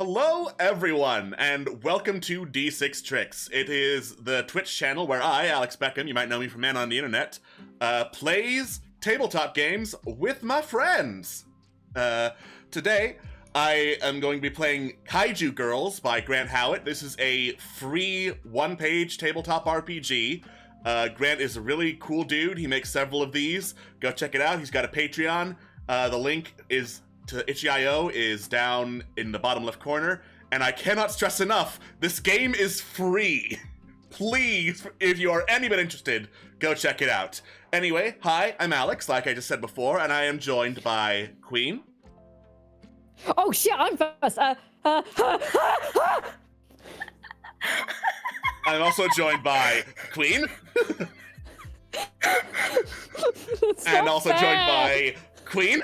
Hello, everyone, and welcome to D6 Tricks. It is the Twitch channel where I, Alex Beckham, you might know me from Man on the Internet, plays tabletop games with my friends. Today, I am going to be playing Kaiju Girls by Grant Howitt. This is a free one-page tabletop RPG. Grant is a really cool dude. He makes several of these. Go check it out. He's got a Patreon. The link is to itch.io is down in the bottom left corner, and I cannot stress enough, this game is free. Please, if you are any bit interested, go check it out. Anyway, hi, I'm Alex, like I just said before, and I am joined by Queen. Oh shit, I'm first. I'm also joined by Queen. And also joined by Queen.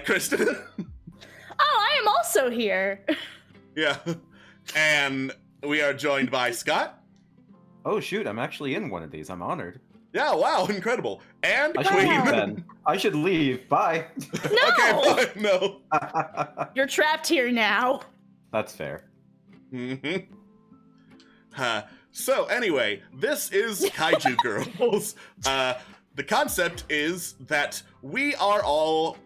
Kristen. Oh, I am also here. Yeah. And we are joined by Scott. Oh shoot, I'm actually in one of these. I'm honored. Yeah, wow, incredible. And I should Queen. leave then. I should leave. Bye. No! Okay, fine, no. You're trapped here now. That's fair. Mm-hmm. So anyway, this is Kaiju Girls. The concept is that we are all,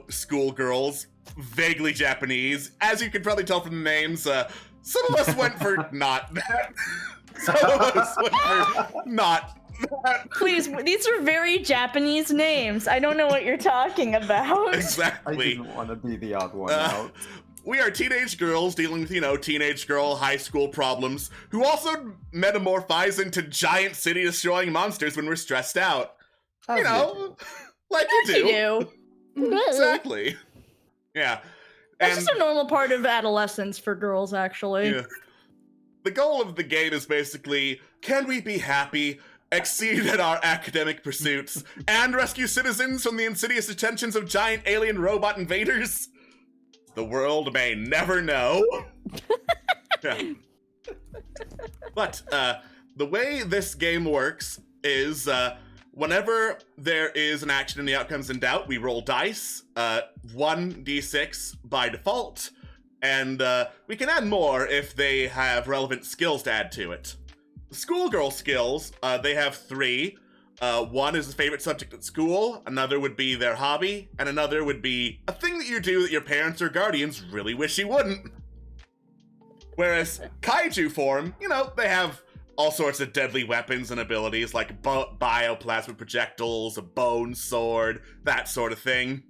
schoolgirls, vaguely Japanese. As you can probably tell from the names, some of us went for not that. Some of us went for not that. Please, these are very Japanese names. I don't know what you're talking about. I Exactly. didn't want to be the odd one out. We are teenage girls dealing with, teenage girl high school problems, who also metamorphise into giant city-destroying monsters when we're stressed out. As You know, like you do. You do. Exactly. Yeah. That's And just a normal part of adolescence for girls, actually. yeah. The goal of the game is basically, can we be happy, exceed at our academic pursuits, and rescue citizens from the insidious attentions of giant alien robot invaders? The world may never know. Yeah. But the way this game works is whenever there is an action and the outcome's in doubt, we roll dice, 1d6 by default, and we can add more if they have relevant skills to add to it. The schoolgirl skills, they have 3. One is a favorite subject at school, another would be their hobby, and another would be a thing that you do that your parents or guardians really wish you wouldn't. Whereas Kaiju form, they have all sorts of deadly weapons and abilities like bioplasma projectiles, a bone sword, that sort of thing.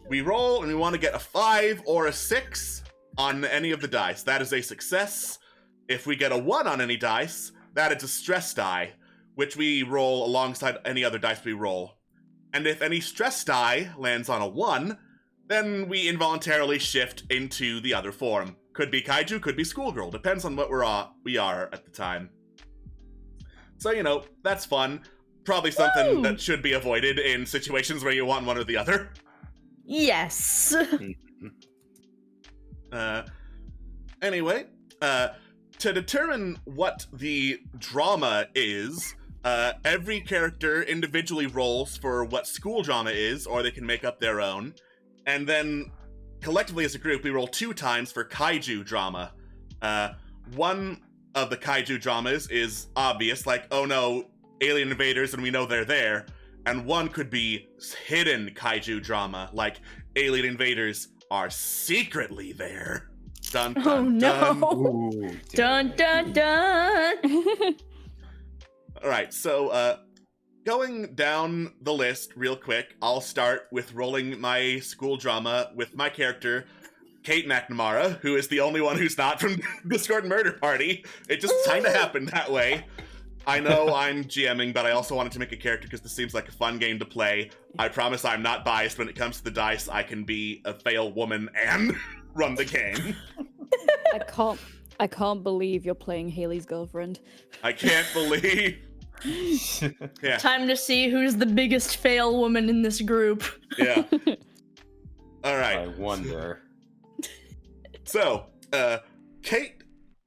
We roll and we want to get a 5 or a 6 on any of the dice. That is a success. If we get a 1 on any dice, that is a stress die, which we roll alongside any other dice we roll. And if any stress die lands on a 1, then we involuntarily shift into the other form. Could be Kaiju, could be Schoolgirl, depends on what we are at the time. So, that's fun. Probably something that should be avoided in situations where you want one or the other. Yes. Anyway, to determine what the drama is, every character individually rolls for what school drama is, or they can make up their own. And then, collectively as a group, we roll 2 times for Kaiju drama. One of the Kaiju dramas is obvious, like, oh no, alien invaders and we know they're there. And one could be hidden Kaiju drama, like, alien invaders are secretly there. Dun, dun, Oh no. dun. Ooh, Dun dun dun. Alright, so, going down the list real quick, I'll start with rolling my school drama with my character, Kate McNamara, who is the only one who's not from Discord Murder Party. It just kinda happened that way. I know I'm GMing, but I also wanted to make a character because this seems like a fun game to play. I promise I'm not biased when it comes to the dice. I can be a fail woman and run the game. I can't believe you're playing Haley's girlfriend. I can't believe. Yeah. Time to see who's the biggest fail woman in this group. Yeah. All right. I wonder. So, Kate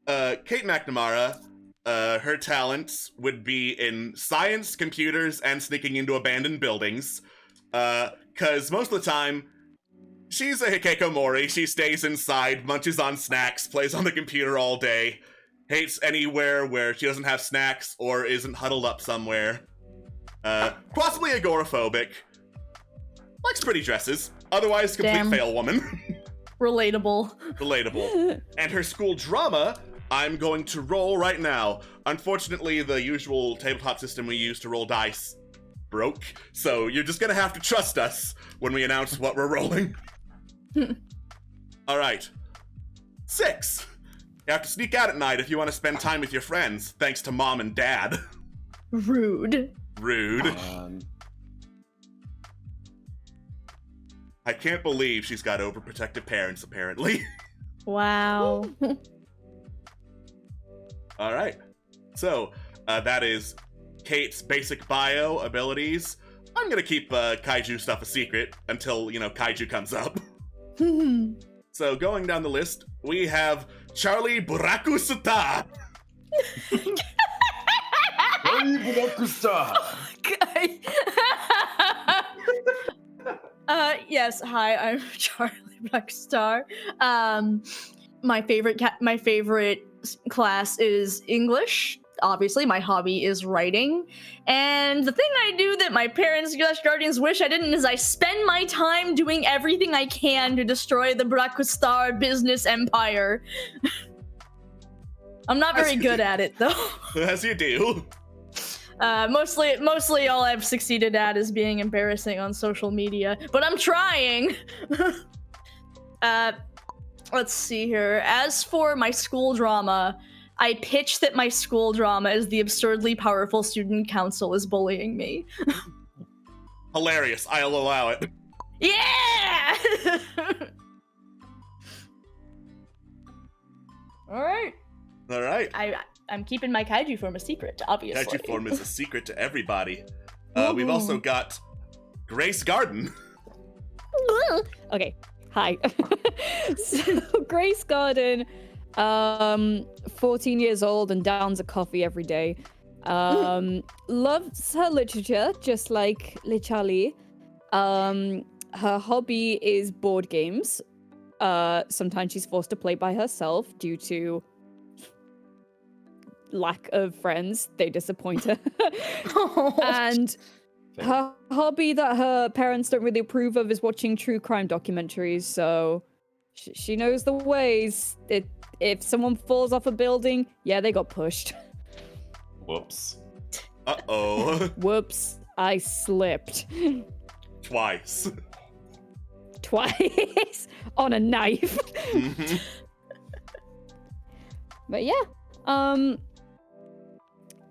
McNamara, her talents would be in science, computers, and sneaking into abandoned buildings. Because most of the time, she's a hikikomori. She stays inside, munches on snacks, plays on the computer all day, hates anywhere where she doesn't have snacks or isn't huddled up somewhere. Possibly agoraphobic. Likes pretty dresses. Otherwise, complete Damn. fail woman. Relatable. Relatable. And her school drama, I'm going to roll right now. Unfortunately, the usual tabletop system we use to roll dice broke, so you're just gonna have to trust us when we announce what we're rolling. All right. 6. You have to sneak out at night if you want to spend time with your friends, thanks to mom and dad. Rude. Rude. I can't believe she's got overprotective parents, apparently. Wow. All right. So, that is Kate's basic bio abilities. I'm gonna keep Kaiju stuff a secret until, Kaiju comes up. So, going down the list, we have Charlie Burakusuta. Yes, hi, I'm Charlie Blackstar. My favorite class is English. Obviously, my hobby is writing. And the thing I do that my parents / guardians wish I didn't is I spend my time doing everything I can to destroy the Brakustar business empire. I'm not very good at it, though. As you do. Mostly all I've succeeded at is being embarrassing on social media, but I'm trying. Let's see here. As for my school drama, I pitch that my school drama is the absurdly powerful student council is bullying me. Hilarious. I'll allow it. Yeah! All right. All right. I'm keeping my kaiju form a secret, obviously. Kaiju form is a secret to everybody. We've also got Grace Garden. Okay, hi. So, Grace Garden, 14 years old and downs a coffee every day. Loves her literature, just like Lichali. Her hobby is board games. Sometimes she's forced to play by herself due to lack of friends. They disappoint her. And her hobby that her parents don't really approve of is watching true crime documentaries, so she knows the ways. If someone falls off a building, yeah, they got pushed. Whoops. Uh-oh. Whoops, I slipped. Twice. Twice on a knife. Mhm. But yeah,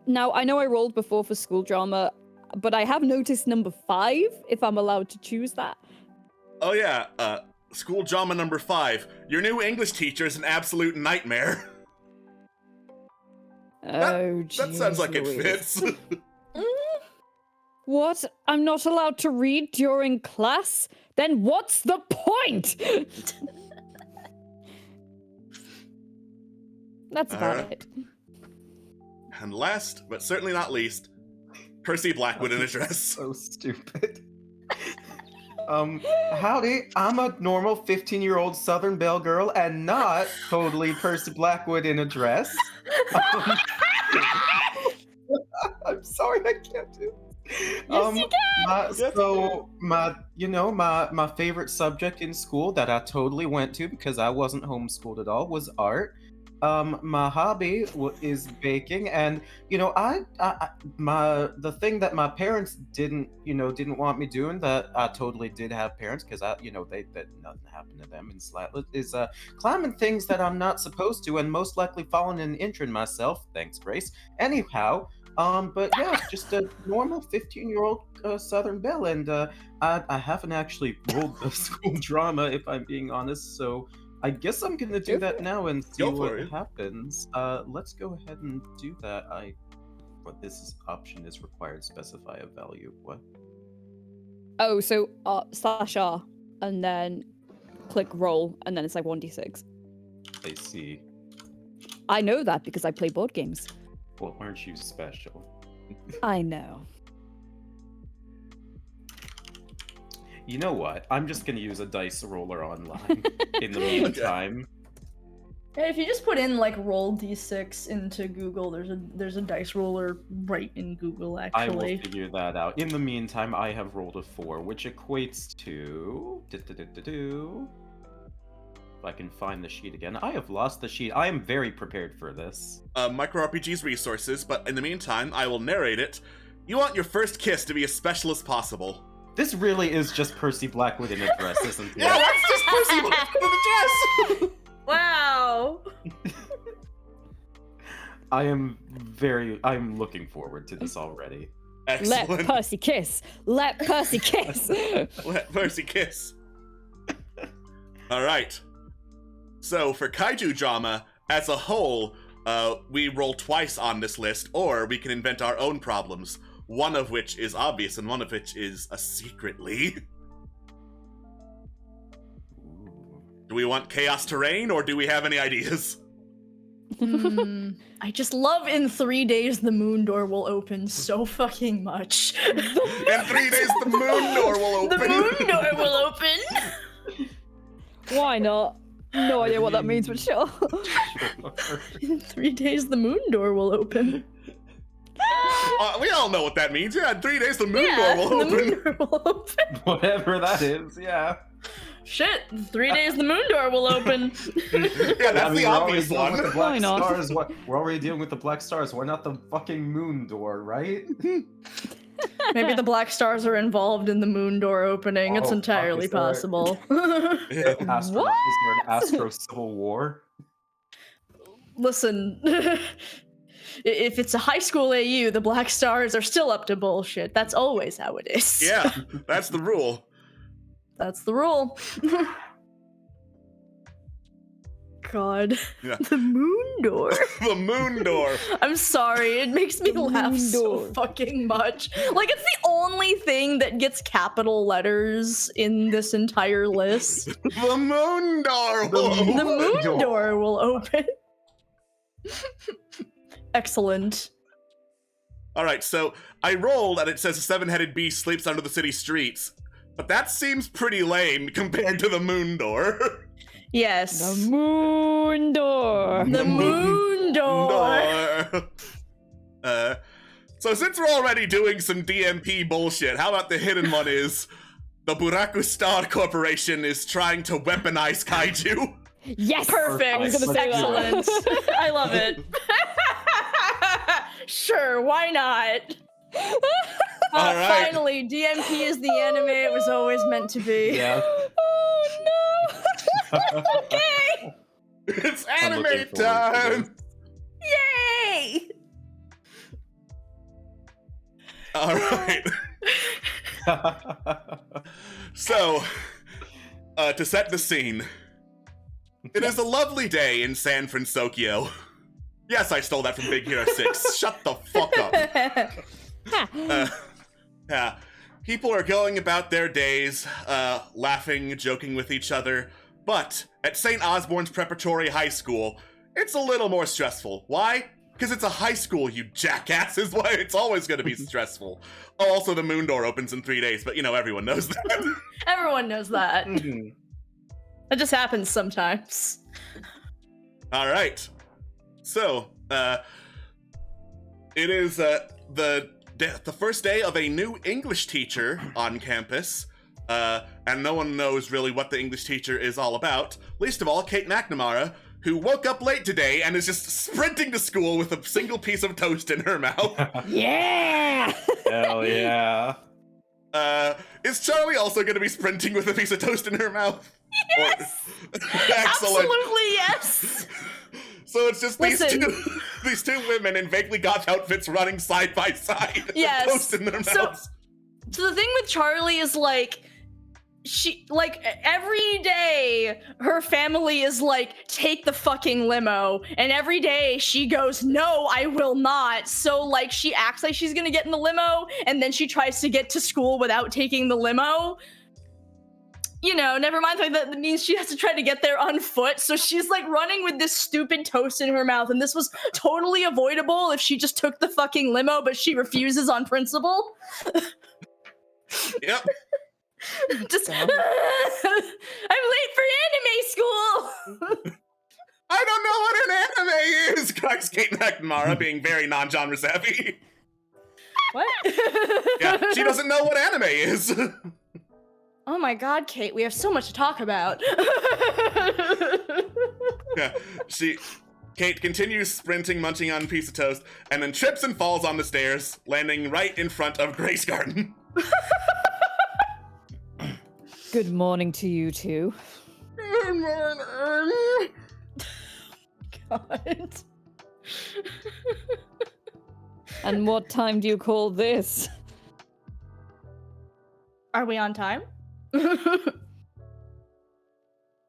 now I know I rolled before for school drama, but I have noticed number 5, if I'm allowed to choose that. Oh yeah, school drama number 5. Your new English teacher is an absolute nightmare. Oh, That sounds like it Louise. fits. What? I'm not allowed to read during class? Then what's the point? That's about Alright. it. And last, but certainly not least, Percy Blackwood in a dress. So stupid. Howdy, I'm a normal 15-year-old Southern Belle girl and not totally Percy Blackwood in a dress. I'm sorry, I can't do it. Yes, you My favorite subject in school that I totally went to because I wasn't homeschooled at all was art. My hobby is baking, and the thing that my parents didn't want me doing that I totally did have parents because that nothing happened to them in Slatlet is climbing things that I'm not supposed to and most likely falling and injuring myself. Thanks, Grace. Anyhow, but yeah, just a normal 15-year-old Southern Belle, and I haven't actually rolled the school drama if I'm being honest, so. I guess I'm gonna do that now and see what happens. Let's go ahead and do that. But this option is required. Specify a value. What? Oh, so /R and then click roll, and then it's like 1d6. I see. I know that because I play board games. Well, aren't you special? I know. You know what? I'm just gonna use a dice roller online in the meantime. Yeah, if you just put in like roll d6 into Google, there's a dice roller right in Google I will actually. figure that out. In the meantime, I have rolled a 4, which equates to... If I can find the sheet again. I have lost the sheet. I am very prepared for this. Micro RPG's resources, but in the meantime, I will narrate it. You want your first kiss to be as special as possible. This really is just Percy Blackwood in a dress, isn't it? Yeah, that's just Percy Blackwood in a dress! Wow. I'm looking forward to this already. Excellent. Let Percy kiss. Let Percy kiss. Let Percy kiss. Alright. So, for Kaiju drama, as a whole, we roll twice on this list, or we can invent our own problems, one of which is obvious and one of which is a secretly. Do we want chaos terrain, or do we have any ideas? I just love in 3 days the moon door will open so fucking much. In 3 days, the moon door will open. The moon door will open. Why not? No idea what that means, but sure. In 3 days the moon door will open. We all know what that means. Yeah, in 3 days, the moon door will the open. moon door will open. Whatever that is, yeah. Shit, 3 days the moon door will open. Yeah, that's the obvious one. With the Why black not? stars. We're already dealing with the black stars. Why not the fucking moon door, right? Maybe the black stars are involved in the moon door opening. It's Oh, fuck, entirely is there- possible. Yeah. Astro, What? Is there an Astro Civil War? Listen, if it's a high school AU, the black stars are still up to bullshit. That's always how it is. Yeah, that's the rule. That's the rule. God. Yeah. The moon door. The moon door. I'm sorry, it makes me The laugh moon so door. fucking much. Like, it's the only thing that gets capital letters in this entire list. The moon door will The open. The moon door will open. Excellent. All right, so I rolled and it says a seven-headed beast sleeps under the city streets, but that seems pretty lame compared to the moon door. Yes. The moon door. The moon door. So since we're already doing some DMP bullshit, how about the hidden one is the Buraku Star Corporation is trying to weaponize kaiju? Yes. Perfect. I was gonna say that. Excellent. I love it. Sure, why not? All right. Finally, DMP is the anime it was always meant to be. Yeah. Oh no. Okay. It's I'm anime looking forward to time! Yay! All right. So, to set the scene, it is a lovely day in San Francisco. Yes, I stole that from Big Hero 6. Shut the fuck up. Yeah. People are going about their days, laughing, joking with each other. But at St. Osborne's Preparatory High School, it's a little more stressful. Why? Because it's a high school, you jackass, is why it's always going to be stressful. Oh, also the moon door opens in 3 days, but you know, everyone knows that. Everyone knows that. Mhm. It just happens sometimes. All right. So, it is the first day of a new English teacher on campus, and no one knows really what the English teacher is all about. Least of all, Kate McNamara, who woke up late today and is just sprinting to school with a single piece of toast in her mouth. Yeah. Hell yeah. Is Charlie also going to be sprinting with a piece of toast in her mouth? Yes! Excellent. Absolutely yes! So it's just Listen. these two women in vaguely goth outfits running side by side. Yes. Toast in their mouths. So the thing with Charlie is like, she, like, every day her family is like, take the fucking limo, and every day she goes, no, I will not. So like, she acts like she's gonna get in the limo, and then she tries to get to school without taking the limo. You know, never mind, like, that means she has to try to get there on foot, so she's like running with this stupid toast in her mouth, and this was totally avoidable if she just took the fucking limo, but she refuses on principle. Yep. Just, God. I'm late for anime school. I don't know what an anime is, cries Kate McNamara, being very non-genre savvy. What? Yeah, she doesn't know what anime is. Oh my god, Kate, we have so much to talk about. Yeah, Kate continues sprinting, munching on a piece of toast, and then trips and falls on the stairs, landing right in front of Grace Garden. Good morning to you two. Good morning. God. And what time do you call this? Are we on time?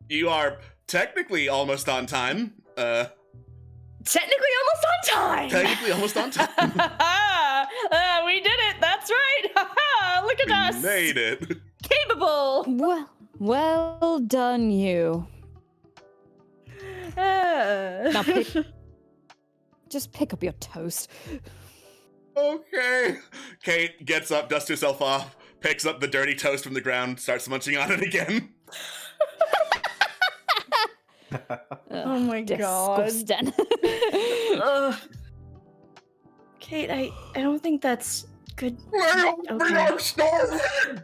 You are technically almost on time. Technically almost on time. Technically almost on time. We did it. That's right. Look at us. We made it. Capable. Well done, you. Now just pick up your toast. Okay. Kate gets up, dusts herself off, picks up the dirty toast from the ground, starts munching on it again. Oh my god. Disgusting. Ugh. Kate, I don't think that's good. We are starving!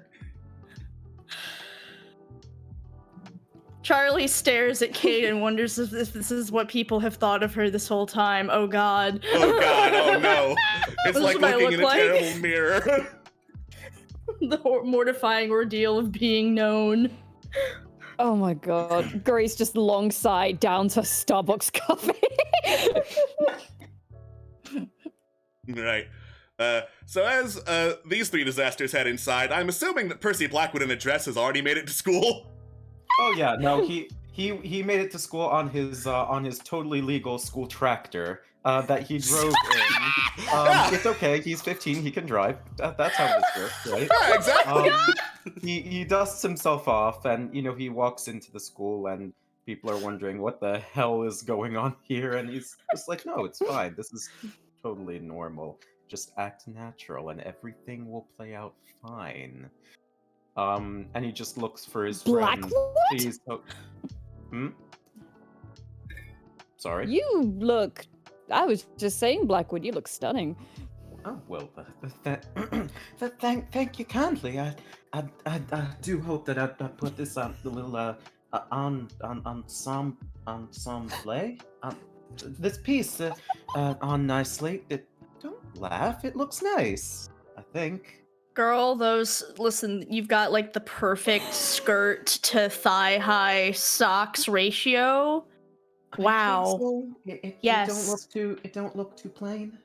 Charlie stares at Kate and wonders if this is what people have thought of her this whole time. Oh god. Oh god, oh no. It's What like does I looking look in a like? terrible mirror. The mortifying ordeal of being known. Oh my god. Grace just long sighed down to Starbucks coffee. Right. So as these three disasters head inside, I'm assuming that Percy Blackwood in a dress has already made it to school. Oh yeah, no, he made it to school on his totally legal school tractor that he drove in. It's okay, he's 15, he can drive. That's how this works, right? Yeah, exactly. He dusts himself off, and he walks into the school, and people are wondering what the hell is going on here, and he's just like, no, it's fine. This is totally normal. Just act natural, and everything will play out fine. And he just looks for his friend. Blackwood? Sorry? You look... I was just saying, Blackwood, you look stunning. Oh, well, thank you kindly. I do hope that I put this on the little ensemble. This piece on nicely. Don't laugh. It looks nice, I think. Girl, listen, you've got like the perfect skirt to thigh-high socks ratio. Wow. So. It Yes. don't look too plain.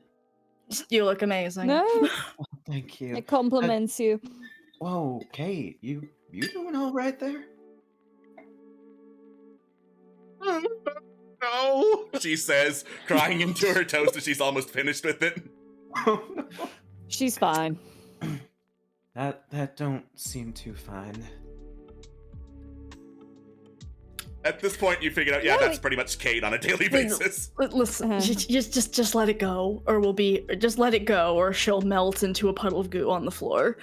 You look amazing. No, Oh, thank you. it compliments you. Whoa, Kate, you doing all right there? No, she says, crying into her toast as she's almost finished with it. Oh no. She's fine. That don't seem too fine. At this point, you figured out, yeah, that's pretty much Kate on a daily basis. Listen, Uh-huh. just let it go, just let it go, or she'll melt into a puddle of goo on the floor.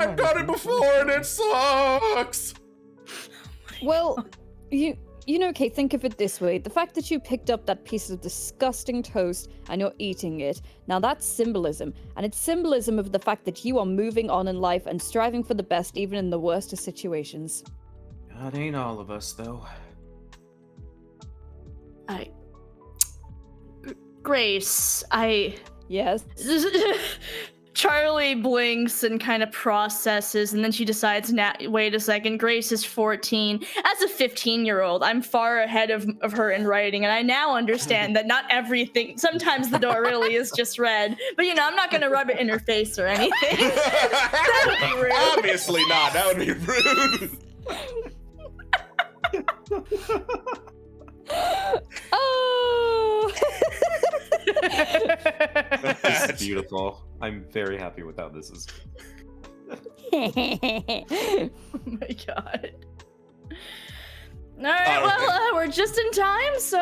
I've done it before and it sucks! Well, you know, Kate, think of it this way. The fact that you picked up that piece of disgusting toast and you're eating it, now that's symbolism. And it's symbolism of the fact that you are moving on in life and striving for the best even in the worst of situations. That ain't all of us, though. Grace, Yes? Charlie blinks and kind of processes, and then she decides, wait a second, Grace is 14. As a 15-year-old, I'm far ahead of her in writing, and I now understand that not everything, sometimes the door really is just red. But, I'm not going to rub it in her face or anything. That would be rude. Obviously not, that would be rude. Oh! This is beautiful. I'm very happy with how this is. Oh my god. Alright, Okay. well, we're just in time, so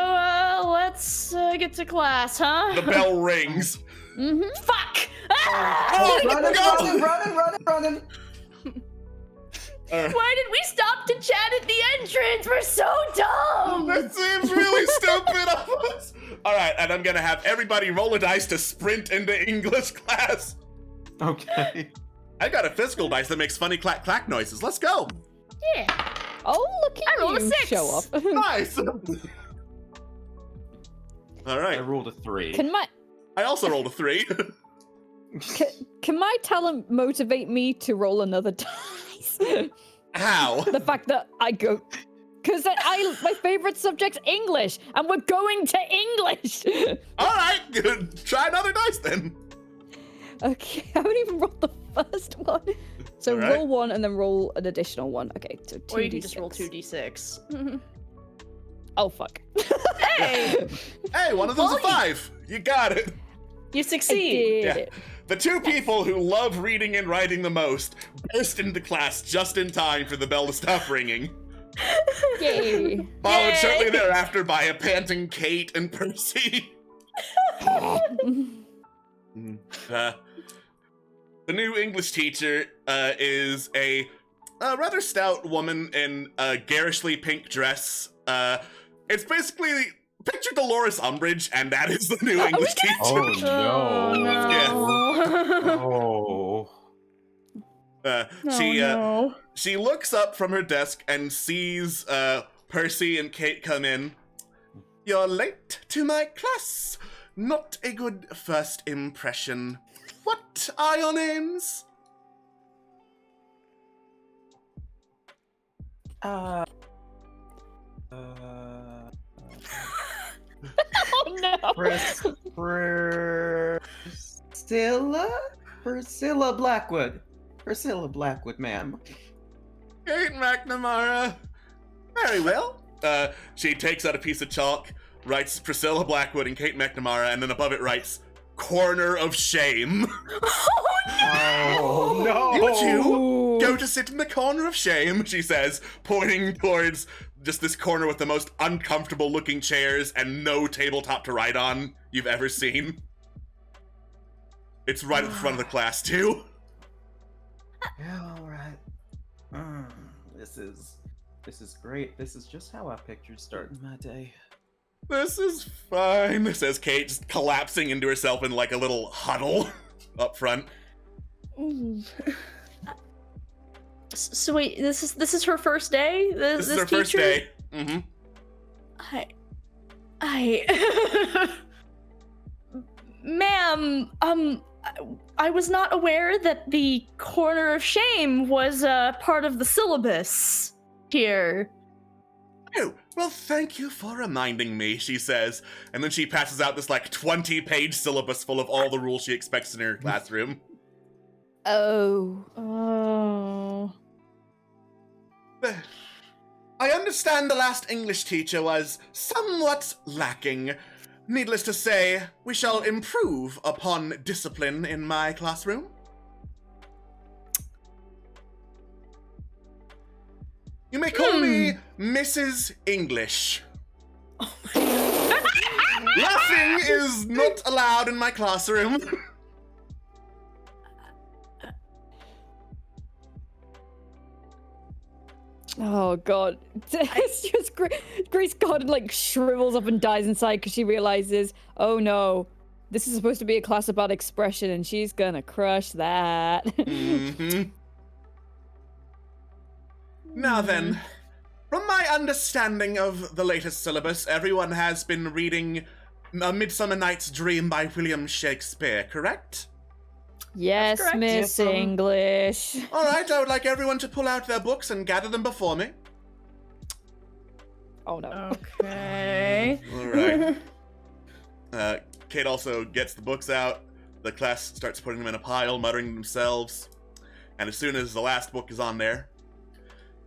let's get to class, huh? The bell rings. Mm-hmm. Fuck! Oh, Running, go! running. Why did we stop to chat at the entrance? We're so dumb. That seems really stupid of us. All right, and I'm gonna have everybody roll a dice to sprint into English class. Okay. I got a physical dice that makes funny clack clack noises. Let's go. Yeah. Oh, look at I rolled a you 6. show off. Nice. All I right. rolled a 3. I also rolled a 3. Can my talent motivate me to roll another dice? How? The fact that I go, because my favorite subject's English, and we're going to English. All right, good. Try another dice then. Okay, I haven't even rolled the first one. So All right. roll 1 and then roll an additional one. Okay, so 2d6. Or you can just roll 2d6. Oh fuck. Hey, Hey, one of them's a Well, 5. You got it. you I succeed. did Yeah. it. The two people who love reading and writing the most burst into class just in time for the bell to stop ringing. Yay. Followed Yay. shortly thereafter by a panting Kate and Percy. The new English teacher is a rather stout woman in a garishly pink dress. It's basically picture Dolores Umbridge, and that is the new English teacher. Oh no. no. Oh. She looks up from her desk and sees Percy and Kate come in. You're late to my class. Not a good first impression. What are your names? Oh no. Priscilla Blackwood. Priscilla Blackwood, ma'am. Kate McNamara. Very well. She takes out a piece of chalk, writes Priscilla Blackwood and Kate McNamara, and then above it writes, Corner of Shame. Oh no! You two go to sit in the corner of shame, she says, pointing towards just this corner with the most uncomfortable looking chairs and no tabletop to write on you've ever seen. It's right at the front of the class, too. Yeah, all right. This is great. This is just how I pictured starting my day. This is fine, says Kate, just collapsing into herself in like a little huddle up front. So wait, this is her first day? This is her teacher? first day. Mm-hmm. Ma'am, I was not aware that the corner of shame was part of the syllabus here. Oh, well, thank you for reminding me, she says. And then she passes out this, like, 20-page syllabus full of all the rules she expects in her classroom. Oh. I understand the last English teacher was somewhat lacking. Needless to say, we shall improve upon discipline in my classroom. You may call me Mrs. English. Laughing is not allowed in my classroom. Oh god. It's just Grace God like shrivels up and dies inside because she realizes, oh no, this is supposed to be a class about expression and she's gonna crush that. Mm-hmm. Now then, from my understanding of the latest syllabus, everyone has been reading A Midsummer Night's Dream by William Shakespeare, correct? Yes, correct. Miss Yes, English. All right, I would like everyone to pull out their books and gather them before me. Oh no. Okay. All right. Kate also gets the books out. The class starts putting them in a pile, muttering to themselves. And as soon as the last book is on there,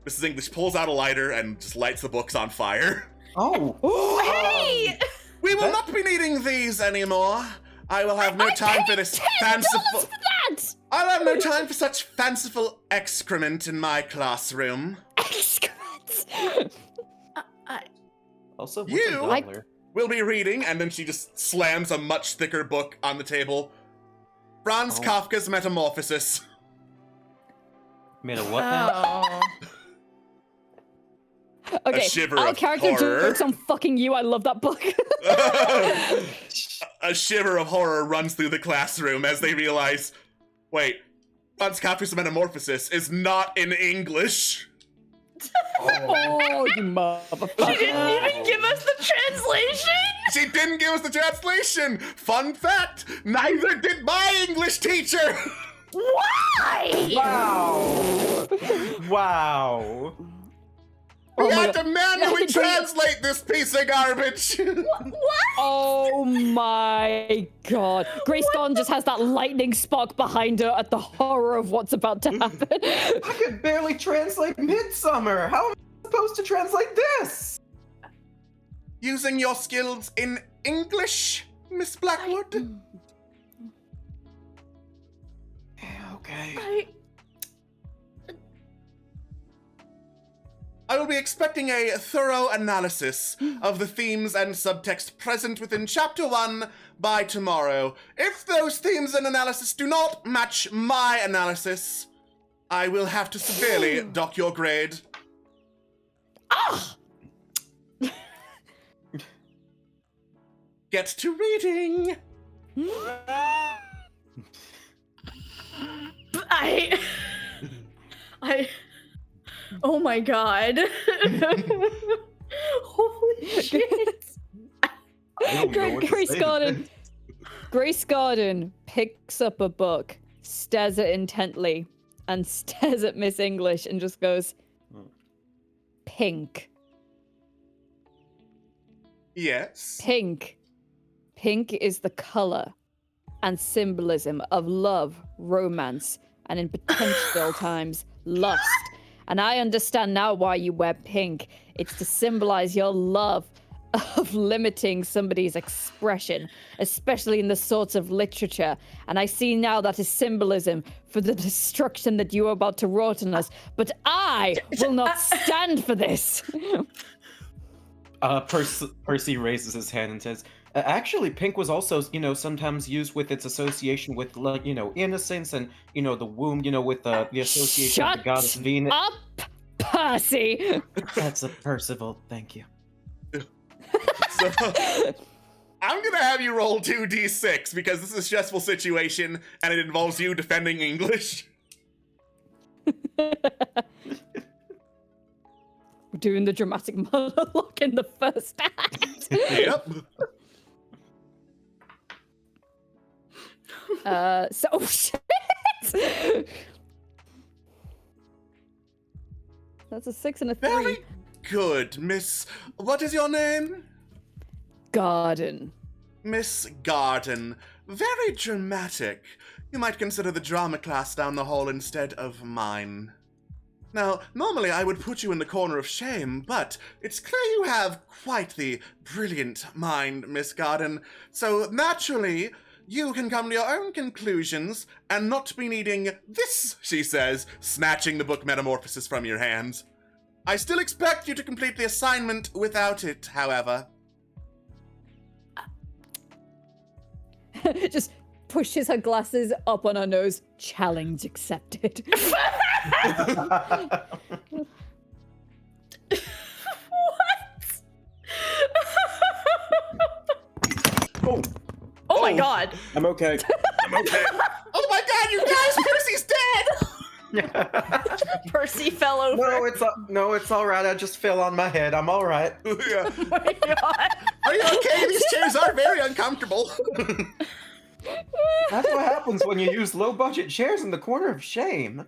Mrs. English pulls out a lighter and just lights the books on fire. Oh! Hey! We will not be needing these anymore. I will have no time for this fanciful. For that! I'll have no time for such fanciful excrement in my classroom. Excrement! Also, what's You- a dollar? We'll be reading, and then she just slams a much thicker book on the table. Franz Oh. Kafka's Metamorphosis. Made a what now? Oh. Okay, shiver our of character horror. jokes on fucking you. I love that book. A shiver of horror runs through the classroom as they realize, wait, Franz Kafka's Metamorphosis is not in English. Oh, you motherfucker. She didn't even give us the translation. She didn't give us the translation. Fun fact, neither did my English teacher. Why? Wow. Wow. We my had to manually translate this piece of garbage. What? Oh my god. Grace Gone just has that lightning spark behind her at the horror of what's about to happen. I could barely translate Midsummer. How am I supposed to translate this? Using your skills in English, Miss Blackwood? Okay. I will be expecting a thorough analysis of the themes and subtext present within Chapter 1 by tomorrow. If those themes and analysis do not match my analysis, I will have to severely dock your grade. Ah! Get to reading. Oh my god. Holy shit. Grace Garden picks up a book, stares at it intently, and stares at Miss English and just goes, pink. Yes. Pink. Pink is the color and symbolism of love, romance, and in potential times, lust. And I understand now why you wear pink. It's to symbolize your love of limiting somebody's expression, especially in the sorts of literature. And I see now that is symbolism for the destruction that you are about to wrought on us. But I will not stand for this. Percy raises his hand and says, actually, pink was also, sometimes used with its association with, innocence and, the womb, with the association of the goddess Venus. Shut up, Percy! That's a Percival, thank you. So, I'm gonna have you roll 2d6 because this is a stressful situation and it involves you defending English. We're doing the dramatic monologue in the first act. Yep. Oh shit! That's a 6 and a 3. Very good, Miss. What is your name? Garden. Miss Garden. Very dramatic. You might consider the drama class down the hall instead of mine. Now, normally I would put you in the corner of shame, but it's clear you have quite the brilliant mind, Miss Garden. So naturally, you can come to your own conclusions and not be needing this, she says, snatching the book Metamorphosis from your hands. I still expect you to complete the assignment without it, however. Just pushes her glasses up on her nose. Challenge accepted. What? Oh my god. I'm okay. I'm okay. Oh my god, you guys, Percy's dead! Percy fell over. No, it's all right. I just fell on my head. I'm all right. Yeah. Oh my god. Are you okay? These chairs are very uncomfortable. That's what happens when you use low-budget chairs in the corner of shame.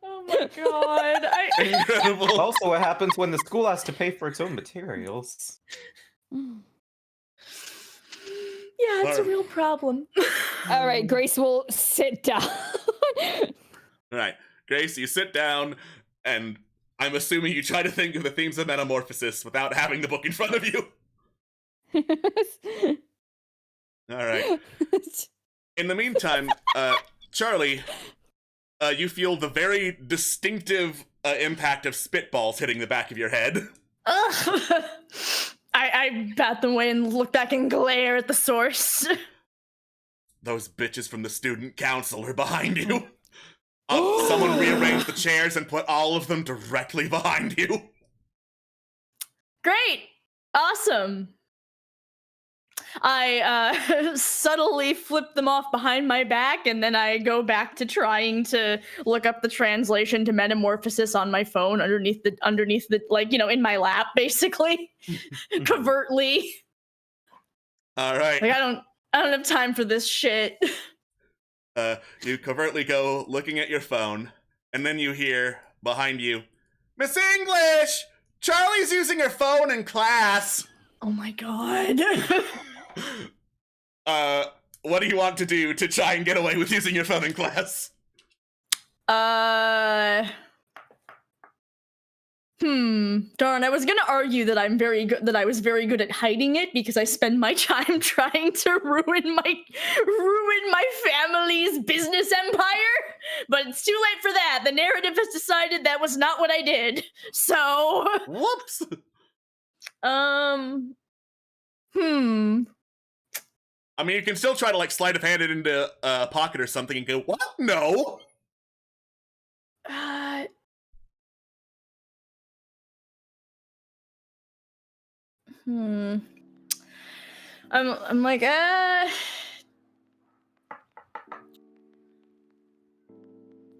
Oh my god. Incredible. Also, what happens when the school has to pay for its own materials. Yeah, it's a real problem. All right, Grace will sit down. All right, Grace, you sit down, and I'm assuming you try to think of the themes of Metamorphosis without having the book in front of you. All right. In the meantime, Charlie, you feel the very distinctive impact of spitballs hitting the back of your head. Ugh. I bat them away and look back and glare at the source. those bitches from the student council are behind you. Someone rearranged the chairs and put all of them directly behind you. Great! Awesome! I subtly flip them off behind my back, and then I go back to trying to look up the translation to metamorphosis on my phone underneath the like, you know, in my lap, basically. Covertly. All right. Like, I don't have time for this shit. You covertly go looking at your phone, and then you hear behind you, Miss English! Charlie's using her phone in class! Oh my god. What do you want to do to try and get away with using your phone in class? Darn, I was gonna argue that I was very good at hiding it because I spend my time trying to ruin my family's business empire, but it's too late for that. The narrative has decided that was not what I did. So Whoops. I mean, you can still try to, like, sleight of hand it into a pocket or something and go, what? No! I'm like, I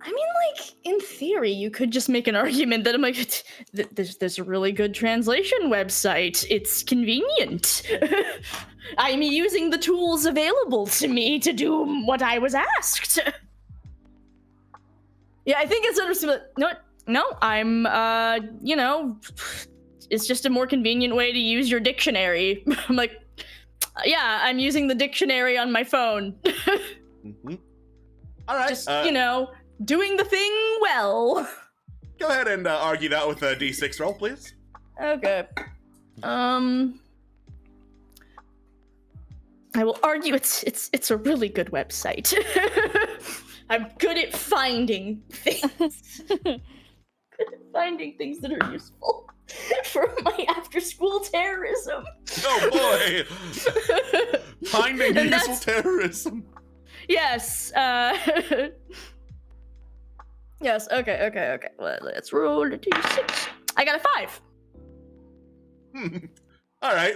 mean, like, in theory, you could just make an argument that I'm like, there's a really good translation website. It's convenient. I'm using the tools available to me to do what I was asked. Yeah, I think it's understood. No, I'm, you know, it's just a more convenient way to use your dictionary. I'm like, yeah, I'm using the dictionary on my phone. Mm-hmm. All right. Just, you know, doing the thing well. Go ahead and argue that with a D6 roll, please. Okay. I will argue it's a really good website. I'm good at finding things. Good at finding things that are useful for my after-school terrorism. Oh boy! Finding useful terrorism. Yes. Yes. Okay. Well, let's roll a d6. I got a 5. All right.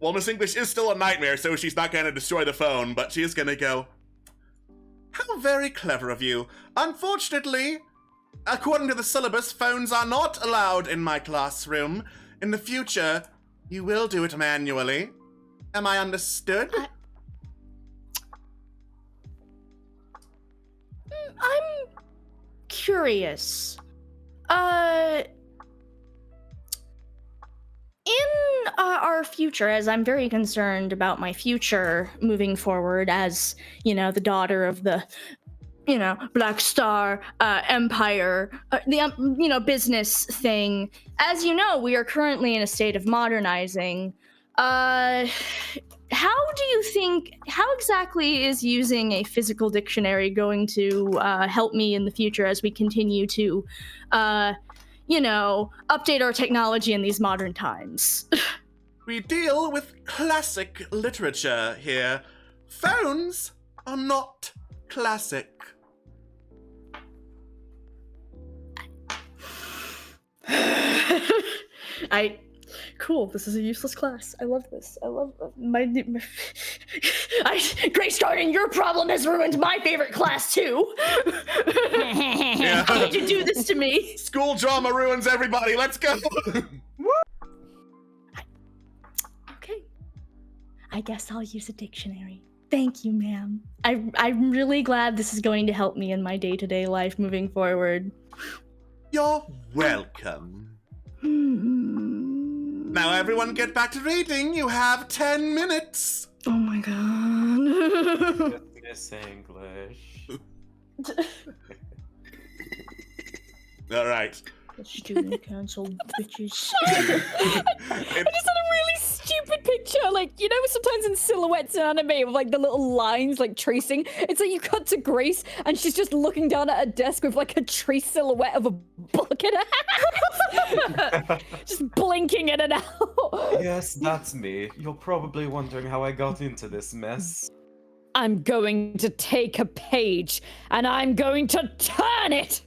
Well, Miss English is still a nightmare, so she's not going to destroy the phone, but she is going to go, how very clever of you. Unfortunately, according to the syllabus, phones are not allowed in my classroom. In the future, you will do it manually. Am I understood? I'm curious. In our future, as I'm very concerned about my future moving forward as, you know, the daughter of the, you know, Black Star Empire, the, you know, business thing. As you know, we are currently in a state of modernizing. How exactly is using a physical dictionary going to help me in the future as we continue to, you know, update our technology in these modern times? We deal with classic literature here. Phones are not classic. Cool, this is a useless class. I love this. I love Grace Garden, your problem has ruined my favorite class too. Yeah. How did you do this to me? School drama ruins everybody. Let's go. Okay. I guess I'll use a dictionary. Thank you, ma'am. I'm really glad this is going to help me in my day-to-day life moving forward. You're welcome. Now everyone get back to reading. You have 10 minutes. Oh my god. Miss English. All right. The student council bitches. I just had a really stupid picture picture, like, you know, sometimes in silhouettes in anime with like the little lines like tracing, it's like you cut to Grace and she's just looking down at a desk with like a trace silhouette of a book in her hand. Just blinking in and out. Yes, that's me. You're probably wondering how I got into this mess. I'm going to take a page and I'm going to turn it.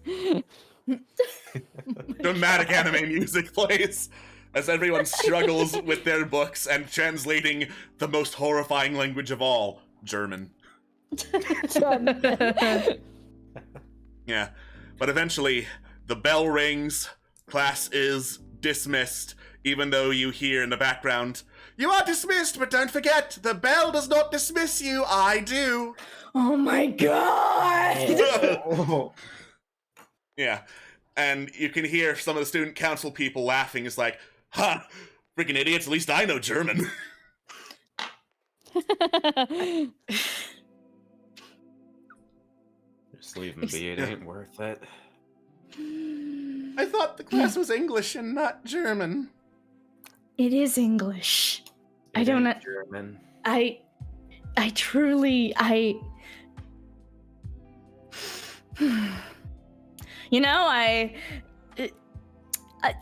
Dramatic anime music plays as everyone struggles with their books and translating the most horrifying language of all, German. Yeah, but eventually the bell rings, class is dismissed, even though you hear in the background, "You are dismissed, but don't forget, the bell does not dismiss you, I do." Oh my god! Yeah, and you can hear some of the student council people laughing. It's like, "Ha, freaking idiots, at least I know German." Just leave him be, it ain't worth it. I thought the class was English and not German. It is English. I It don't ain't know. German. I truly, you know, I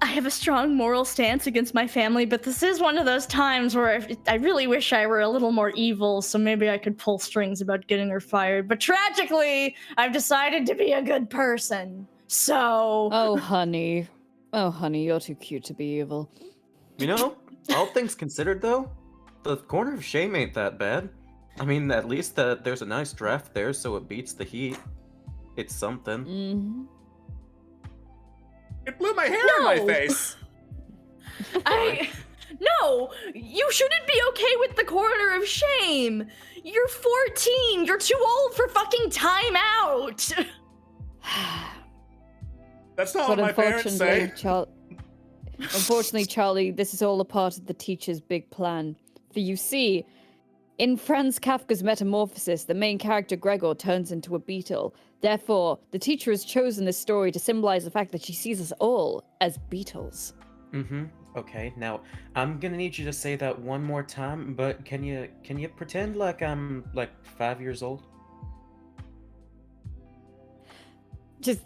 have a strong moral stance against my family, but this is one of those times where I really wish I were a little more evil, so maybe I could pull strings about getting her fired. But tragically, I've decided to be a good person. So. Oh, honey. Oh, honey, you're too cute to be evil. You know, all things considered though, the corner of shame ain't that bad. I mean, at least there's a nice draft there, so it beats the heat. It's something. Mm-hmm. It blew my hair in my No. face. No, you shouldn't be okay with the corner of shame. You're 14. You're too old for fucking time out. That's not But what my parents say. Unfortunately, Charlie, this is all a part of the teacher's big plan. For you see, in Franz Kafka's Metamorphosis, the main character Gregor turns into a beetle. Therefore, the teacher has chosen this story to symbolize the fact that she sees us all as beetles. Mm-hmm. Okay, now I'm gonna need you to say that one more time, but can you pretend like I'm like 5 years old? Just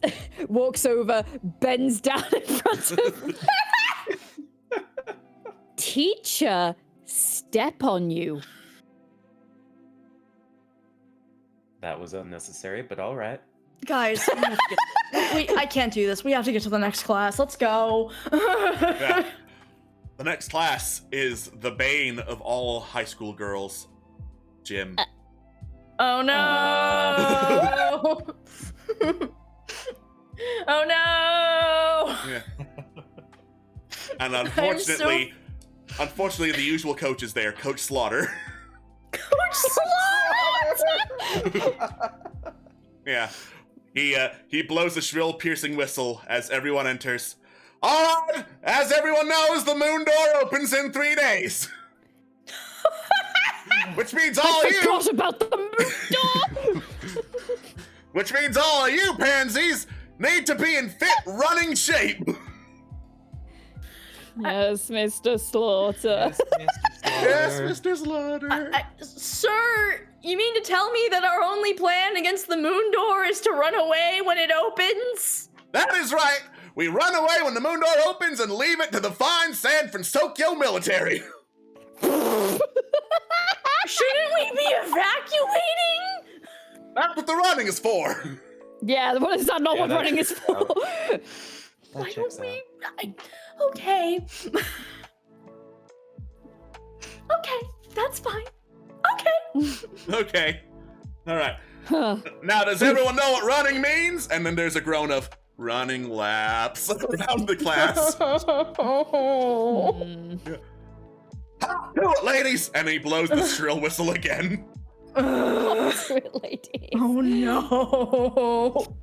walks over, bends down in front of Teacher, step on you. That was unnecessary, but all right. Guys, I can't do this. We have to get to the next class. Let's go. Yeah. The next class is the bane of all high school girls, Jim. Oh no! Oh no! Yeah. And unfortunately, the usual coach is there, Coach Slaughter. Coach Slaughter! Yeah. He blows a shrill, piercing whistle as everyone enters. All right, as everyone knows, the moon door opens in 3 days. Which means all I you. forgot about the moon door. Which means all of you pansies need to be in fit running shape. Yes, Mr. Slaughter. Yes, Mr. Slaughter. Sir, you mean to tell me that our only plan against the moon door is to run away when it opens? That is right. We run away when the moon door opens and leave it to the fine San Francisco military. Shouldn't we be evacuating? That's what the running is for. Yeah, what is that not what that running is checks for? out. That Why checks don't out. we? Okay. Okay, that's fine. Okay. Okay. All right. Huh. Now, does everyone know what running means? And then there's a groan of running laps around the class. Hmm. Do it, ladies! And he blows the shrill whistle again. What's it, ladies? Oh no.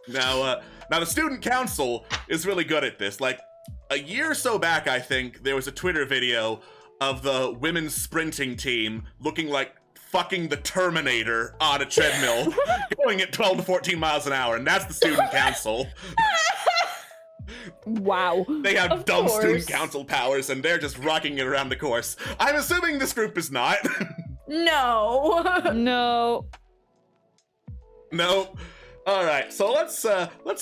Now the student council is really good at this. Like, a year or so back, I think, there was a Twitter video of the women's sprinting team looking like fucking the Terminator on a treadmill, going at 12 to 14 miles an hour, and that's the student council. Wow. They have Of dumb student course. council powers, and they're just rocking it around the course. I'm assuming this group is not. No. No. No. All right, so let's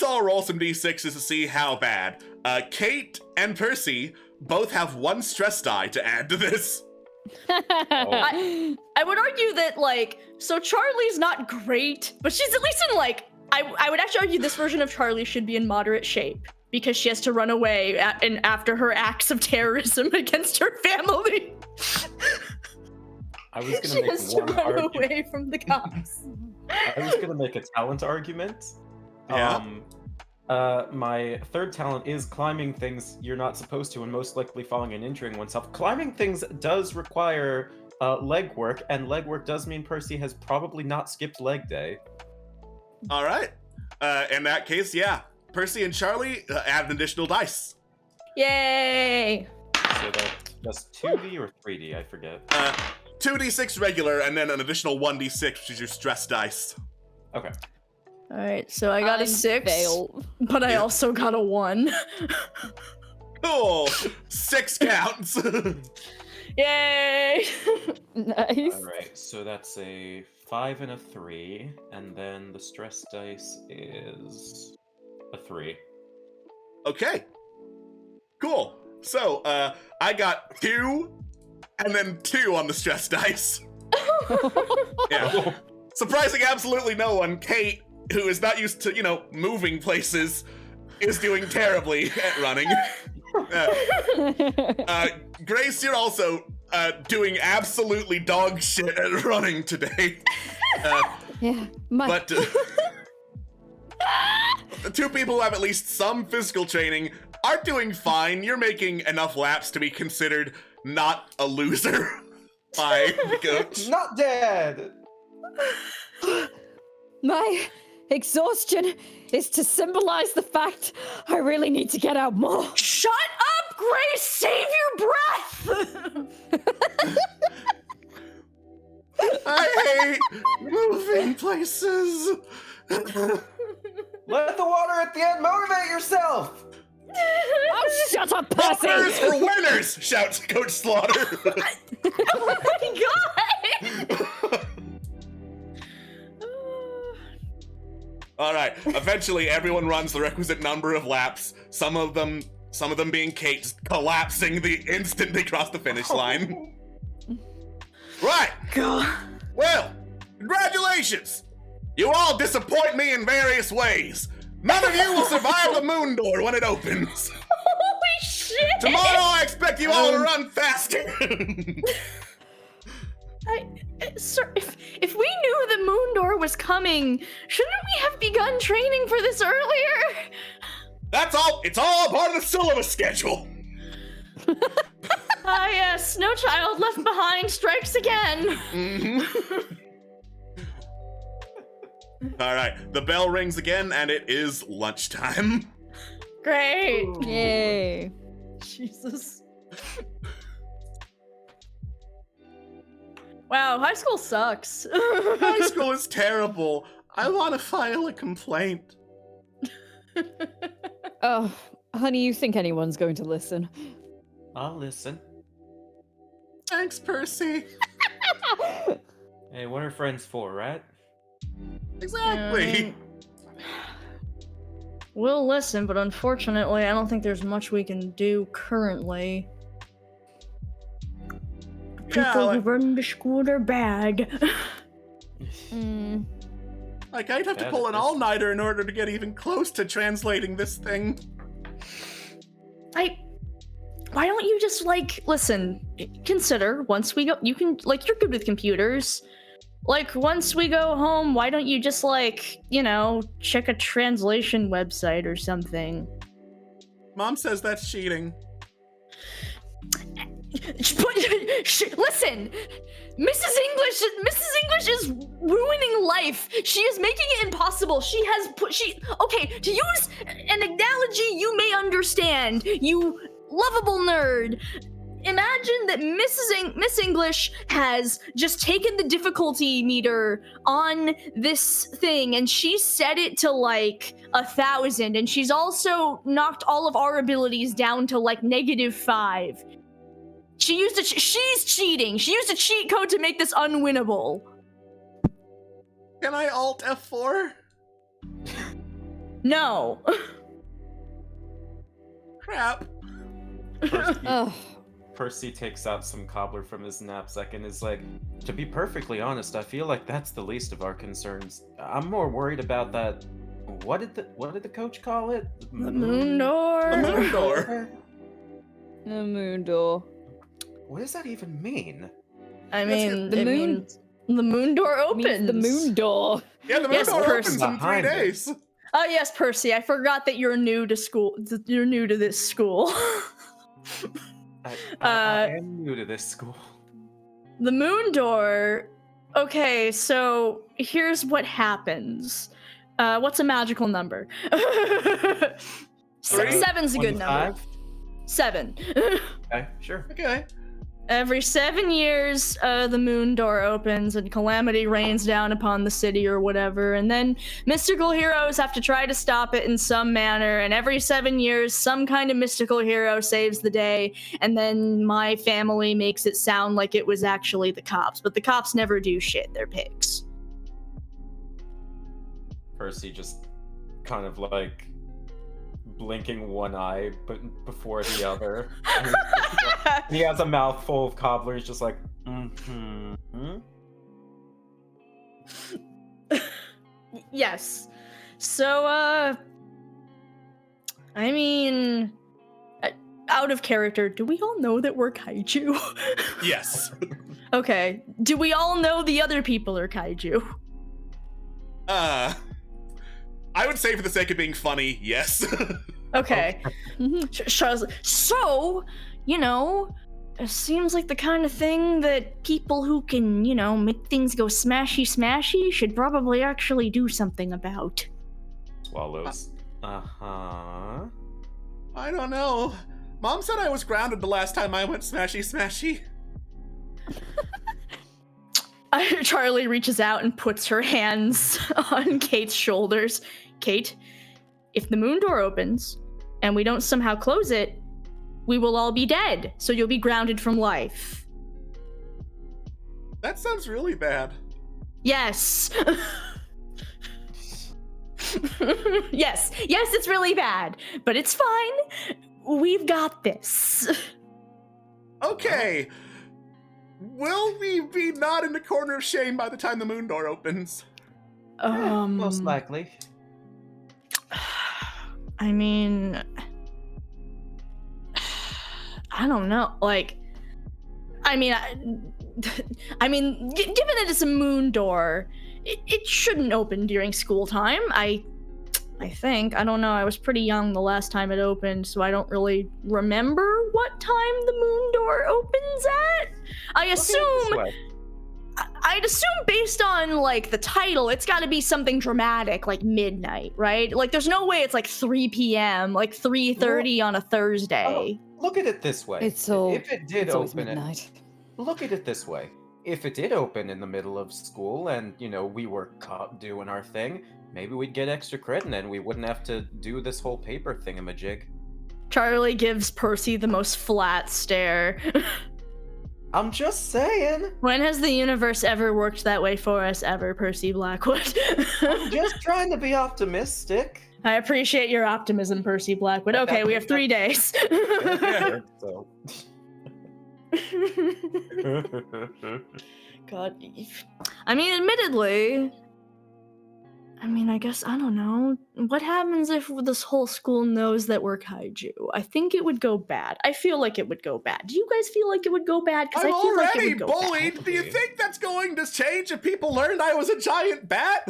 all roll some d6s to see how bad. Kate and Percy both have 1 stress die to add to this. I would argue that, like, so Charlie's not great, but she's at least in, like, I would actually argue this version of Charlie should be in moderate shape because she has to run away after her acts of terrorism against her family. I was She gonna make has to one run argument. away from the cops. I was gonna make a talent argument. Yeah. My third talent is climbing things you're not supposed to, and most likely falling and injuring oneself. Climbing things does require leg work, and leg work does mean Percy has probably not skipped leg day. All right. In that case, yeah. Percy and Charlie add an additional dice. Yay! So that's 2D or 3D, I forget. 2d6 regular, and then an additional 1d6, which is your stress dice. Okay. All right, so I got a 6, Fail. but I Yeah. also got a 1. Cool. 6 counts. Yay! Nice. Alright, so that's a 5 and a 3, and then the stress dice is a 3. Okay. Cool. So, I got 2, and then 2 on the stress dice. Yeah. Surprising absolutely no one, Kate, who is not used to, moving places, is doing terribly at running. Grace, you're also doing absolutely dog shit at running today. Yeah. My. But the 2 people who have at least some physical training are doing fine. You're making enough laps to be considered not a loser by the coach. Not dead! My exhaustion is to symbolize the fact I really need to get out more. Shut up, Grace! Save your breath! I hate moving places. Let the water at the end motivate yourself! Oh, shut up, Bumpers Percy! for winners! Shouts Coach Slaughter. Oh my god! All right. Eventually, everyone runs the requisite number of laps. Some of them being Kate just collapsing the instant they cross the finish line. Right. God. Well, congratulations. You all disappoint me in various ways. None of you will survive the moon door when it opens. Holy shit! Tomorrow, I expect you all to run faster. Sir, if we knew the moon door was coming, shouldn't we have begun training for this earlier? That's all. It's all part of the syllabus schedule. Ah, yes, no child left behind strikes again. Mhm. All right. The bell rings again, and it is lunchtime. Great. Yay. Jesus. Wow, high school sucks. High school is terrible. I want to file a complaint. Oh, honey, you think anyone's going to listen? I'll listen. Thanks, Percy. Hey, what are friends for, right? Exactly. We'll listen, but unfortunately, I don't think there's much we can do currently. People who run the school are bad. Like, I'd have to Yeah, pull an this- all-nighter in order to get even close to translating this thing. Why don't you just, listen, consider, once we go, you can, you're good with computers. Once we go home, why don't you just, check a translation website or something? Mom says that's cheating. Listen, Mrs. English is ruining life. She is making it impossible. Okay, to use an analogy you may understand, you lovable nerd. imagine that Miss English has just taken the difficulty meter on this thing and she set it to like 1,000, and she's also knocked all of our abilities down to like -5. She's cheating. She used a cheat code to make this unwinnable. Can I alt F4? No. Crap. Percy takes out some cobbler from his knapsack and is like, to be perfectly honest, I feel like that's the least of our concerns. I'm more worried about that. What did the coach call it? The moon door. The moon door. The moon door. What does that even mean? I That's mean, the it moon- means the moon door opens. Means the moon door. Yeah, the moon Yes, door Percy. opens in 3 Behind it. days. Oh yes, Percy. I forgot that you're new to school. You're new to this school. I am new to this school. The moon door. Okay, so here's what happens. What's a magical number? Three? 7's a good number. 25? 7. Okay, sure. Okay. Every 7 years, the moon door opens and calamity rains down upon the city or whatever, and then mystical heroes have to try to stop it in some manner, and every 7 years, some kind of mystical hero saves the day, and then my family makes it sound like it was actually the cops, but the cops never do shit, they're pigs. Percy just kind of like blinking one eye but before the other. And he has a mouthful of cobbler. He's just like, Yes. So, I mean, out of character, do we all know that we're kaiju? Yes. Okay. Do we all know the other people are kaiju? I would say for the sake of being funny, yes. Okay. Charles, so, it seems like the kind of thing that people who can, make things go smashy smashy should probably actually do something about. swallows. Uh-huh. I don't know. Mom said I was grounded the last time I went smashy smashy. Charlie reaches out and puts her hands on Kate's shoulders. Kate, if the moon door opens and we don't somehow close it, we will all be dead, so you'll be grounded from life. That sounds really bad. Yes. Yes, it's really bad, but it's fine. We've got this. Okay. Will we be not in the corner of shame by the time the moon door opens? Most likely. I mean, I don't know. Like, I mean, given that it's a moon door, it shouldn't open during school time. I think. I don't know. I was pretty young the last time it opened, so I don't really remember what time the moon door opens at. I'd assume based on like the title, it's got to be something dramatic, like midnight, right? Like, there's no way it's like 3 p.m., like 3:30 on a Thursday. Look at it this way. It's all. If it did It's always open midnight. Look at it this way. If it did open in the middle of school and, we were caught doing our thing, maybe we'd get extra credit and we wouldn't have to do this whole paper thingamajig. Charlie gives Percy the most flat stare. I'm just saying. When has the universe ever worked that way for us ever, Percy Blackwood? I'm just trying to be optimistic. I appreciate your optimism, Percy Blackwood. Okay, we have 3 days. So. God. I mean, admittedly, I guess, I don't know. What happens if this whole school knows that we're kaiju? I think it would go bad. I feel like it would go bad. Do you guys feel like it would go bad? Because I'm I feel like it already would go bullied. bad. Do you think that's going to change if people learned I was a giant bat?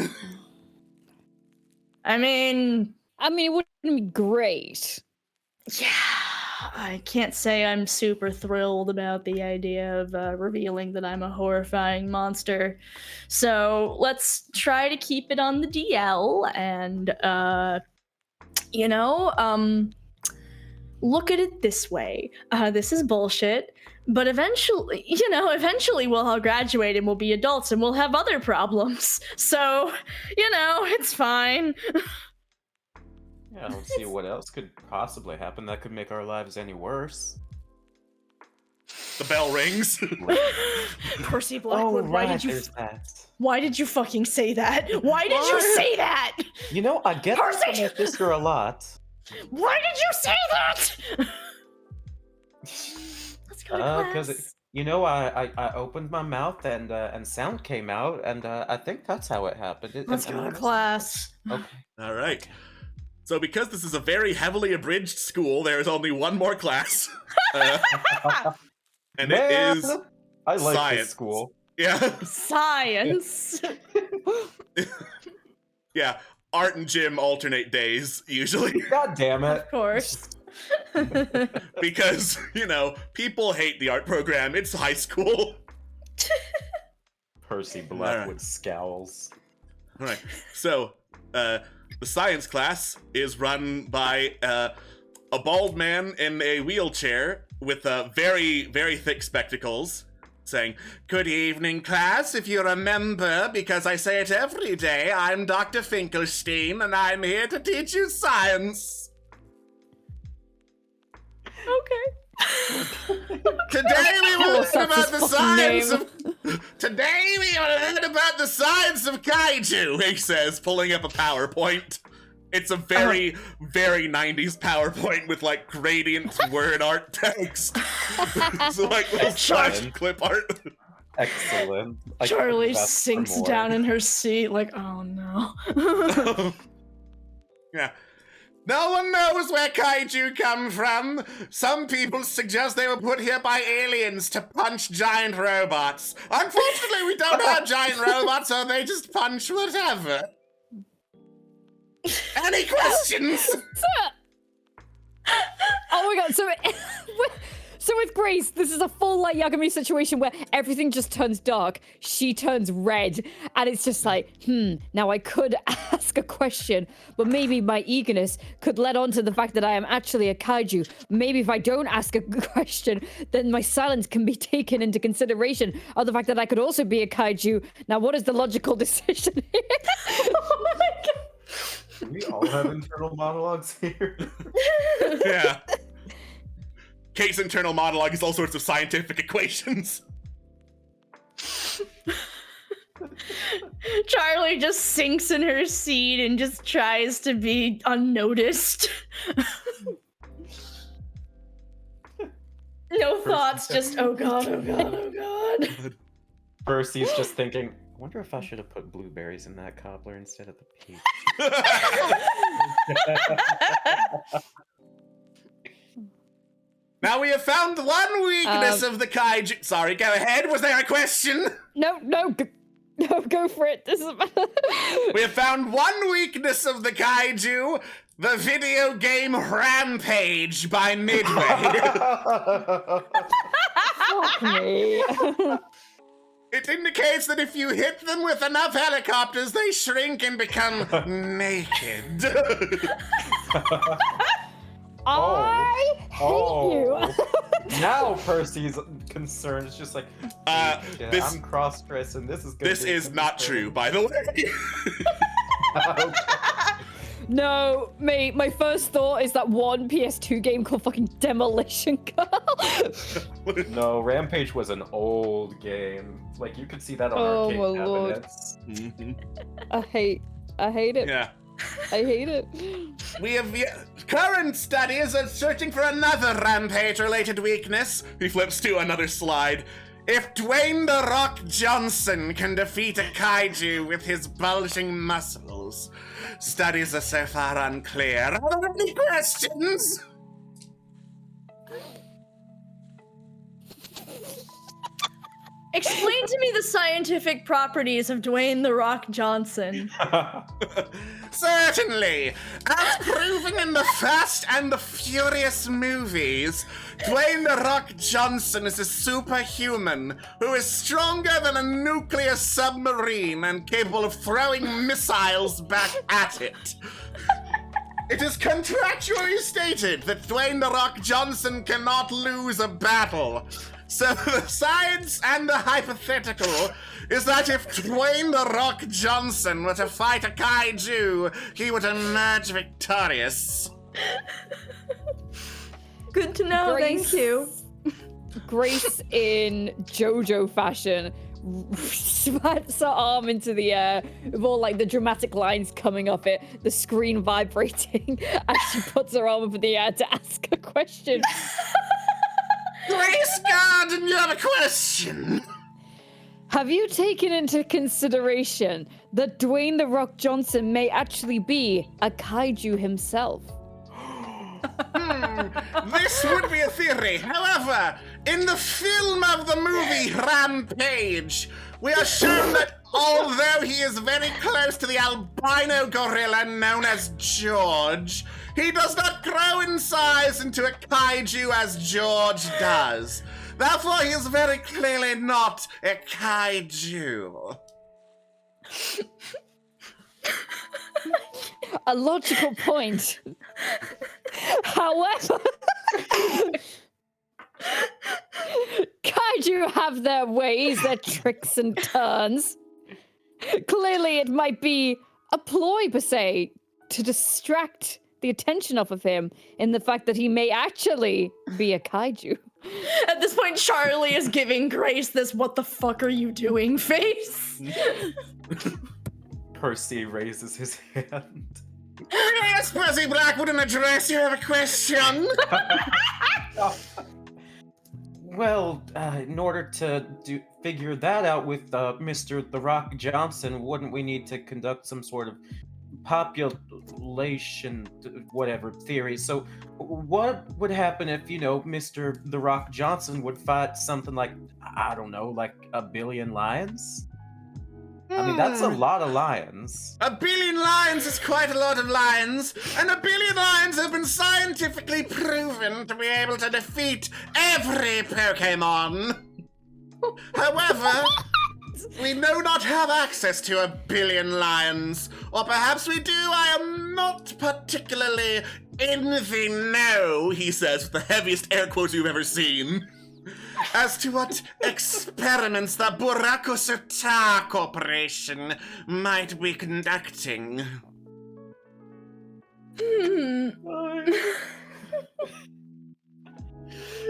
I mean, it wouldn't be great. yeah. I can't say I'm super thrilled about the idea of revealing that I'm a horrifying monster. So let's try to keep it on the DL and, look at it this way. This is bullshit. But eventually, eventually we'll all graduate and we'll be adults and we'll have other problems. So, it's fine. Yeah, I don't see what else could possibly happen that could make our lives any worse. The bell rings. Percy Blackwood, why did you fucking say that? Why did you say that? I get Percy! from my sister a lot. Why did you say that? Let's go to class. Because I opened my mouth and sound came out, and I think that's how it happened. Let's go to class. Okay. All right. So because this is a very heavily abridged school, there is only one more class. And it is I like science. this school. Yeah. Science. Yeah. Art and gym alternate days, usually. God damn it. Of course. Because, people hate the art program. It's high school. Percy Blackwood scowls. All right. So, the science class is run by a bald man in a wheelchair with very, very thick spectacles, saying, "Good evening, class. If you remember, because I say it every day, I'm Dr. Finkelstein, and I'm here to teach you science. Okay. Today we will learn about the science name. of... Today we will learn about the science of Kaiju," he says, pulling up a PowerPoint. It's a very, very 90s PowerPoint with, gradient word art text. So, little slash clip art. Excellent. Charlie sinks down in her seat oh no. Yeah. No one knows where Kaiju come from. Some people suggest they were put here by aliens to punch giant robots. Unfortunately, we don't have giant robots, so they just punch whatever. Any questions? Oh my god, so with Grace, this is a full Yagami situation where everything just turns dark, she turns red, and it's just now I could ask a question, but maybe my eagerness could lead on to the fact that I am actually a kaiju. Maybe if I don't ask a question, then my silence can be taken into consideration of the fact that I could also be a kaiju. Now, what is the logical decision here? Oh my god. We all have internal monologues here. Yeah. Kate's internal monologue is all sorts of scientific equations. Charlie just sinks in her seat and just tries to be unnoticed. No thoughts, just oh god, oh god, oh god. Percy's just thinking, I wonder if I should have put blueberries in that cobbler instead of the peach. Now we have found one weakness of the Kaiju. Sorry, go ahead. Was there a question? No, go for it. This is... We have found one weakness of the Kaiju. The video game Rampage by Midway. Fuck me. It indicates that if you hit them with enough helicopters, they shrink and become naked. I hate you. Now Percy's concerned. It's just I'm cross-dressed and this is gonna This is not true, by the way. Okay. No, mate, my first thought is that one PS2 game called fucking Demolition Girl. No, Rampage was an old game. You could see that on arcade my lord. cabinets. I hate it. Yeah. I hate it. We have current studies are searching for another Rampage-related weakness. He flips to another slide. If Dwayne "The Rock" Johnson can defeat a kaiju with his bulging muscles, studies are so far unclear. Are there any questions? Explain to me the scientific properties of Dwayne "The Rock" Johnson. Certainly. As proven in the Fast and the Furious movies, Dwayne "The Rock" Johnson is a superhuman who is stronger than a nuclear submarine and capable of throwing missiles back at it. It is contractually stated that Dwayne The Rock Johnson cannot lose a battle. So the science and the hypothetical is that if Dwayne The Rock Johnson were to fight a kaiju, he would emerge victorious. Good to know, thank you. Grace, in JoJo fashion, smacks her arm into the air with all like the dramatic lines coming off it, the screen vibrating as she puts her arm up in the air to ask a question. Grace Garden, you have a question. Have you taken into consideration that Dwayne The Rock Johnson may actually be a kaiju himself? This would be a theory. However, in the film of the movie Rampage, we are shown that although he is very close to the albino gorilla known as George, he does not grow in size into a kaiju as George does. Therefore, he is very clearly not a kaiju. A logical point. However, kaiju have their ways, their tricks and turns. Clearly, it might be a ploy, per se, to distract the attention off of him in the fact that he may actually be a kaiju. At this point, Charlie is giving Grace this "what the fuck are you doing" face. Percy raises his hand. Yes, Percy Blackwood, in address, you have a question? Well, in order to figure that out with Mr. The Rock Johnson, wouldn't we need to conduct some sort of population, whatever, theory? So what would happen if, Mr. The Rock Johnson would fight something like, I don't know, like a billion lions? I mean, that's a lot of lions. A billion lions is quite a lot of lions, and a billion lions have been scientifically proven to be able to defeat every Pokemon. However, we do not have access to a billion lions. Or perhaps we do, I am not particularly in the know, he says with the heaviest air quotes you've ever seen, as to what experiments the Burakusuta Corporation might be conducting. No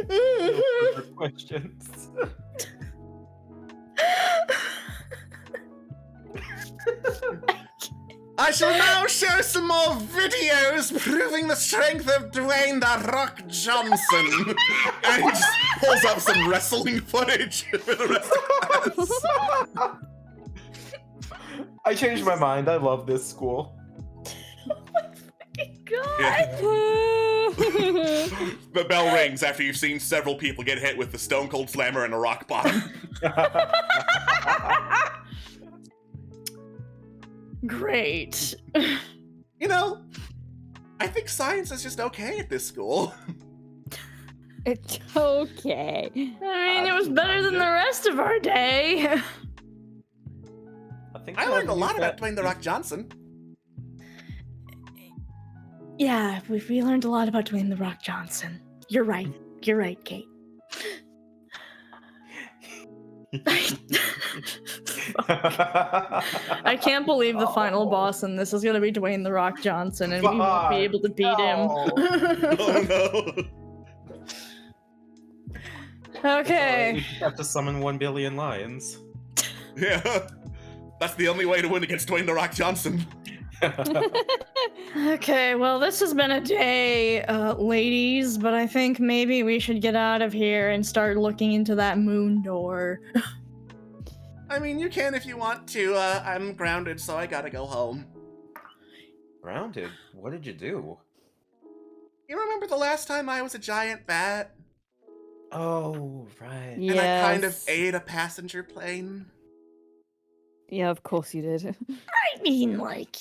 further questions. I shall now show some more videos proving the strength of Dwayne The Rock Johnson. And he just pulls up some wrestling footage for the rest of us. I changed my mind. I love this school. God. Yeah. The bell rings after you've seen several people get hit with the Stone Cold Slammer and a rock bottom. Great. I think science is just okay at this school. It's okay. I mean, it was better than the rest of our day. I learned a lot about Dwayne The Rock Johnson. Yeah, we learned a lot about Dwayne The Rock Johnson. You're right. You're right, Kate. I can't believe the final boss in this is gonna be Dwayne The Rock Johnson, and we won't be able to beat him. Oh no. Okay. You have to summon 1 billion lions. Yeah. That's the only way to win against Dwayne The Rock Johnson. Okay, well, this has been a day, ladies, but I think maybe we should get out of here and start looking into that moon door. I mean, you can if you want to. I'm grounded, so I gotta go home. Grounded? What did you do? You remember the last time I was a giant bat? Oh, right. Yes. And I kind of ate a passenger plane? Yeah, of course you did. I mean, like,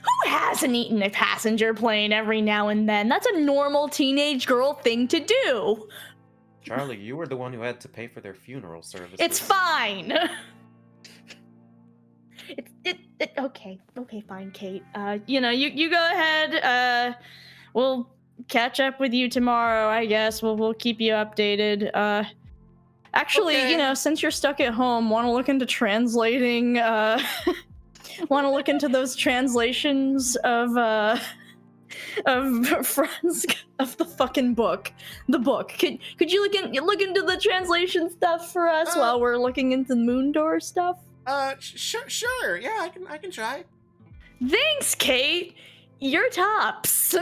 who hasn't eaten a passenger plane every now and then? That's a normal teenage girl thing to do. Charlie, you were the one who had to pay for their funeral services. It's fine. Okay, fine, Kate. You go ahead. We'll catch up with you tomorrow, I guess. We'll keep you updated. Actually, Okay. Since you're stuck at home, want to look into translating. Want to look into those translations of Franz of the fucking book. The book. Could you look into the translation stuff for us while we're looking into Moon Door stuff? Sure. Yeah, I can try. Thanks, Kate. You're tops.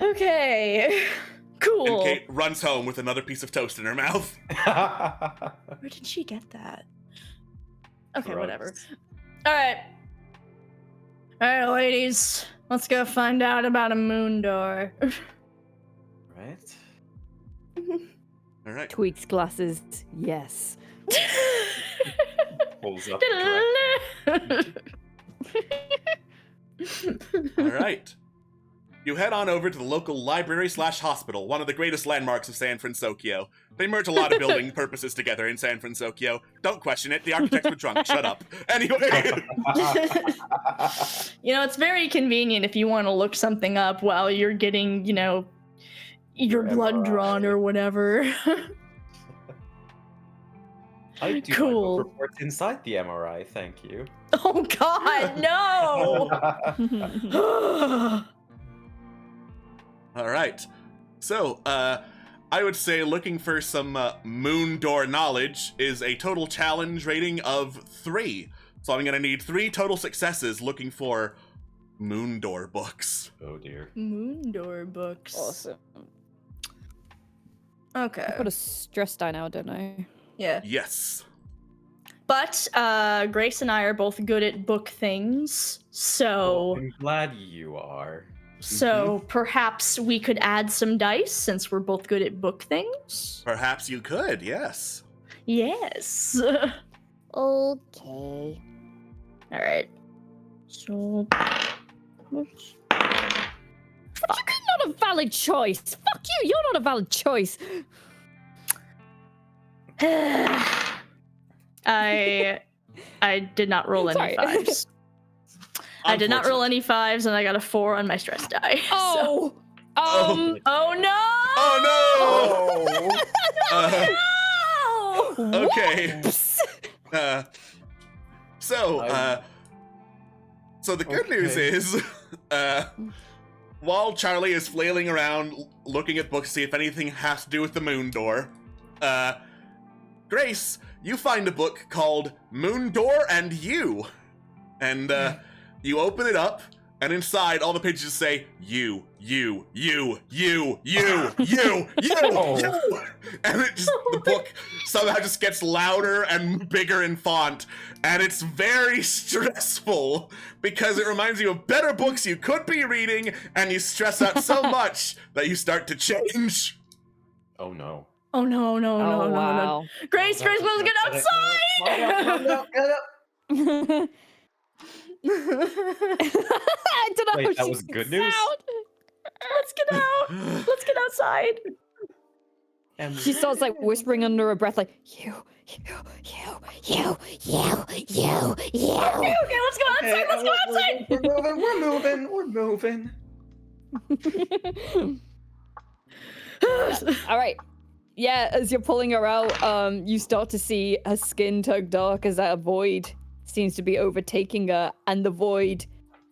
Okay. Cool. And Kate runs home with another piece of toast in her mouth. Where did she get that? Okay, Gross. whatever. All right, ladies. Let's go find out about a moon door. Right? All right. Tweaks glasses, yes. Pulls up. All right. You head on over to the local library/hospital, one of the greatest landmarks of San Francisco. They merge a lot of building purposes together in San Francisco. Don't question it. The architects were drunk. Shut up. Anyway. It's very convenient if you want to look something up while you're getting, your blood MRI. drawn or whatever. I do Cool. not report inside the MRI, thank you. Oh God, no! All right. So, I would say looking for some moon door knowledge is a total challenge rating of 3. So I'm going to need 3 total successes looking for moon door books. Oh dear. Moon door books. Awesome. Okay. I've got a stress die now, don't I? Yeah. Yes. But Grace and I are both good at book things, so I'm glad you are. perhaps we could add some dice since we're both good at book things. Perhaps you could, yes. Yes. Okay. All right. So. Oops. Not a valid choice. Fuck you, you're not a valid choice. I did not roll any Sorry. 5s. I did not roll any 5s, and I got a 4 on my stress die. Oh. Oh. Oh no! Oh no! No! Okay. So the good news Okay. is, while Charlie is flailing around looking at books to see if anything has to do with the moon door, Grace, you find a book called Moon Door and You. And you open it up, and inside all the pages say, you. And it just, the book somehow just gets louder and bigger in font, and it's very stressful because it reminds you of better books you could be reading, and you stress out so much that you start to change. Oh no. Oh no! Wow. Grace, let's get outside! I don't know Wait, how that she was can good news? sound. Let's get out! Let's get outside! And She starts like whispering under her breath, like you. Okay, let's go outside! Let's go outside! We're moving. All right. Yeah, as you're pulling her out, you start to see her skin turn dark as that void seems to be overtaking her, and the void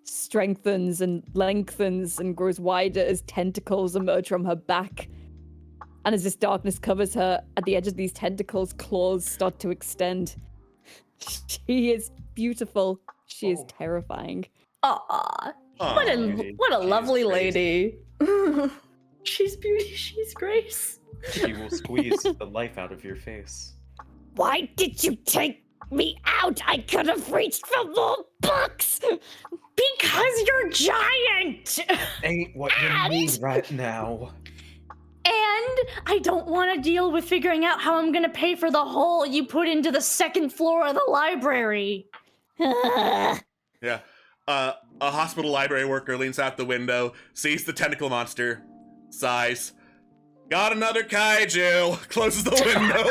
strengthens and lengthens and grows wider as tentacles emerge from her back. And as this darkness covers her, at the edge of these tentacles, claws start to extend. She is beautiful. She is terrifying. Aw, Aw. what a She's lovely Grace. lady. She's beauty. She's Grace. She will squeeze the life out of your face. Why did you take me out? I could have reached for more books. Because you're giant. Ain't what you need right now. And I don't want to deal with figuring out how I'm gonna pay for the hole you put into the second floor of the library. Yeah. A hospital library worker leans out the window, sees the tentacle monster, sighs. Got another kaiju. Closes the window.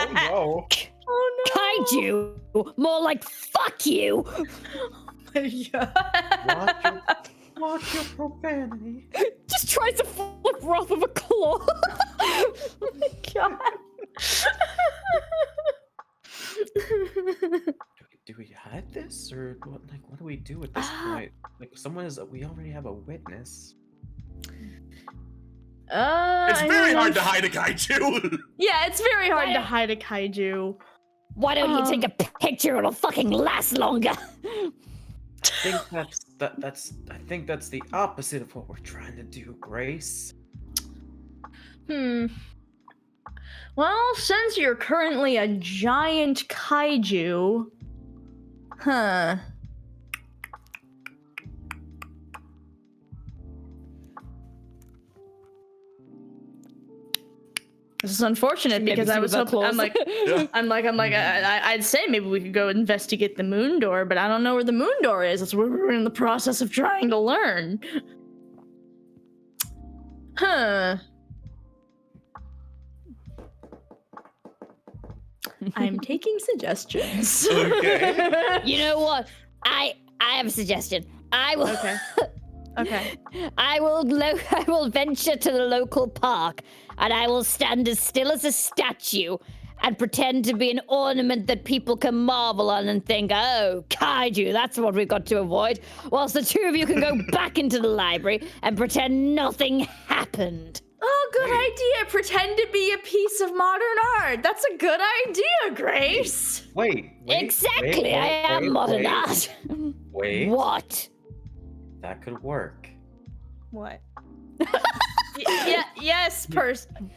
Oh no. Oh no. kaiju. More like fuck you. Oh my god. Watch your profanity. Just tries to flip Roth with a claw. Oh my god. Do we hide this, or what? Like, what do we do at this point? Like, we already have a witness. It's very hard to hide a kaiju. Yeah, it's very hard to hide a kaiju. Why don't you take a picture? It'll fucking last longer. I think that's the opposite of what we're trying to do, Grace. Well, since you're currently a giant kaiju, This is unfortunate because I was hoping. I'd say maybe we could go investigate the moon door, but I don't know where the moon door is. That's what we're in the process of trying to learn. I'm taking suggestions. Okay. You know what? I have a suggestion. I will. Okay. I will venture to the local park, and I will stand as still as a statue and pretend to be an ornament that people can marvel on and think, oh, kaiju, that's what we've got to avoid, whilst the two of you can go back into the library and pretend nothing happened. Oh, good idea. Pretend to be a piece of modern art. That's a good idea, Grace. Wait. Exactly, I am modern art. Wait. What? That could work. What? Yes, person.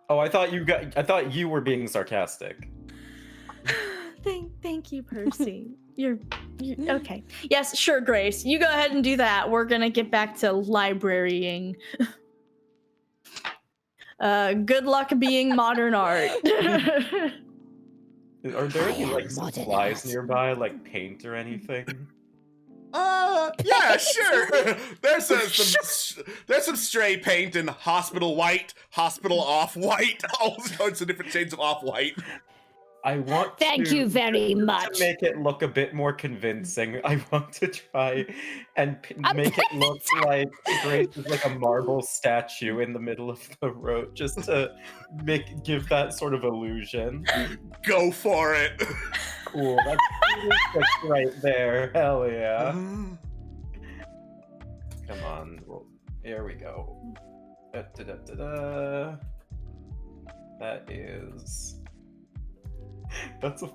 Oh, I thought you were being sarcastic. Thank you, Percy. You're okay. Yes, sure, Grace. You go ahead and do that. We're gonna get back to librarying. Good luck being modern art. Are there any like supplies nearby, like paint or anything? Yeah, sure. There's some stray paint in hospital white, hospital off-white, all sorts of different shades of off-white. I want Thank you very much. To make it look a bit more convincing, I want to try and make it look like Grace is like a marble statue in the middle of the road, just to give that sort of illusion. Go for it. Cool, that's right there. Hell yeah. Come on, here we go. That is. That's a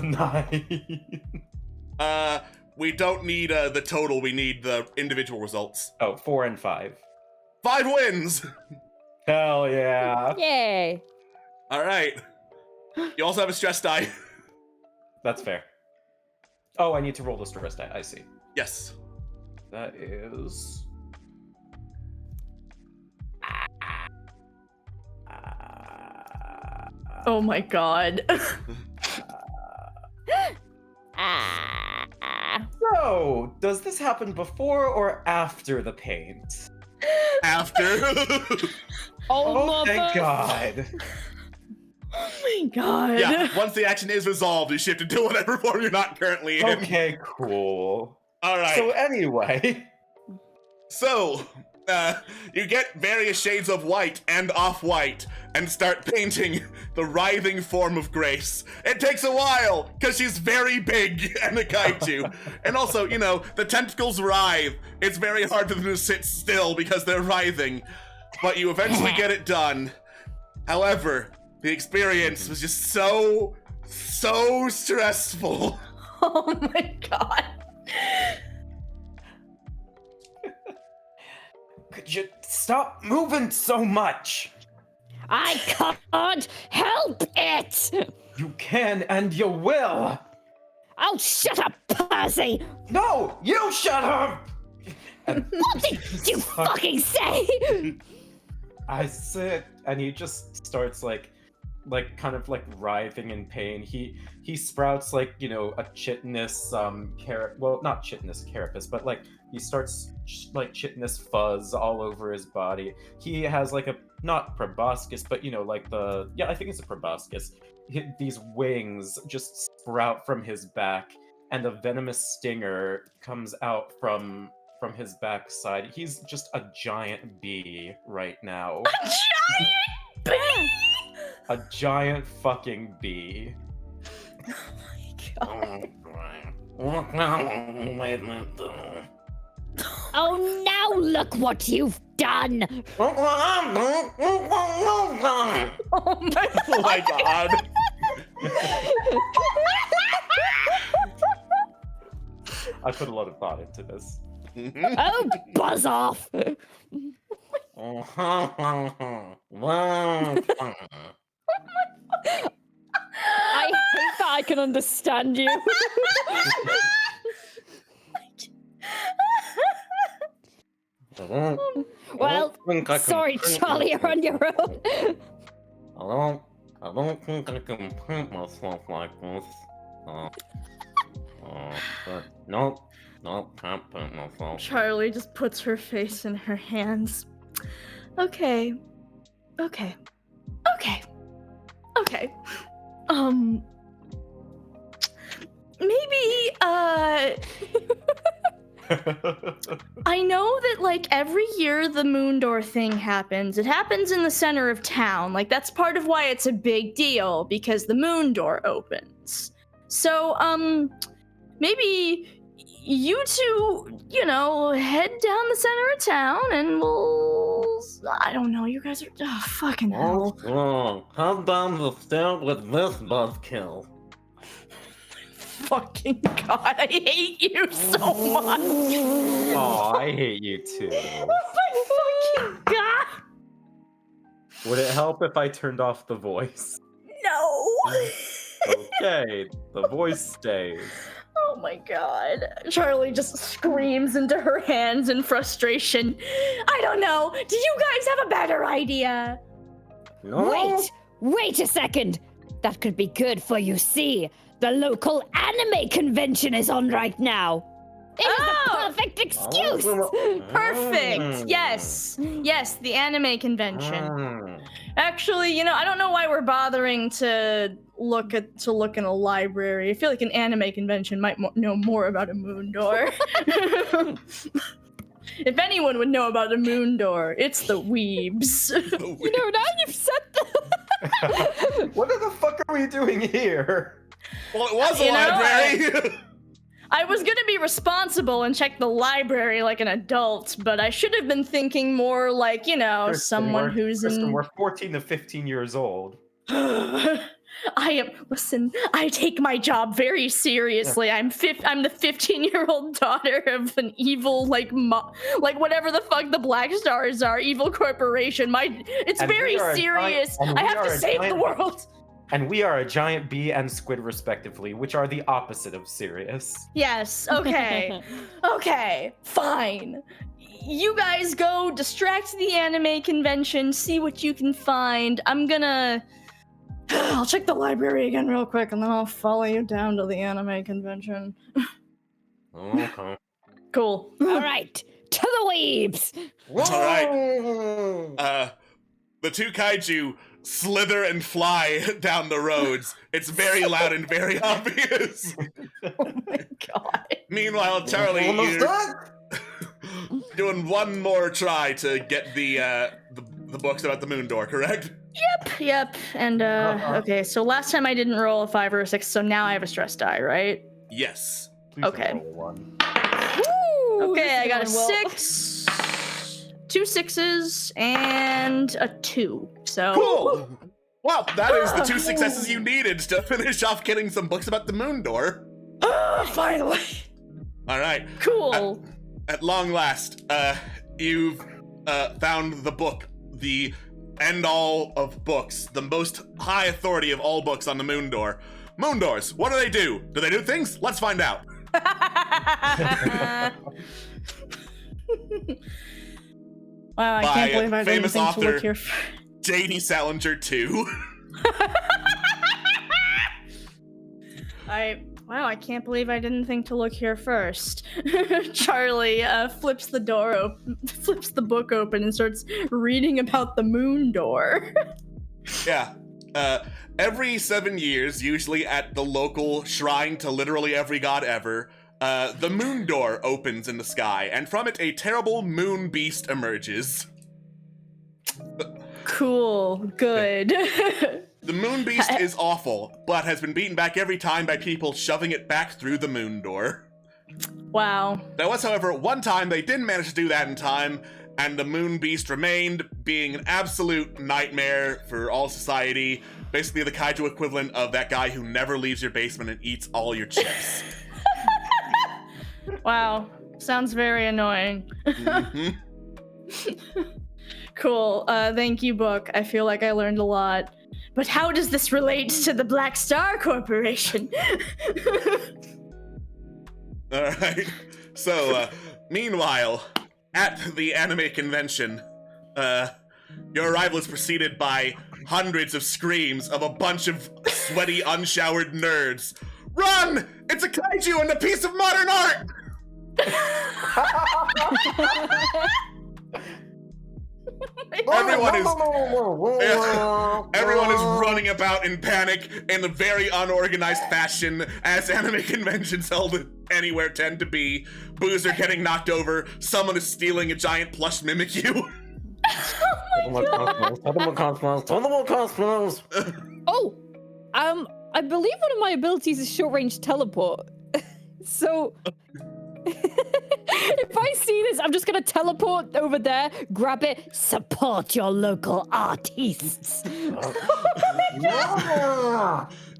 9. We don't need the total. We need the individual results. Oh, 4 and 5. 5 wins. Hell yeah. Yay. All right. You also have a stress die. That's fair. Oh, I need to roll the stress die. I see. Yes. That is. Oh my god. So, does this happen before or after the paint? After. Oh, thank God. Oh my god. Yeah, once the action is resolved, you shift into whatever form you're not currently in. Okay, cool. All right. So anyway. So, you get various shades of white and off-white and start painting the writhing form of Grace. It takes a while, because she's very big and a kaiju. And also, you know, the tentacles writhe. It's very hard for them to sit still because they're writhing. But you eventually get it done. However, the experience was just so stressful. Oh my god. Could you stop moving so much? I can't help it! You can and you will! Oh, shut up, Percy! No! You shut up! And What did you fucking say? I said, and he just starts like kind of like writhing in pain. He sprouts like, you know, a chitinous well, not chitinous carapace, but like he starts like chitinous fuzz all over his body. He has like a, not proboscis, but you know, like I think it's a proboscis. these wings just sprout from his back, and a venomous stinger comes out from his backside. He's just a giant bee right now. A giant bee! A giant fucking bee. Oh Oh, now look what you've done! Oh my Oh my god. I put a lot of thought into this. Oh, buzz off! I hate that I can understand you. Well, sorry, Charlie, you're on your own. I don't think I can paint myself like this. But nope, can't paint myself. Charlie just puts her face in her hands. Okay. Maybe, I know that, like, every year the moon door thing happens. It happens in the center of town. Like, that's part of why it's a big deal, because the moon door opens. So, maybe you two, head down the center of town and we'll... I don't know, you guys are... Oh, fucking hell. What's wrong? How down the stairs with this buzzkill? Fucking God, I hate you so much. Oh, I hate you too. Oh my fucking God. Would it help if I turned off the voice? No. Okay, the voice stays. Oh my God. Charlie just screams into her hands in frustration. I don't know. Do you guys have a better idea? No? Wait a second. That could be good, for you see, the local anime convention is on right now. It is the perfect excuse. Perfect. Yes, the anime convention. Actually, I don't know why we're bothering to look in a library. I feel like an anime convention might know more about a moon door. If anyone would know about a moon door, it's the weebs. Now you've said that. What the fuck are we doing here? Well, it was a library. I was gonna be responsible and check the library like an adult, but I should have been thinking more like, Kristen, someone who's Kristen, we're 14 to 15 years old. Listen, I take my job very seriously. I'm the 15-year-old daughter of an evil, like whatever the fuck the Black Stars are, evil corporation. It's very serious. I have to save the world. And we are a giant bee and squid, respectively, which are the opposite of serious. Yes, okay. Okay, fine. You guys go distract the anime convention, see what you can find. I'll check the library again real quick, and then I'll follow you down to the anime convention. Okay. Cool. All right, to the weebs. All right. The two kaiju slither and fly down the roads. It's very loud and very obvious. Oh my God. Meanwhile, Charlie, you're doing one more try to get the books about the moon door, correct? Yep. And okay, so last time I didn't roll a 5 or a 6, so now I have a stress die, right? Yes. Please Okay. roll one. Woo, Okay, I got a this is going well. 6, 2 6s, and a 2. So Cool. Well, that is the 2 successes you needed to finish off getting some books about the moon door. finally. All right. Cool. At long last, you've found the book, the end-all of books, the most high authority of all books on the moon door. Moon doors, what do? Do they do things? Let's find out. Wow, I By can't believe I didn't famous think to author look here. J.D. Salinger 2. I can't believe I didn't think to look here first. Charlie flips the book open and starts reading about the moon door. Yeah. Every 7 years, usually at the local shrine to literally every god ever, the moon door opens in the sky, and from it a terrible moon beast emerges. Cool. Good. The moon beast is awful, but has been beaten back every time by people shoving it back through the moon door. Wow. There was, however, one time they didn't manage to do that in time, and the moon beast remained, being an absolute nightmare for all society. Basically the kaiju equivalent of that guy who never leaves your basement and eats all your chips. Wow. Sounds very annoying. Mhm. Cool. Thank you, book. I feel like I learned a lot. But how does this relate to the Black Star Corporation? Alright. So, meanwhile, at the anime convention, your arrival is preceded by hundreds of screams of a bunch of sweaty, unshowered nerds. Run! It's a kaiju and a piece of modern art! Everyone is running about in panic in the very unorganized fashion as anime conventions held anywhere tend to be. Boos are getting knocked over. Someone is stealing a giant plush Mimikyu. Oh, I believe one of my abilities is short range teleport. So if I see this, I'm just gonna teleport over there, grab it, support your local artists.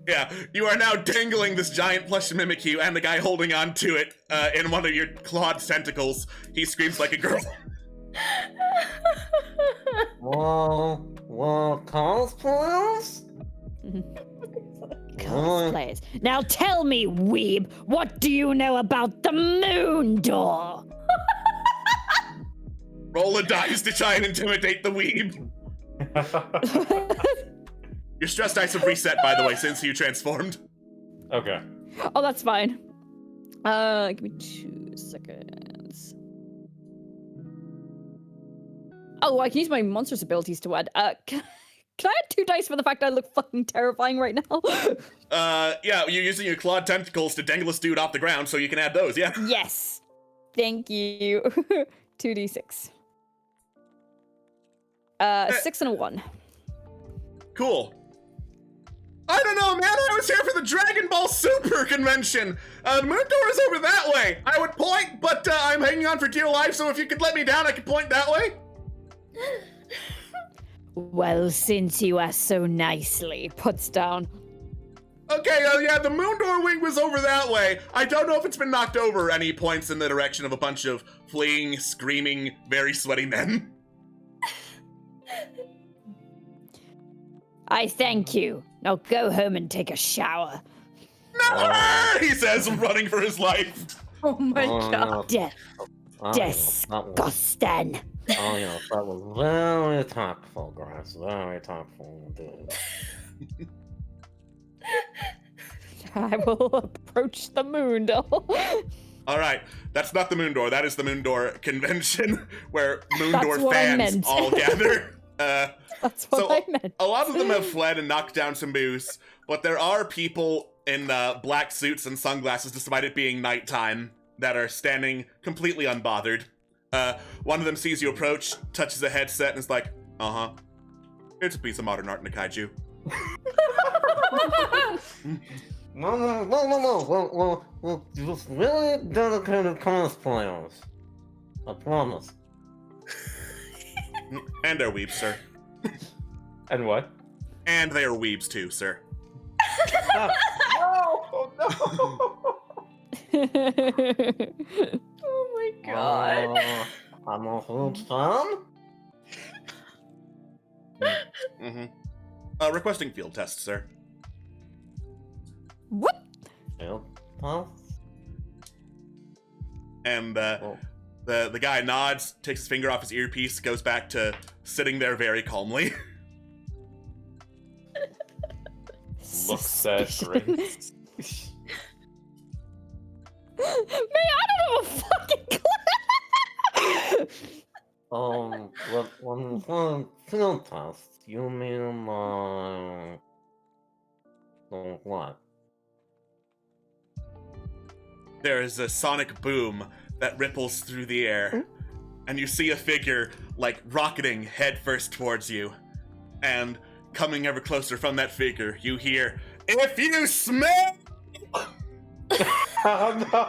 Yeah, you are now dangling this giant plush Mimikyu and the guy holding on to it in one of your clawed tentacles. He screams like a girl. Whoa, cosplayers? Cosplayers. Now tell me, weeb, what do you know about the moon door? Roll a dice to try and intimidate the weeb. Your stress dice have reset, by the way, since you transformed. Okay. Oh, that's fine. Give me 2 seconds. Oh, I can use my monstrous abilities to add. Can I add 2 dice for the fact I look fucking terrifying right now? Yeah, you're using your clawed tentacles to dangle this dude off the ground, so you can add those, yeah. Yes. Thank you. 2d6. 6 and a 1. Cool. I don't know, man. I was here for the Dragon Ball Super convention. The moon door is over that way. I would point, but I'm hanging on for dear life, so if you could let me down, I could point that way. Well, since you asked so nicely, puts down. Okay, yeah, the moon door wing was over that way. I don't know if it's been knocked over, and he points in the direction of a bunch of fleeing, screaming, very sweaty men. I thank you. Now go home and take a shower. Never! He says, running for his life. Oh my god. Disgusting. Oh, yes, that was very tactful, Grace. Very tactful indeed. I will approach the moon door. All right, that's not the moon door. That is the moon door convention where moon That's door what I fans meant. all gather. That's what I meant. A lot of them have fled and knocked down some booths, but there are people in black suits and sunglasses, despite it being nighttime, that are standing completely unbothered. One of them sees you approach, touches a headset, and is like, uh-huh. It's a piece of modern art in a kaiju. Well, just really dedicated cosplayers. I promise. And they're weebs, sir. And what? And they are weebs too, sir. Oh no! Oh my god. I'm a huge fan. Mm-hmm. Requesting field test, sir. What? Field test? And the guy nods, takes his finger off his earpiece, goes back to sitting there very calmly. Looks at Grace. Man, I don't know a fucking clue. When field test, you mean What? There is a sonic boom that ripples through the air, and you see a figure, like, rocketing headfirst towards you. And coming ever closer from that figure, you hear, "If you smell..." Oh no!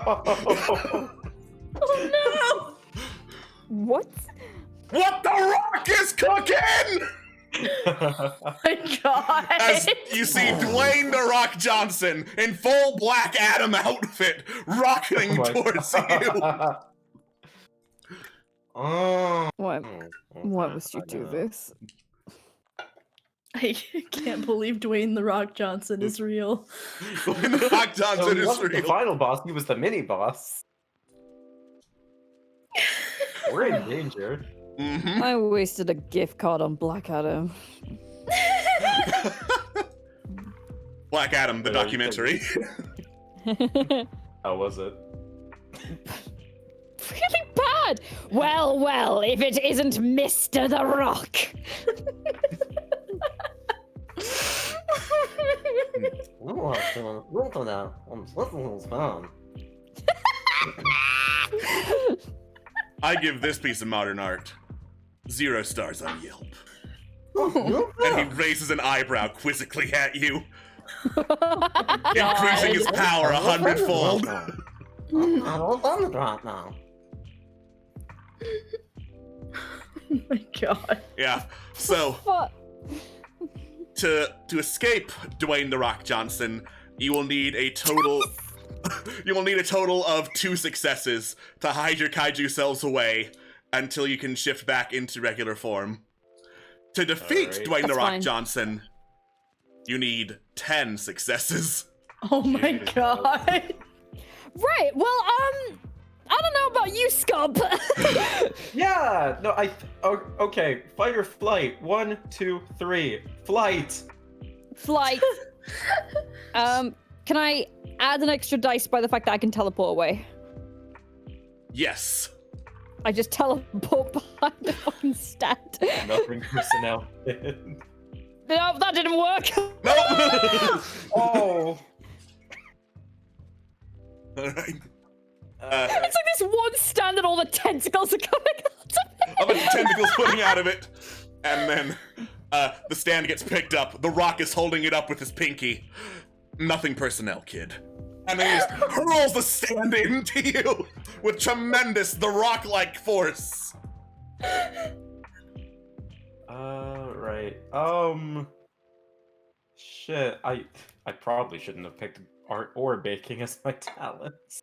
Oh no! What? What the Rock is cooking? My God! As you see Dwayne "The Rock" Johnson in full Black Adam outfit rocketing Oh my towards you. Oh. Why? Why Okay, must you I do know. this? I can't believe Dwayne "The Rock" Johnson is real. Dwayne "The Rock" So Johnson he is wasn't the real. final boss, he was the mini boss. We're in danger. Mm-hmm. I wasted a gift card on Black Adam. Black Adam, the Yeah, you documentary. How was it? Really bad. Well, if it isn't Mr. The Rock. I give this piece of modern art 0 stars on Yelp. And he raises an eyebrow quizzically at you, increasing his power 100-fold. I don't want to drop now. Oh my God! Yeah, so Fuck. to escape Dwayne "The Rock" Johnson, you will need a total of 2 successes to hide your kaiju selves away until you can shift back into regular form. To defeat Alright. Dwayne "The That's Rock" fine. Johnson, you need 10 successes. Oh my Jesus. God! Right. Well, I don't know about you, Scub. Yeah! No, okay, fight or flight. 1, 2, 3. Flight! Flight. Can I add an extra dice by the fact that I can teleport away? Yes. I just teleport behind the fucking stand. Nothing personnel. No, that didn't work. Nope. Oh! Alright. It's like this one stand and all the tentacles are coming out of it. A bunch of tentacles putting out of it. And then the stand gets picked up. The Rock is holding it up with his pinky. Nothing personnel, kid. And then he just hurls the stand into you with tremendous The Rock-like force. Right. Shit, I probably shouldn't have picked art or baking as my talents.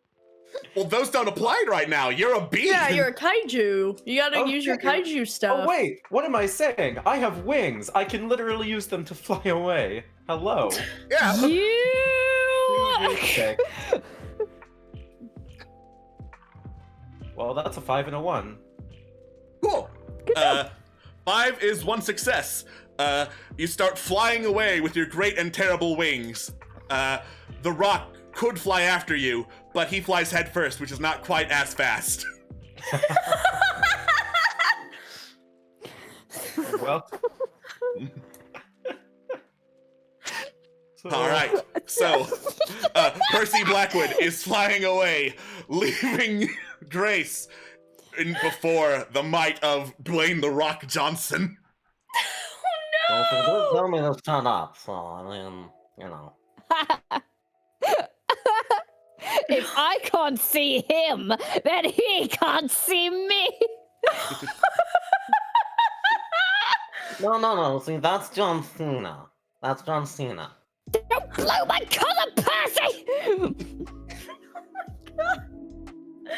Well, those don't apply right now. You're a beast. Yeah, you're a kaiju. You gotta use your Okay. kaiju stuff. Oh wait, what am I saying? I have wings. I can literally use them to fly away. Hello. Yeah. You. Okay. Well, that's a 5 and a 1. Cool. 5 is 1 success. You start flying away with your great and terrible wings. The Rock could fly after you, but he flies head first, which is not quite as fast. Well. So- All right. So, Percy Blackwood is flying away, leaving Grace before the might of Dwayne "The Rock" Johnson. Well, if it does tell me to shut up, so I mean, you know. If I can't see him, then he can't see me. No. See, that's John Cena. That's John Cena. Don't blow my cover, Percy!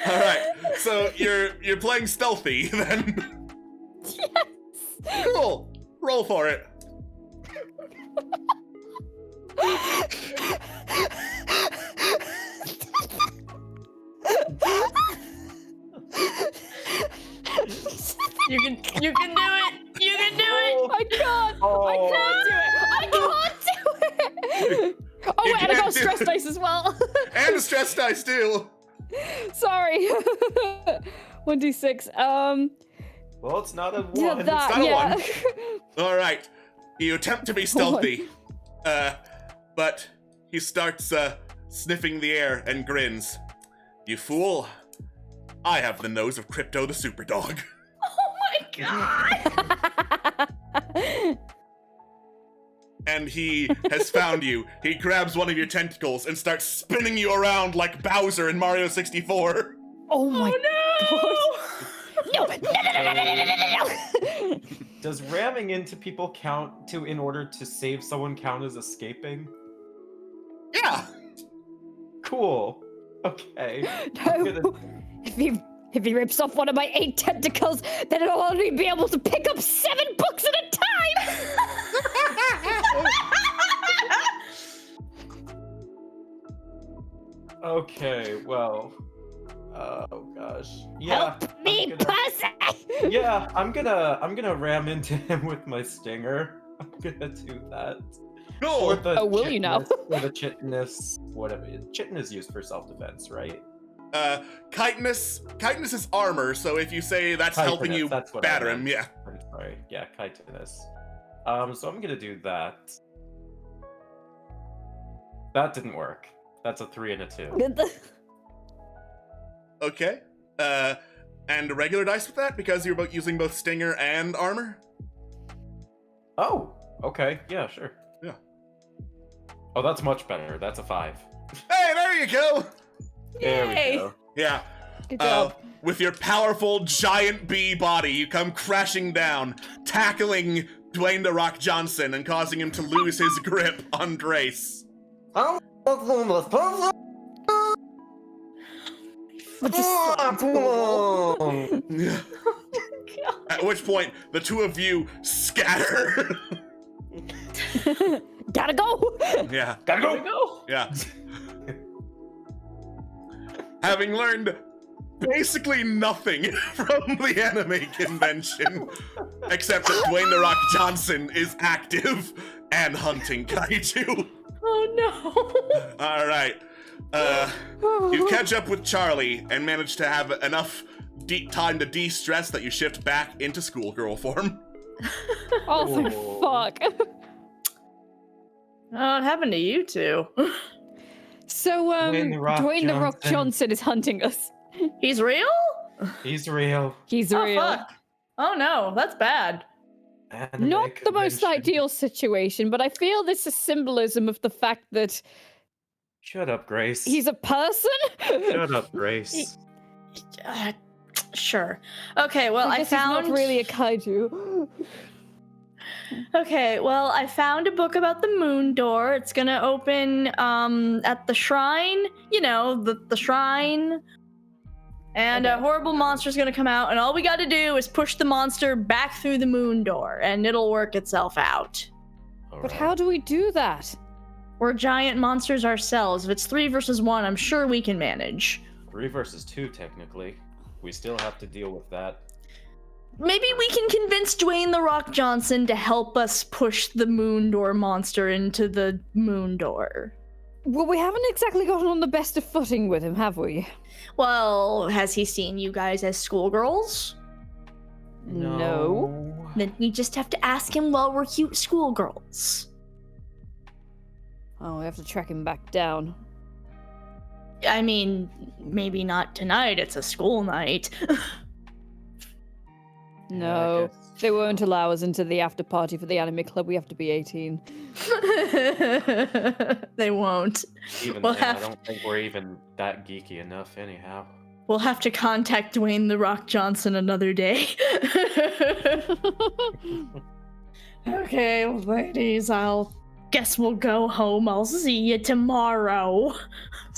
All right. So you're playing stealthy then. Yes. Cool. Roll for it. You can do it. You can do it. I can't. I can't do it. I can't do it. Oh You wait, and I got a can't do stress it. dice as well. And a stress dice too. Sorry. 1d6. Well, it's not a 1. Yeah, not that. a Yeah. one. All right. You attempt to be stealthy, but He starts sniffing the air and grins. You fool. I have the nose of Crypto the Superdog. Oh my god! And he has found you. He grabs one of your tentacles and starts spinning you around like Bowser in Mario 64. Oh my no! no. Does ramming into people count in order to save someone count as escaping? Yeah. Cool. Okay. I'm No. gonna- If he rips off one of my 8 tentacles, then I'll only be able to pick up 7 books at a time! Okay, well. Oh gosh. Yeah. Help me, Percy! Yeah, I'm gonna ram into him with my stinger. I'm gonna do that. Cool. Oh, will you now? Or the chitinous, whatever. Chitin is used for self-defense, right? Chitinous is armor, so if you say that's helping Chitinous, you that's what I batter him, meant. yeah. I'm sorry. Yeah, chitinous. So I'm gonna do that. That didn't work. That's a 3 and a 2. Okay. And a regular dice with that because you're using both stinger and armor? Oh, okay. Yeah, sure. Yeah. Oh, that's much better. That's a 5. Hey, there you go! There Yay. we go. Yeah. Good job. With your powerful giant bee body, you come crashing down, tackling Dwayne "The Rock" Johnson and causing him to lose his grip on Grace. At which point, the two of you scatter. Gotta go! Yeah. Gotta There we go. go. Yeah. Having learned basically nothing from the anime convention, except that Dwayne "The Rock" Johnson is active and hunting kaiju. Oh no. All right. You catch up with Charlie and manage to have enough time to de-stress that you shift back into schoolgirl form. Oh, for Oh. fuck. Oh, it happened to you two. So, Dwayne The Rock Johnson. Johnson is hunting us. He's real? He's real. He's Oh real. fuck. Oh no, that's bad. Anime Not the most convention. ideal situation, but I feel this is symbolism of the fact that Shut up, Grace. he's a person. Shut up, Grace. Sure. Okay, well, I guess found he's not really a kaiju. Okay, well, I found a book about the moon door. It's gonna open at the shrine. You know, the shrine. And a horrible monster's gonna come out, and all we gotta do is push the monster back through the moon door, and it'll work itself out. But how do we do that? We're giant monsters ourselves. If it's 3 versus 1, I'm sure we can manage. 3 versus 2, technically. We still have to deal with that. Maybe we can convince Dwayne "The Rock" Johnson to help us push the moon door monster into the moon door. Well, we haven't exactly gotten on the best of footing with him, have we? Well, has he seen you guys as schoolgirls? No. Then we just have to ask him while we're cute schoolgirls. Oh, we have to track him back down. I mean, maybe not tonight, it's a school night. No, guess. they won't allow us into the after party for the anime club. We have to be 18. They won't. Even We'll then, I have- don't think we're even that geeky enough, anyhow. We'll have to contact Dwayne "The Rock" Johnson another day. Okay, ladies, I'll guess we'll go home. I'll see you tomorrow.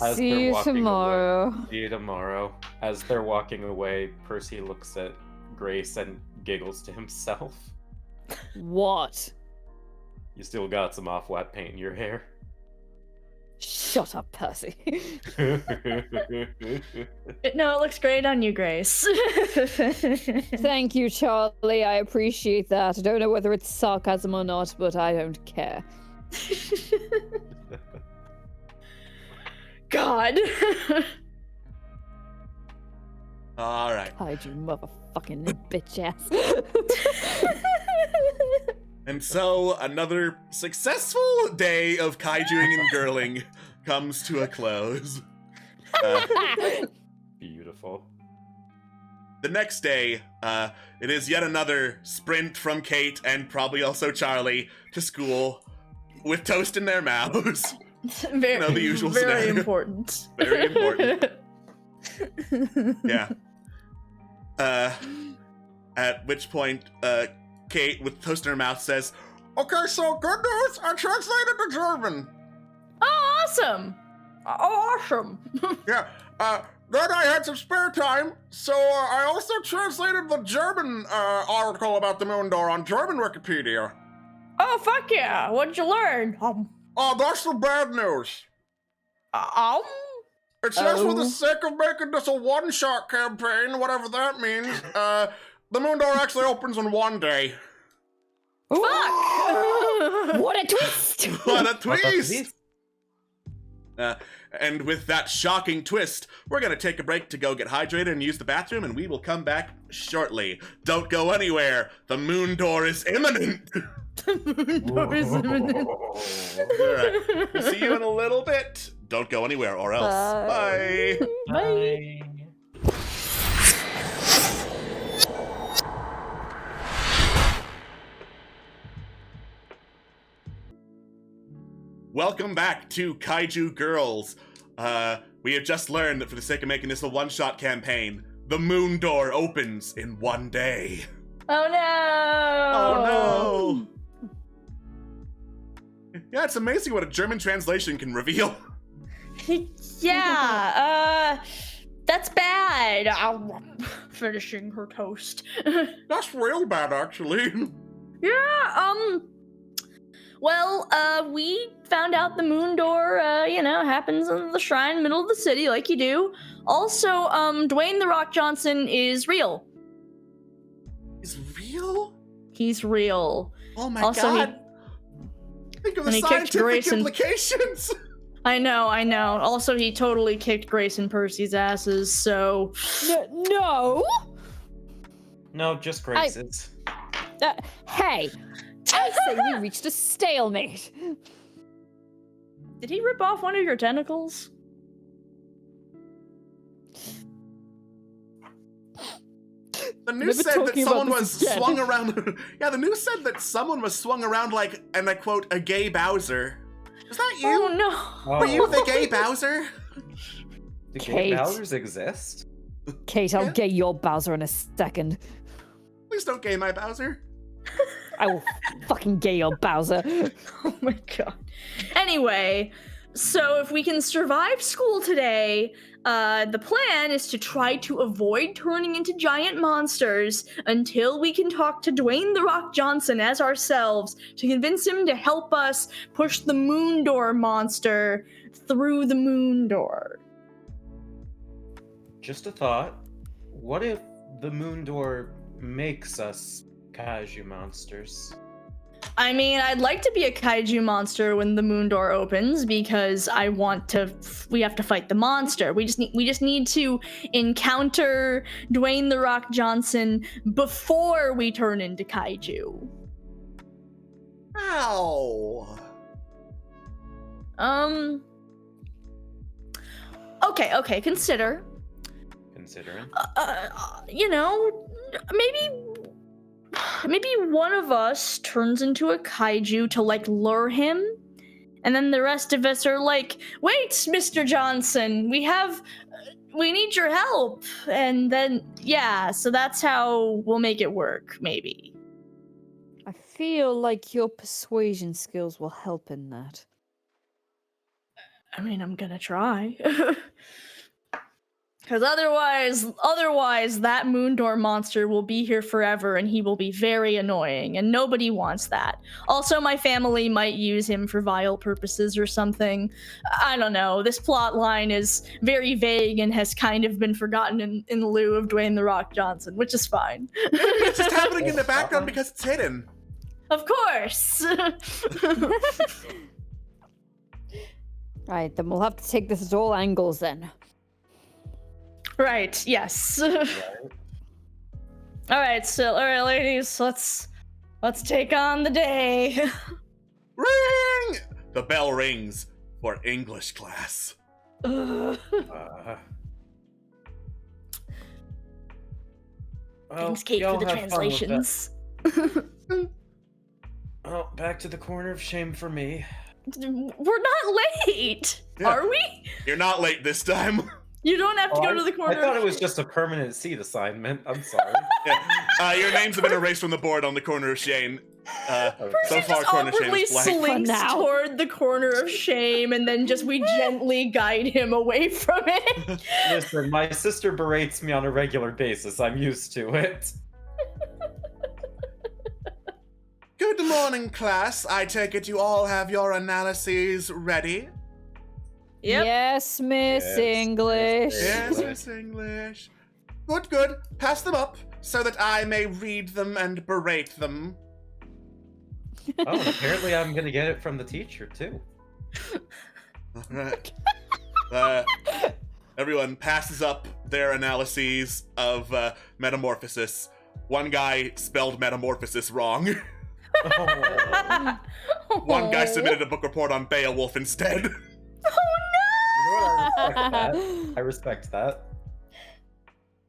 As See they're you walking tomorrow. See you tomorrow. As they're walking away, Percy looks at Grace and giggles to himself. What? You still got some off-white paint in your hair. Shut up, Percy. No, it looks great on you, Grace. Thank you, Charlie. I appreciate that. I don't know whether it's sarcasm or not, but I don't care. God. All right. Hide you motherfucking bitch ass. And so another successful day of kaijuing and girling comes to a close. Beautiful. The next day, it is yet another sprint from Kate and probably also Charlie to school with toast in their mouths. Very, the usual very scenario. important. Very important. Yeah. At which point, Kate, with toast in her mouth, says, "Okay, so good news, I translated to German." Oh, awesome! Oh, awesome! Yeah, then I had some spare time, so I also translated the German article about the moon door on German Wikipedia. Oh, fuck yeah! What'd you learn? Oh, that's the bad news. It says for the sake of making this a one-shot campaign, whatever that means, the moon door actually opens in one day. Fuck! What a twist! What a What a twist! And with that shocking twist, we're gonna take a break to go get hydrated and use the bathroom, and we will come back shortly. Don't go anywhere. The moon door is imminent. All right. We'll see you in a little bit. Don't go anywhere or else. Bye. Bye. Bye. Welcome back to Kaiju Girls. We have just learned that for the sake of making this a one-shot campaign, the moon door opens in one day. Oh no! Oh no! Yeah, it's amazing what a German translation can reveal. Yeah, that's bad. Finishing her toast. That's real bad, actually. Yeah, well, we found out the moon door, happens in the shrine in the middle of the city, like you do. Also, Dwayne "The Rock" Johnson is real. Is real? He's real. Oh my Also, god. Think of the and he kicked scientific Grayson. implications. I know. Also, he totally kicked Grace and Percy's asses, so... No! No, just Grace's. Hey! I say we reached a stalemate. Did he rip off one of your tentacles? The news Never said that talking someone about was this again. swung around. Yeah, the news said that someone was swung around like, and I quote, a gay Bowser. Is that you? Oh no! Were you the gay Bowser? Do Kate. gay Bowsers exist? Kate, I'll Yeah. get your Bowser in a second. Please don't gay my Bowser. I will fucking get your Bowser. Oh my god. Anyway, so if we can survive school today, the plan is to try to avoid turning into giant monsters until we can talk to Dwayne "The Rock" Johnson as ourselves to convince him to help us push the moon door monster through the moon door. Just a thought. What if the moon door makes us kaiju monsters? I mean, I'd like to be a kaiju monster when the moon door opens because I want to. We have to fight the monster. We just need to encounter Dwayne "The Rock" Johnson before we turn into kaiju. Ow. Okay. Consider. Considering. Maybe one of us turns into a kaiju to like lure him, and then the rest of us are like, "Wait, Mr. Johnson, we need your help." And then so that's how we'll make it work, maybe. I feel like your persuasion skills will help in that. I mean, I'm gonna try. Because otherwise, that moon door monster will be here forever, and he will be very annoying, and nobody wants that. Also, my family might use him for vile purposes or something. I don't know. This plot line is very vague and has kind of been forgotten in lieu of Dwayne "The Rock" Johnson, which is fine. It's just happening in the background because it's hidden. Of course. Right, then we'll have to take this at all angles then. Right. Yes. All right, ladies, let's Let's take on the day. Ring! The bell rings for English class. Well, Thanks, Kate, y'all for the have fun with that. translations. Well, back to the corner of shame for me. We're not late, Yeah. are we? You're not late this time. You don't have to go to the corner. I thought of it was shame. just a permanent seat assignment. I'm sorry. Yeah. Your names have been erased from the board on the corner of shame. So Percy far, just corner of shame awkwardly is blank. slinks now. toward the corner of shame, and then just we gently guide him away from it. Listen, my sister berates me on a regular basis. I'm used to it. Good morning, class. I take it you all have your analyses ready? Yep. Yes, Miss Yes, English. Yes, Miss English. Good, good. Pass them up so that I may read them and berate them. Oh, and apparently I'm gonna get it from the teacher too. All right. Everyone passes up their analyses of metamorphosis. One guy spelled metamorphosis wrong. Oh. One guy submitted a book report on Beowulf instead. You know what? I respect that.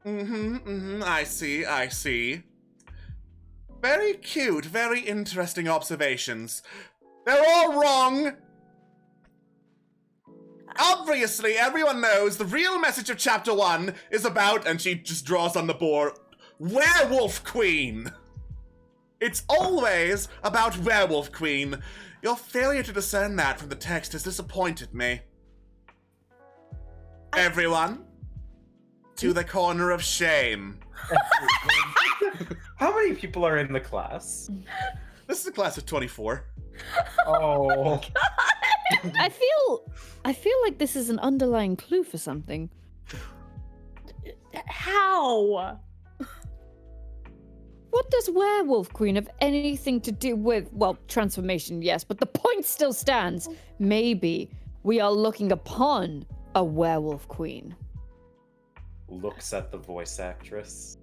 I see. Very cute, very interesting observations. They're all wrong! Obviously, everyone knows the real message of Chapter 1 is about, and she just draws on the board, Werewolf Queen! It's always about Werewolf Queen. Your failure to discern that from the text has disappointed me. Everyone, to the corner of shame. How many people are in the class? This is a class of 24. Oh. I feel like this is an underlying clue for something. How? What does Werewolf Queen have anything to do with, well, transformation, yes, but the point still stands. Maybe we are looking upon a Werewolf Queen. Looks at the voice actress.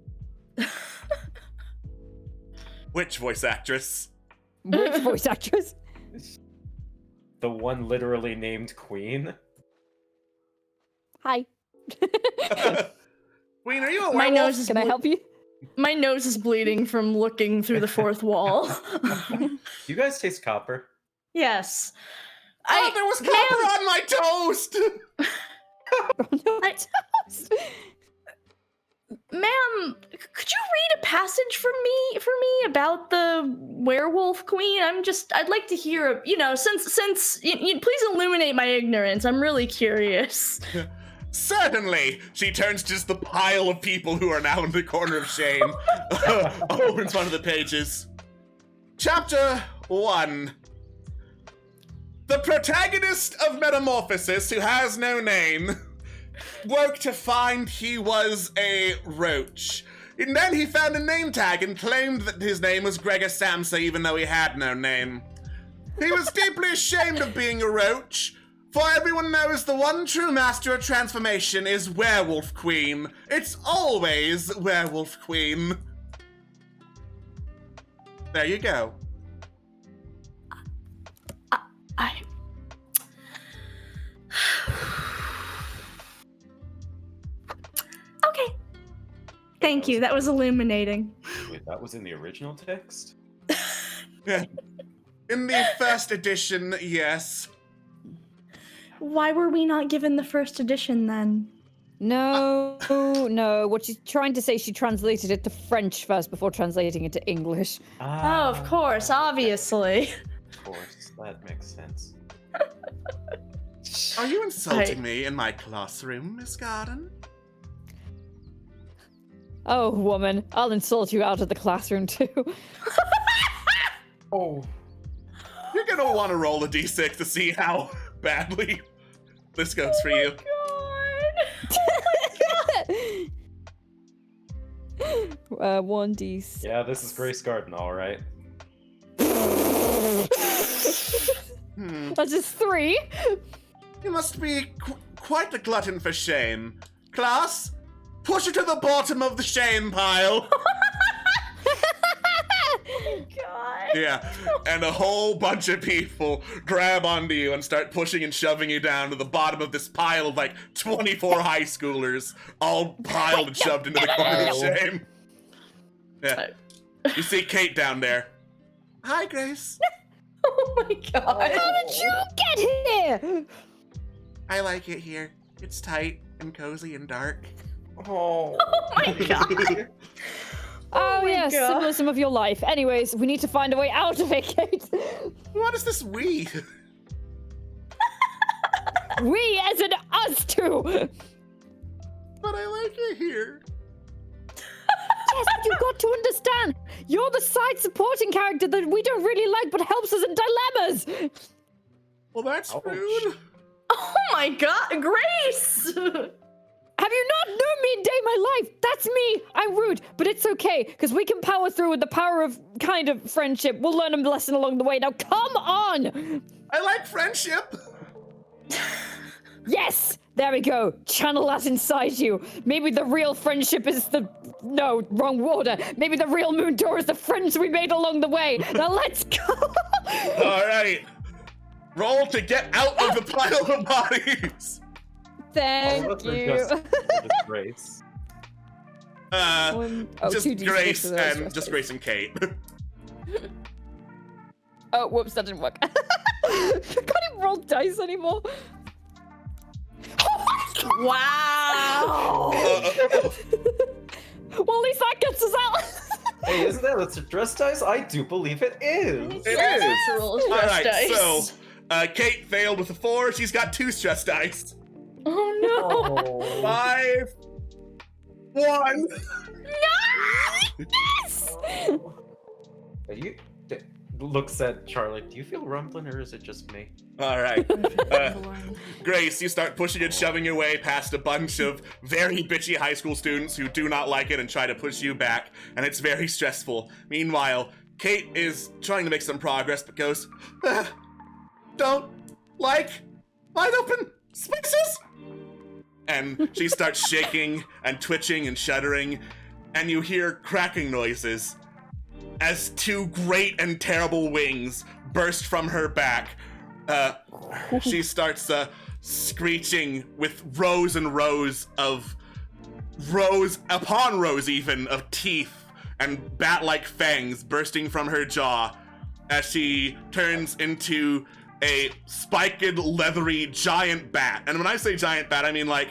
Which voice actress? Which voice actress? The one literally named Queen. Hi. Queen, are you a werewolf? My nose is Can I help you? My nose is bleeding from looking through the fourth wall. You guys taste copper? Yes. Oh, there was copper on my toast! Ma'am, could you read a passage for me about the werewolf queen? I'd like to hear, since please illuminate my ignorance. I'm really curious. Certainly! She turns to just the pile of people who are now in the corner of shame. Opens one of the pages. Chapter 1. The protagonist of Metamorphosis, who has no name, woke to find he was a roach. And then he found a name tag and claimed that his name was Gregor Samsa, even though he had no name. He was deeply ashamed of being a roach, for everyone knows the one true master of transformation is Werewolf Queen. It's always Werewolf Queen. There you go. Okay. Thank you. That was illuminating. Wait, that was in the original text? In the first edition, yes. Why were we not given the first edition then? No. What she's trying to say, she translated it to French first before translating it to English. Oh, of course, obviously. Of course, that makes sense. Are you insulting me in my classroom, Miss Garden? Oh, woman, I'll insult you out of the classroom too. Oh. You're gonna want to roll a d6 to see how badly this goes for you. God. 1d6. Yeah, this is Grace Garden, alright. That's just 3. You must be quite the glutton for shame. Class, push her to the bottom of the shame pile. my god. Yeah, and a whole bunch of people grab onto you and start pushing and shoving you down to the bottom of this pile of like 24 high schoolers, all piled and shoved into the corner of shame. Yeah. You see Kate down there. Hi, Grace. Oh my god. How did you get here? I like it here. It's tight and cozy and dark. Oh. Oh my god. Oh, my yes, God. symbolism of your life. Anyways, we need to find a way out of it, Kate. What is this we? We as in us two. But I like it here. Yes, but you've got to understand. You're the side supporting character that we don't really like but helps us in dilemmas. Well, that's Ouch. rude. Oh my god, Grace! Have you not known me in day my life? That's me. I'm rude, but it's okay, because we can power through with the power of kind of friendship. We'll learn a lesson along the way. Now, come on. I like friendship. Yes, there we go. Channel that inside you. Maybe the real friendship is the... No, wrong order. Maybe the real moon door is the friends we made along the way. Now, let's go. All right. Roll to get out of the pile of bodies. Thank All of us are you. just Grace. Just 2d6 Grace of those and stress just dice. Grace and Kate. Oh, whoops, that didn't work. I can't even roll dice anymore. Wow. Well, at least that gets us out. Hey, isn't that a stress dice? I do believe it is. It Yes, is. it's a roll of All stress right, dice. so Kate failed with a 4. She's got 2 stress dice. Oh no. Oh. 5, 1. Yes! Are you looks at Charlie. Do you feel rumbling, or is it just me? All right. Grace, you start pushing and shoving your way past a bunch of very bitchy high school students who do not like it and try to push you back, and it's very stressful. Meanwhile, Kate is trying to make some progress, but goes, don't like wide open spaces? And she starts shaking and twitching and shuddering, and you hear cracking noises as 2 great and terrible wings burst from her back. She starts screeching with rows and rows upon rows even of teeth and bat-like fangs bursting from her jaw as she turns into a spiked, leathery giant bat. And when I say giant bat, I mean like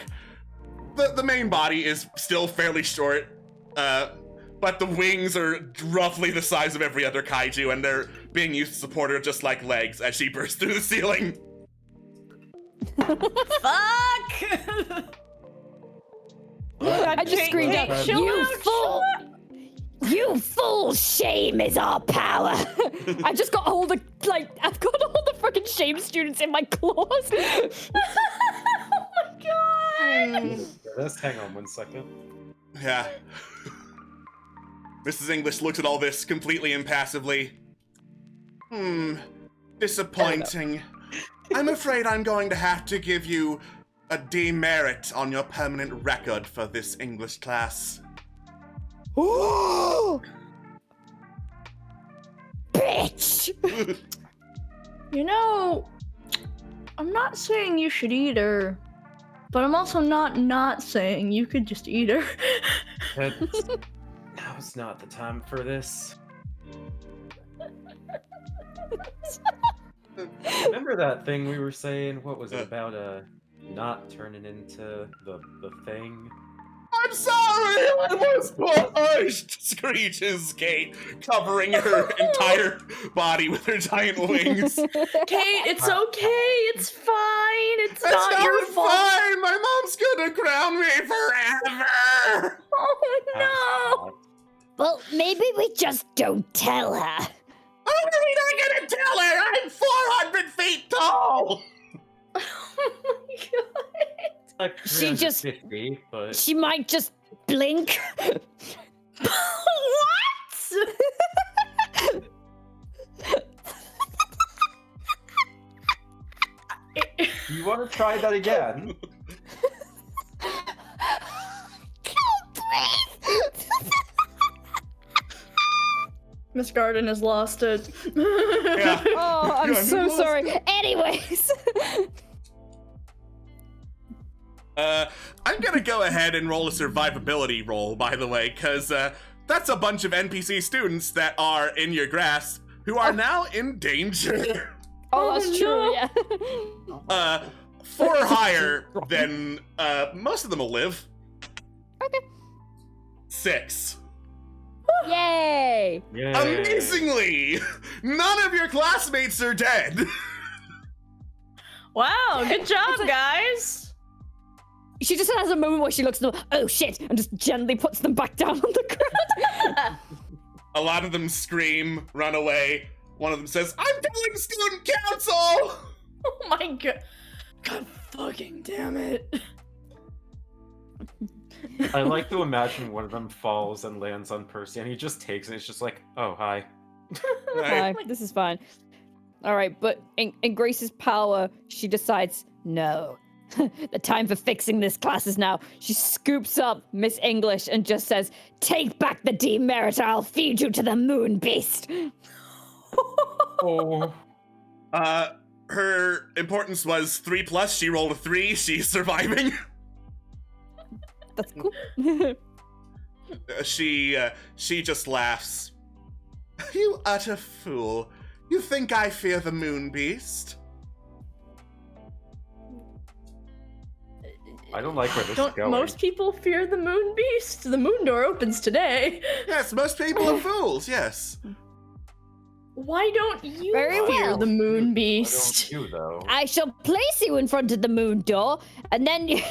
the main body is still fairly short, but the wings are roughly the size of every other kaiju, and they're being used to support her just like legs as she bursts through the ceiling. Fuck! I just screamed out, Kate, chill you out, fool! You fool! Shame is our power! I just got all the, I've got all the freaking shame students in my claws! Oh my god! Let's hang on 1 second. Yeah. Mrs. English looks at all this completely impassively. Disappointing. I'm afraid I'm going to have to give you a demerit on your permanent record for this English class. Bitch! You know, I'm not saying you should eat her, but I'm also not saying you could just eat her. Now's not the time for this. Remember that thing we were saying? What was it about? Not turning into the thing. I'm sorry, I was pushed! Screeches Kate, covering her entire body with her giant wings. Kate, it's okay. It's fine. It's That's not your fault. fine! My mom's gonna crown me forever! Oh no! Well, maybe we just don't tell her. How am I gonna tell her? I'm 400 feet tall! Oh my god! Like She just- 350, but She might just blink. What? you want to try that again? Miss Garden has lost it. Yeah. Oh, I'm Yeah, so lost sorry. Anyways. I'm gonna go ahead and roll a survivability roll, by the way, because that's a bunch of NPC students that are in your grasp who are now in danger. Oh, that's true, yeah. 4 or higher, then most of them will live. Okay. 6. Yay! Yay. Amazingly, none of your classmates are dead. Wow, good job, It's like- guys. She just has a moment where she looks at them, oh shit, and just gently puts them back down on the ground. A lot of them scream, run away. One of them says, "I'm telling student council!" Oh my god. God fucking damn it. I like to imagine one of them falls and lands on Percy, and he just takes it. It's just like, oh, hi. Hi, this is fine. Alright, but in Grace's power, she decides, no. The time for fixing this class is now. She scoops up Miss English and just says, take back the demerit or I'll feed you to the moon beast. Oh. Her importance was 3+. She rolled a 3. She's surviving. That's cool. She just laughs. You utter fool. You think I fear the moon beast? I don't like where this is Don't going. most people fear the moon beast? The moon door opens today. Yes, most people are fools, yes. Why don't you Very fear well. the moon Why beast? don't you, though? I shall place you in front of the moon door, and then you...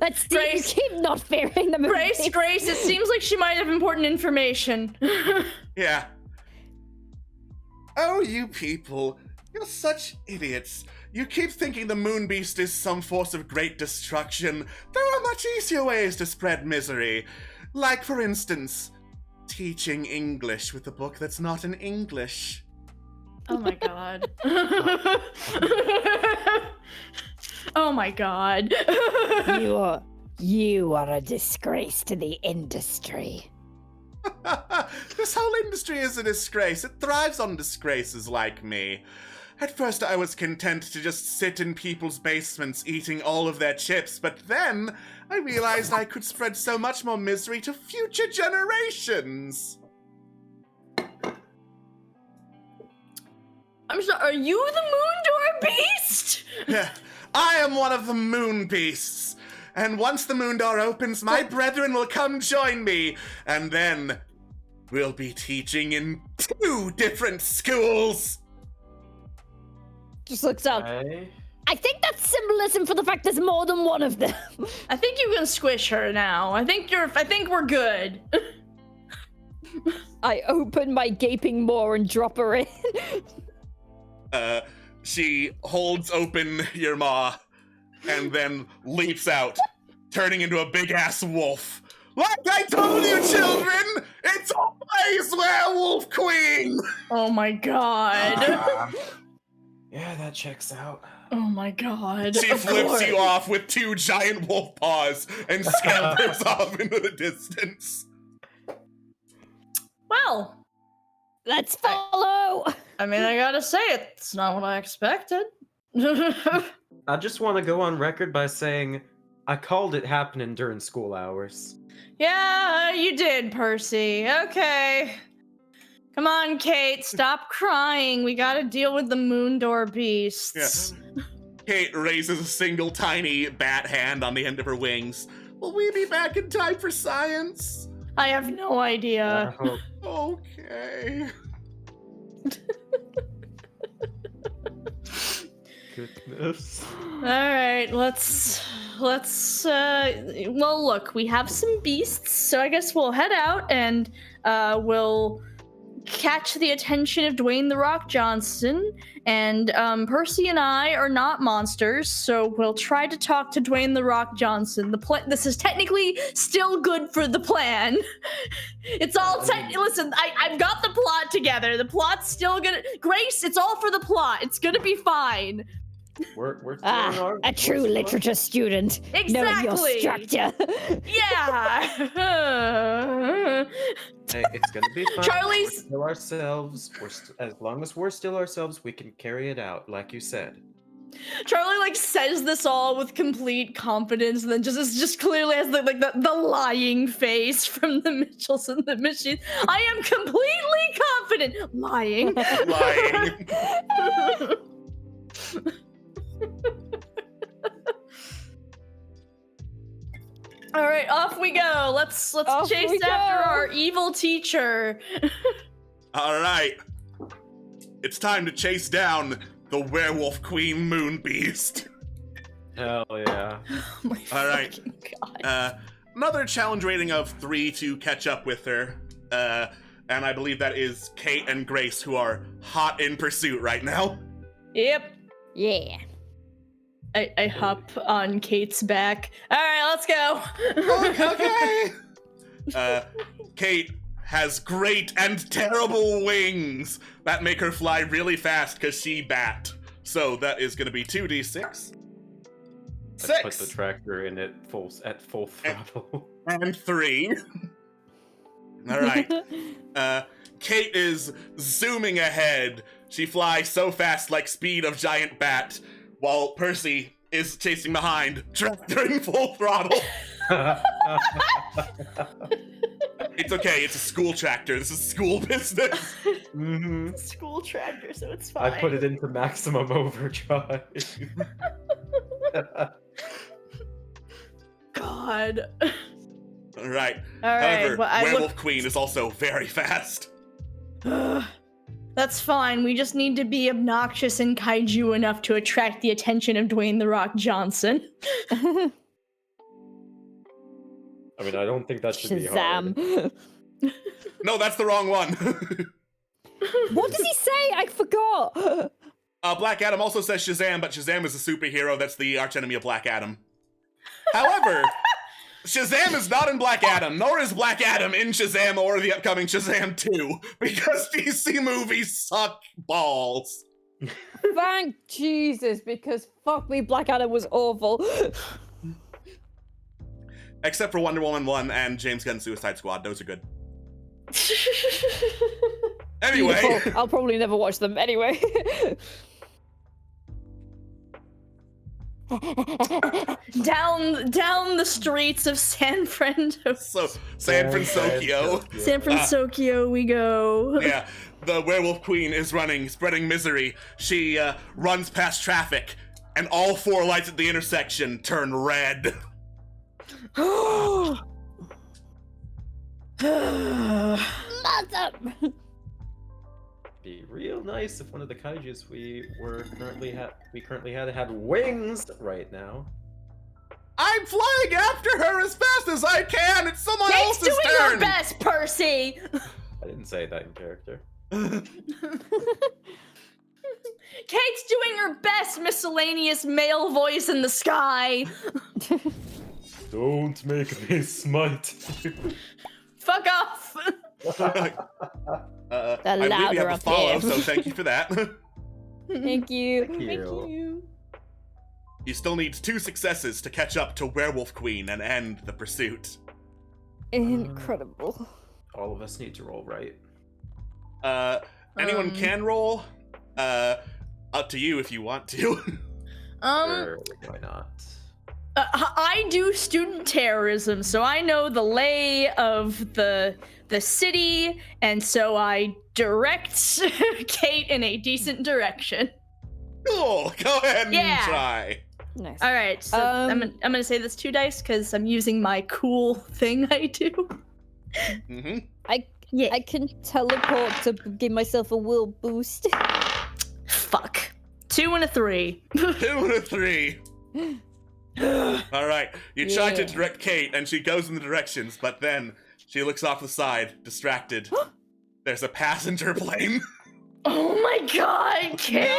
Let's see Grace. if you keep not fearing the moon Grace, beast. Grace, it seems like she might have important information. Yeah. Oh, you people. You're such idiots. You keep thinking the moon beast is some force of great destruction. There are much easier ways to spread misery. Like, for instance, teaching English with a book that's not in English. Oh my god. Oh my god. You are a disgrace to the industry. This whole industry is a disgrace. It thrives on disgraces like me. At first, I was content to just sit in people's basements eating all of their chips, but then I realized I could spread so much more misery to future generations. I'm sorry, are you the moon door beast? I am one of the moon beasts, and once the moon door opens, my brethren will come join me, and then we'll be teaching in 2 different schools. Just looks up. Okay. I think that's symbolism for the fact there's more than one of them. I think you can squish her now. I think we're good. I open my gaping maw and drop her in. She holds open your maw and then leaps out, turning into a big-ass wolf. Like I told you, children, it's always Werewolf Queen! Oh my god. Yeah, that checks out. Oh my god. She Of flips course. you off with 2 giant wolf paws and scampers off into the distance. Well, Let's follow. I mean, I gotta say, it's not what I expected. I just want to go on record by saying I called it happening during school hours. Yeah, you did, Percy. Okay. Come on, Kate, stop crying. We gotta deal with the moon door beasts. Kate raises a single tiny bat hand on the end of her wings. Will we be back in time for science? I have no idea. I hope- Okay. Goodness. All right, let's well, look, we have some beasts, so I guess we'll head out and we'll catch the attention of Dwayne the Rock Johnson. And Percy and I are not monsters, so we'll try to talk to Dwayne the Rock Johnson. This is technically still good for the plan. It's all listen, I've got the plot together. The plot's still gonna Grace, it's all for the plot. It's gonna be fine. We're doing A true literature student. Knowing your Exactly. structure. Yeah. Hey, it's gonna be fine. Charlie's- We're still ourselves. As long as we're still ourselves, we can carry it out, like you said. Charlie like says this all with complete confidence, and then just clearly has the lying face from the Mitchells and the Machines. I am completely confident. Lying. Lying. All right, off we go. Let's Off chase we after go. our evil teacher. All right. It's time to chase down the werewolf queen moon beast. Hell yeah. Oh my All right. fucking God. Another challenge rating of 3 to catch up with her. And I believe that is Kate and Grace, who are hot in pursuit right now. Yep. Yeah. I hop on Kate's back. All right, let's go. Okay. Kate has great and terrible wings that make her fly really fast because she bat. So that is going to be 2d6. I put the 6 tractor in at full throttle. and 3. All right. Kate is zooming ahead. She flies so fast like speed of giant bat, while Percy is chasing behind, tractoring full throttle. It's okay, it's a school tractor. This is school business. Mm-hmm. School tractor, so it's I fine. put it into maximum overdrive. God. All right. All right. However, Well, I Werewolf Queen is also very fast. That's fine. We just need to be obnoxious and kaiju enough to attract the attention of Dwayne The Rock Johnson. I mean, I don't think that should be hard. Shazam. No, that's the wrong one. What does he say? I forgot. Black Adam also says Shazam, but Shazam is a superhero that's the archenemy of Black Adam. However, Shazam is not in Black Adam, nor is Black Adam in Shazam or the upcoming Shazam 2, because DC movies suck balls. Thank Jesus, because fuck me, Black Adam was awful. Except for Wonder Woman 1 and James Gunn's Suicide Squad, those are good. Anyway. Beautiful. I'll probably never watch them anyway. down the streets of San Francisco. So, San Francisco. San Francisco we go. Yeah, the Werewolf Queen is running, spreading misery. She runs past traffic, and all 4 lights at the intersection turn red. Mother. Be real nice if one of the kaijus we currently had wings right now. I'm flying after her as fast as I can. It's someone Kate's else's doing turn. her best, Percy. I didn't say that in character. Kate's doing her best, miscellaneous male voice in the sky. Don't make me smite. Fuck off. I believe we louder have a up follow, here. so thank you for that. Thank you. Thank you. You still need 2 successes to catch up to Werewolf Queen and end the pursuit. Incredible. All of us need to roll, right? Anyone can roll. Up to you if you want to. Sure, why not? I do student terrorism, so I know the lay of the city, and so I direct Kate in a decent direction. Cool. Go ahead and Yeah. try. Nice. All right, so I'm gonna say this 2 dice because I'm using my cool thing I do. Mm-hmm. Yeah. I can teleport to give myself a will boost. Fuck. 2 and a 3. 2 and a 3. All right. You try to Yeah. direct Kate, and she goes in the directions, but then she looks off the side, distracted. There's a passenger plane. Oh my god, Kate!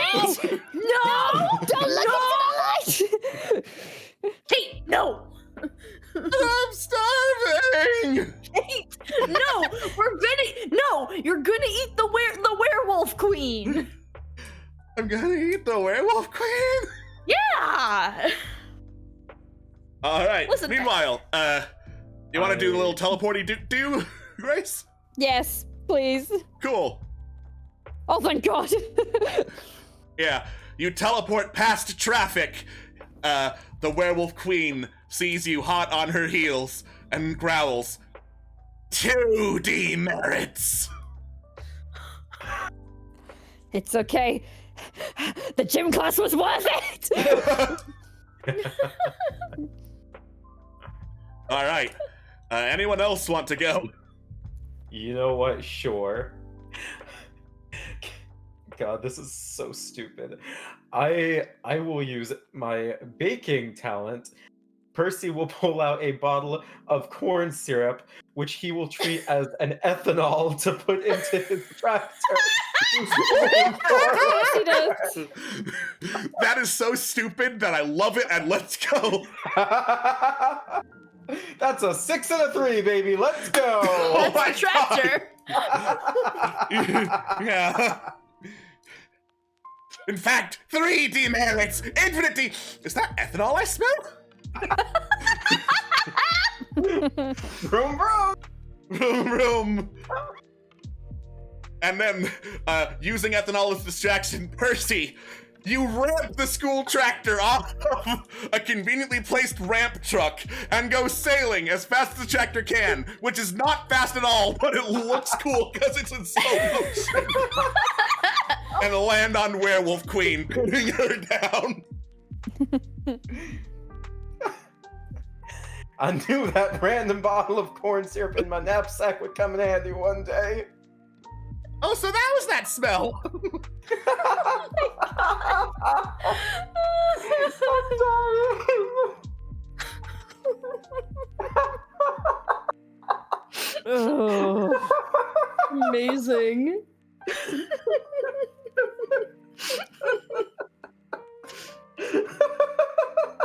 No! Don't look into the light! Kate, no! I'm starving. Kate, no! You're gonna eat the werewolf queen! I'm gonna eat the werewolf queen. Yeah! All right. Listen, Meanwhile, you want to do the little teleporty do, Grace? Yes, please. Cool. Oh, thank God. Yeah, you teleport past traffic. The werewolf queen sees you hot on her heels and growls, 2 demerits. It's okay. The gym class was worth it. All right. Anyone else want to go? You know what? Sure. God, this is so stupid. I will use my baking talent. Percy will pull out a bottle of corn syrup, which he will treat as an ethanol to put into his tractor. He does. That is so stupid that I love it, and let's go. That's a 6 and a 3, baby. Let's go. Oh my That's the tractor. Yeah. In fact, 3 demerits, infinity. Is that ethanol I smell? Vroom, vroom. Vroom, vroom. And then, using ethanol as distraction, Percy, you ramp the school tractor off of a conveniently placed ramp truck and go sailing as fast as the tractor can, which is not fast at all, but it looks cool because it's in slow motion. And land on Werewolf Queen, putting her down. I knew that random bottle of corn syrup in my knapsack would come in handy one day. Oh, so that was that smell. Oh. Amazing.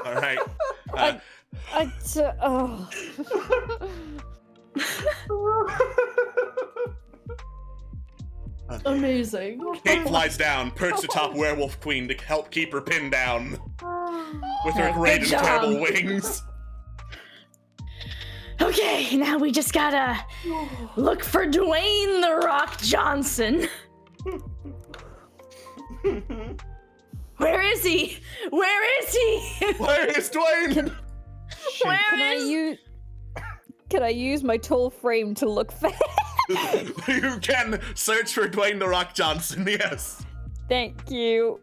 All right. Oh. Amazing. Kate flies down, perched atop Werewolf Queen to help keep her pinned down with her great and Good job. terrible wings. Okay, now we just gotta look for Dwayne the Rock Johnson. Where is he? Where is he? Where is Dwayne? Where Can I use my tall frame to look for You can search for Dwayne the Rock Johnson, yes. Thank you.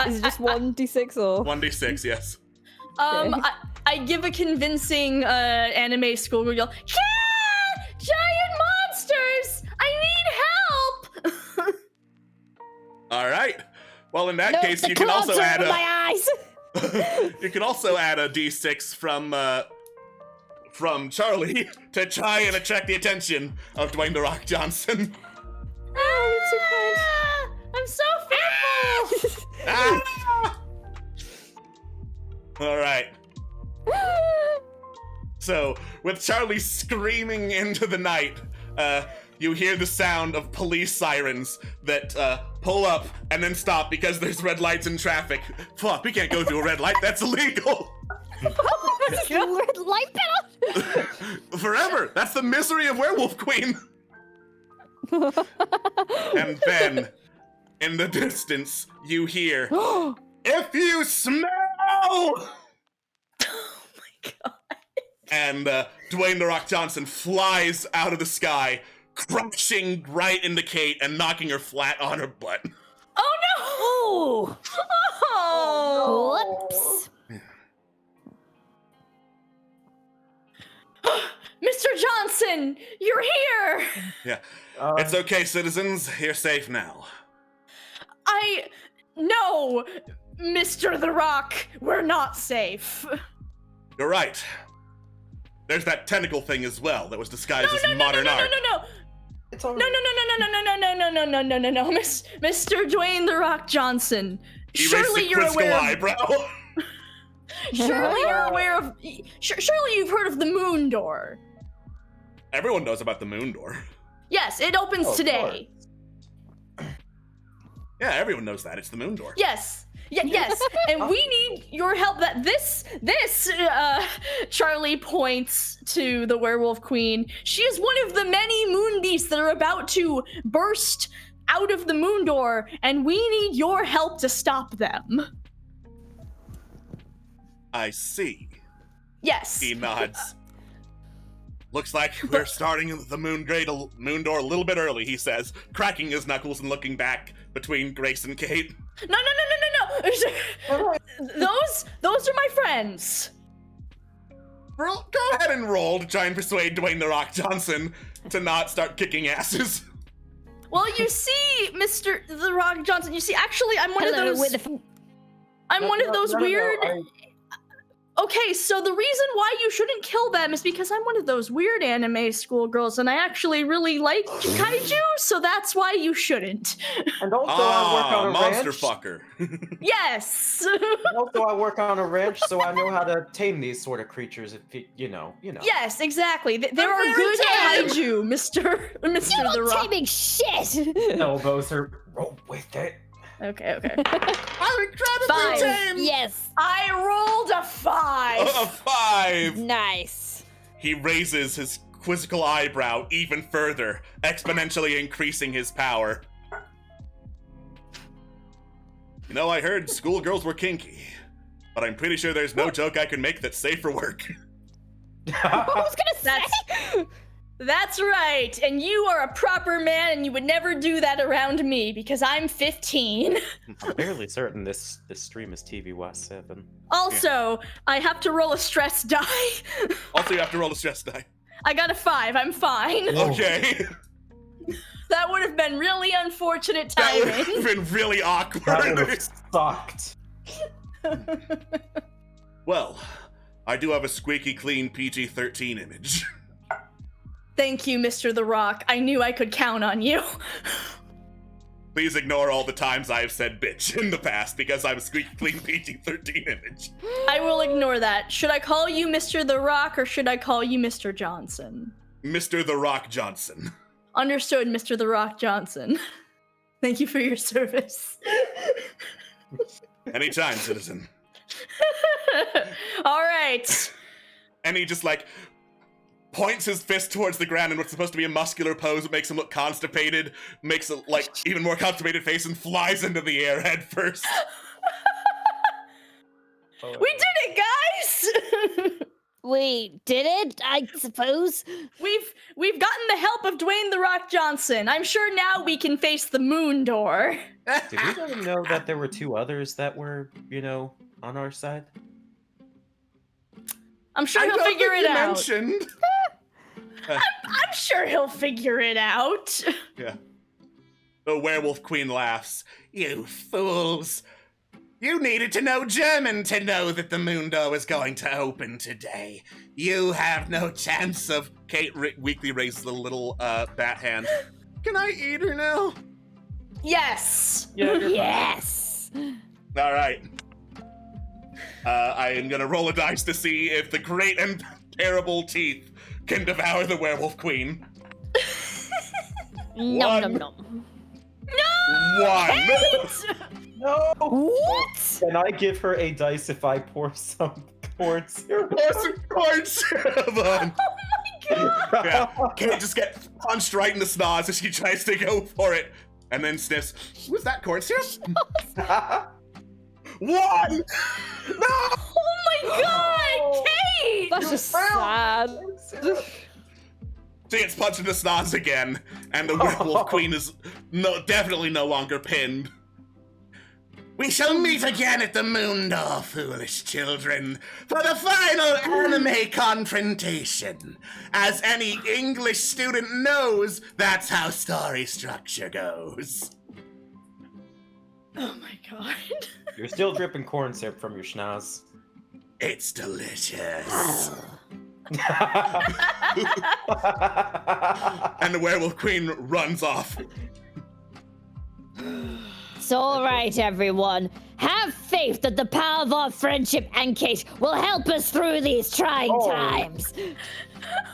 Is it just 1d6 or? 1d6, yes. I give a convincing anime schoolgirl yell, yeah! Giant monsters! I need help! All right. Well, in that No, case, the you can also clouds are add over a my eyes. you can also add a d6 from Charlie to try and attract the attention of Dwayne the Rock Johnson. I'm so fearful! Ah! All right. So, with Charlie screaming into the night, you hear the sound of police sirens that pull up and then stop because there's red lights in traffic. Fuck, we can't go through a red light. That's illegal. Red light pedal. Forever. That's the misery of Werewolf Queen. And then, in the distance, you hear, if you smell! Oh my god. And Dwayne The Rock Johnson flies out of the sky, crashing right into Kate and knocking her flat on her butt. Oh no! Oh! Whoops. Mr. Johnson, you're here! Yeah. It's okay, citizens. You're safe now. No! Mr. The Rock, we're not safe. You're right. There's that tentacle thing as well that was disguised as modern art. No. It's all No, Mr. Dwayne The Rock Johnson. Surely you're aware of... eyebrow. Surely you're aware of... Surely you've heard of the Moon Door. Everyone knows about the moon door. Yes, it opens of today. Yeah, everyone knows that. It's the moon door. Yes, Yes, and we need your help. That this Charlie points to the werewolf queen. She is one of the many moon beasts that are about to burst out of the moon door, and we need your help to stop them. I see. Yes. He nods. Looks like we're starting the moon door a little bit early, he says, cracking his knuckles and looking back between Grace and Kate. No. Those are my friends. Go ahead and roll to try and persuade Dwayne The Rock Johnson to not start kicking asses. Well, you see, Mr. The Rock Johnson, you see, actually, I'm one of those... I'm one of those weird... Okay, so the reason why you shouldn't kill them is because I'm one of those weird anime schoolgirls, and I actually really like kaiju, so that's why you shouldn't. And also, I work on a monster ranch. fucker. Yes. And also, I work on a ranch, so I know how to tame these sort of creatures. If you know. Yes, exactly. There are good kaiju, Mr. The Rock. Taming shit. Elbows are roll with it. Okay. I'm incredibly 5. tame! Yes. I rolled a 5. A 5! Nice. He raises his quizzical eyebrow even further, exponentially increasing his power. You know, I heard schoolgirls were kinky, but I'm pretty sure there's no joke I can make that's safe for work. I was gonna say. That's right, and you are a proper man, and you would never do that around me because I'm 15. I'm fairly certain this stream is TVY 7. Also, I have to roll a stress die. Also, you have to roll a stress die. I got a 5. I'm fine. Okay. That would have been really unfortunate That would timing. have been really That would awkward. have sucked. Well, I do have a squeaky clean PG-13 image. Thank you, Mr. The Rock. I knew I could count on you. Please ignore all the times I have said bitch in the past because I have a squeaky clean PG-13 image. I will ignore that. Should I call you Mr. The Rock or should I call you Mr. Johnson? Mr. The Rock Johnson. Understood, Mr. The Rock Johnson. Thank you for your service. Anytime, citizen. All right. And he just points his fist towards the ground in what's supposed to be a muscular pose that makes him look constipated, makes a even more constipated face, and flies into the air head first. We did it, guys! We did it, I suppose. We've gotten the help of Dwayne The Rock Johnson. I'm sure now we can face the moon door. Did we let him know that there were 2 others that were, on our side? I'm sure he'll figure it out. I'm sure he'll figure it out. Yeah. The werewolf queen laughs. You fools. You needed to know German to know that the moon door was going to open today. You have no chance of... Kate weakly raises the little bat hand. Can I eat her now? Yes. Yeah, Yes. All right. I am gonna roll a dice to see if the great and terrible teeth can devour the werewolf queen. Nom. 1. No! What? Can I give her a dice if I pour some corn syrup? Pour some corn syrup on. God. Yeah, Kate just gets punched right in the snoz as she tries to go for it, and then sniffs. Was that corn syrup? 1! No! Oh my God, Kate! That's just sad. She gets punched in the snoz again, and the werewolf queen is definitely no longer pinned. We shall meet again at the moon door, foolish children, for the final anime confrontation. As any English student knows, that's how story structure goes. Oh my God. You're still dripping corn syrup from your schnoz. It's delicious. And the werewolf queen runs off. It's all right, everyone. Have faith that the power of our friendship and Kate will help us through these trying times.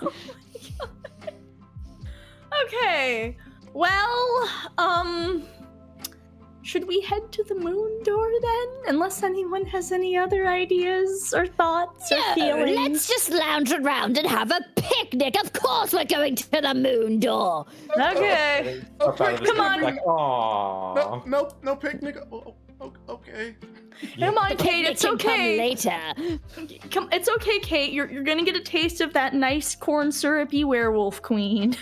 Oh my God. Okay. Well, should we head to the moon door then? Unless anyone has any other ideas or thoughts or feelings. Let's just lounge around and have a picnic. Of course we're going to the moon door. Okay. Up out of his Come on. Like, aww. No picnic. Okay. Come on, Kate. Picnic It's can come okay. later. Come, it's okay, Kate. You're gonna get a taste of that nice corn syrupy werewolf queen.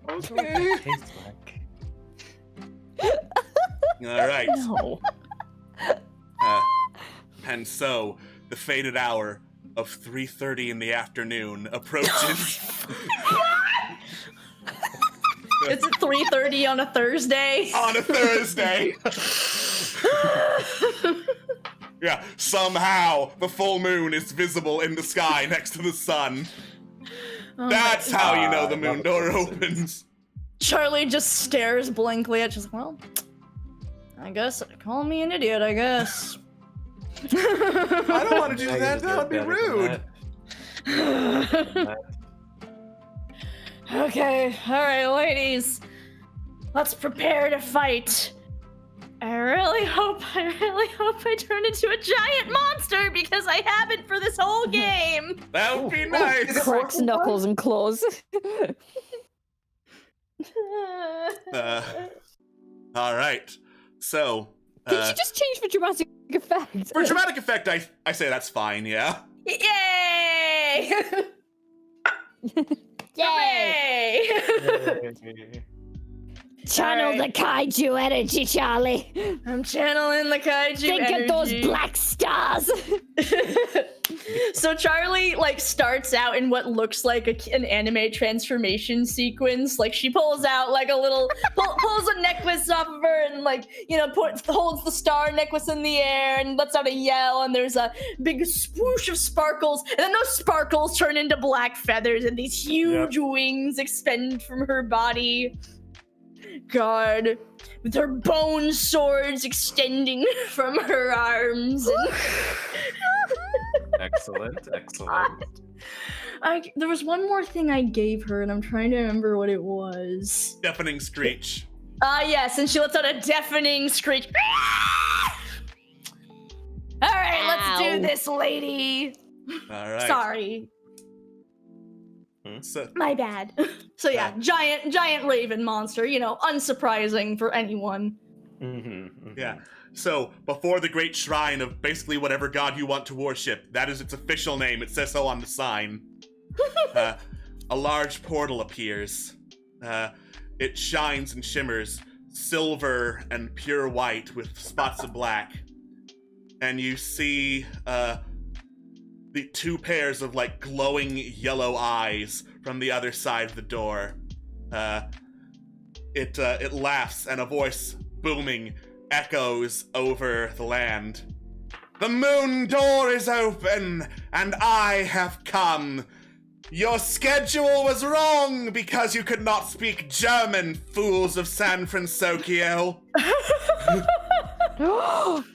Okay. Tastes like. All right. No. And so the fated hour of 3:30 in the afternoon approaches. It's at 3:30 on a Thursday. On a Thursday. Yeah, somehow the full moon is visible in the sky next to the sun. Oh, That's how you know the that moon was door coincidence. opens. Charlie just stares blankly at just, well, I guess, call me an idiot, I guess. I don't want to do Yeah, you that. That would deserve be better than rude. that. Okay, alright, ladies. Let's prepare to fight. I really hope I turn into a giant monster because I haven't for this whole game. That would be nice. Cracks knuckles and claws. All right. So, Did you just change for dramatic effect? for dramatic effect, I say that's fine. Yeah. Yay! Yay! Hooray! Channel Alright. the kaiju energy, Charlie. I'm channeling the kaiju Think energy. of those black stars. So Charlie starts out in what looks like an anime transformation sequence. Like she pulls out like a little pulls a necklace off of her and holds the star necklace in the air and lets out a yell, and there's a big swoosh of sparkles, and then those sparkles turn into black feathers and these huge wings extend from her body. God, with her bone swords extending from her arms. And Excellent. there was one more thing I gave her, and I'm trying to remember what it was. Deafening screech. Yes, and she lets out a deafening screech. All right, let's do Ow. this, lady. All right. Sorry, So, my bad. So yeah, giant raven monster. Unsurprising for anyone. yeah. So, before the great shrine of basically whatever god you want to worship, that is its official name. It says so on the sign. A large portal appears. It shines and shimmers, silver and pure white with spots of black. And you see the two pairs of glowing yellow eyes from the other side of the door. It laughs, and a voice booming echoes over the land. The moon door is open, and I have come. Your schedule was wrong because you could not speak German, fools of San Francisco.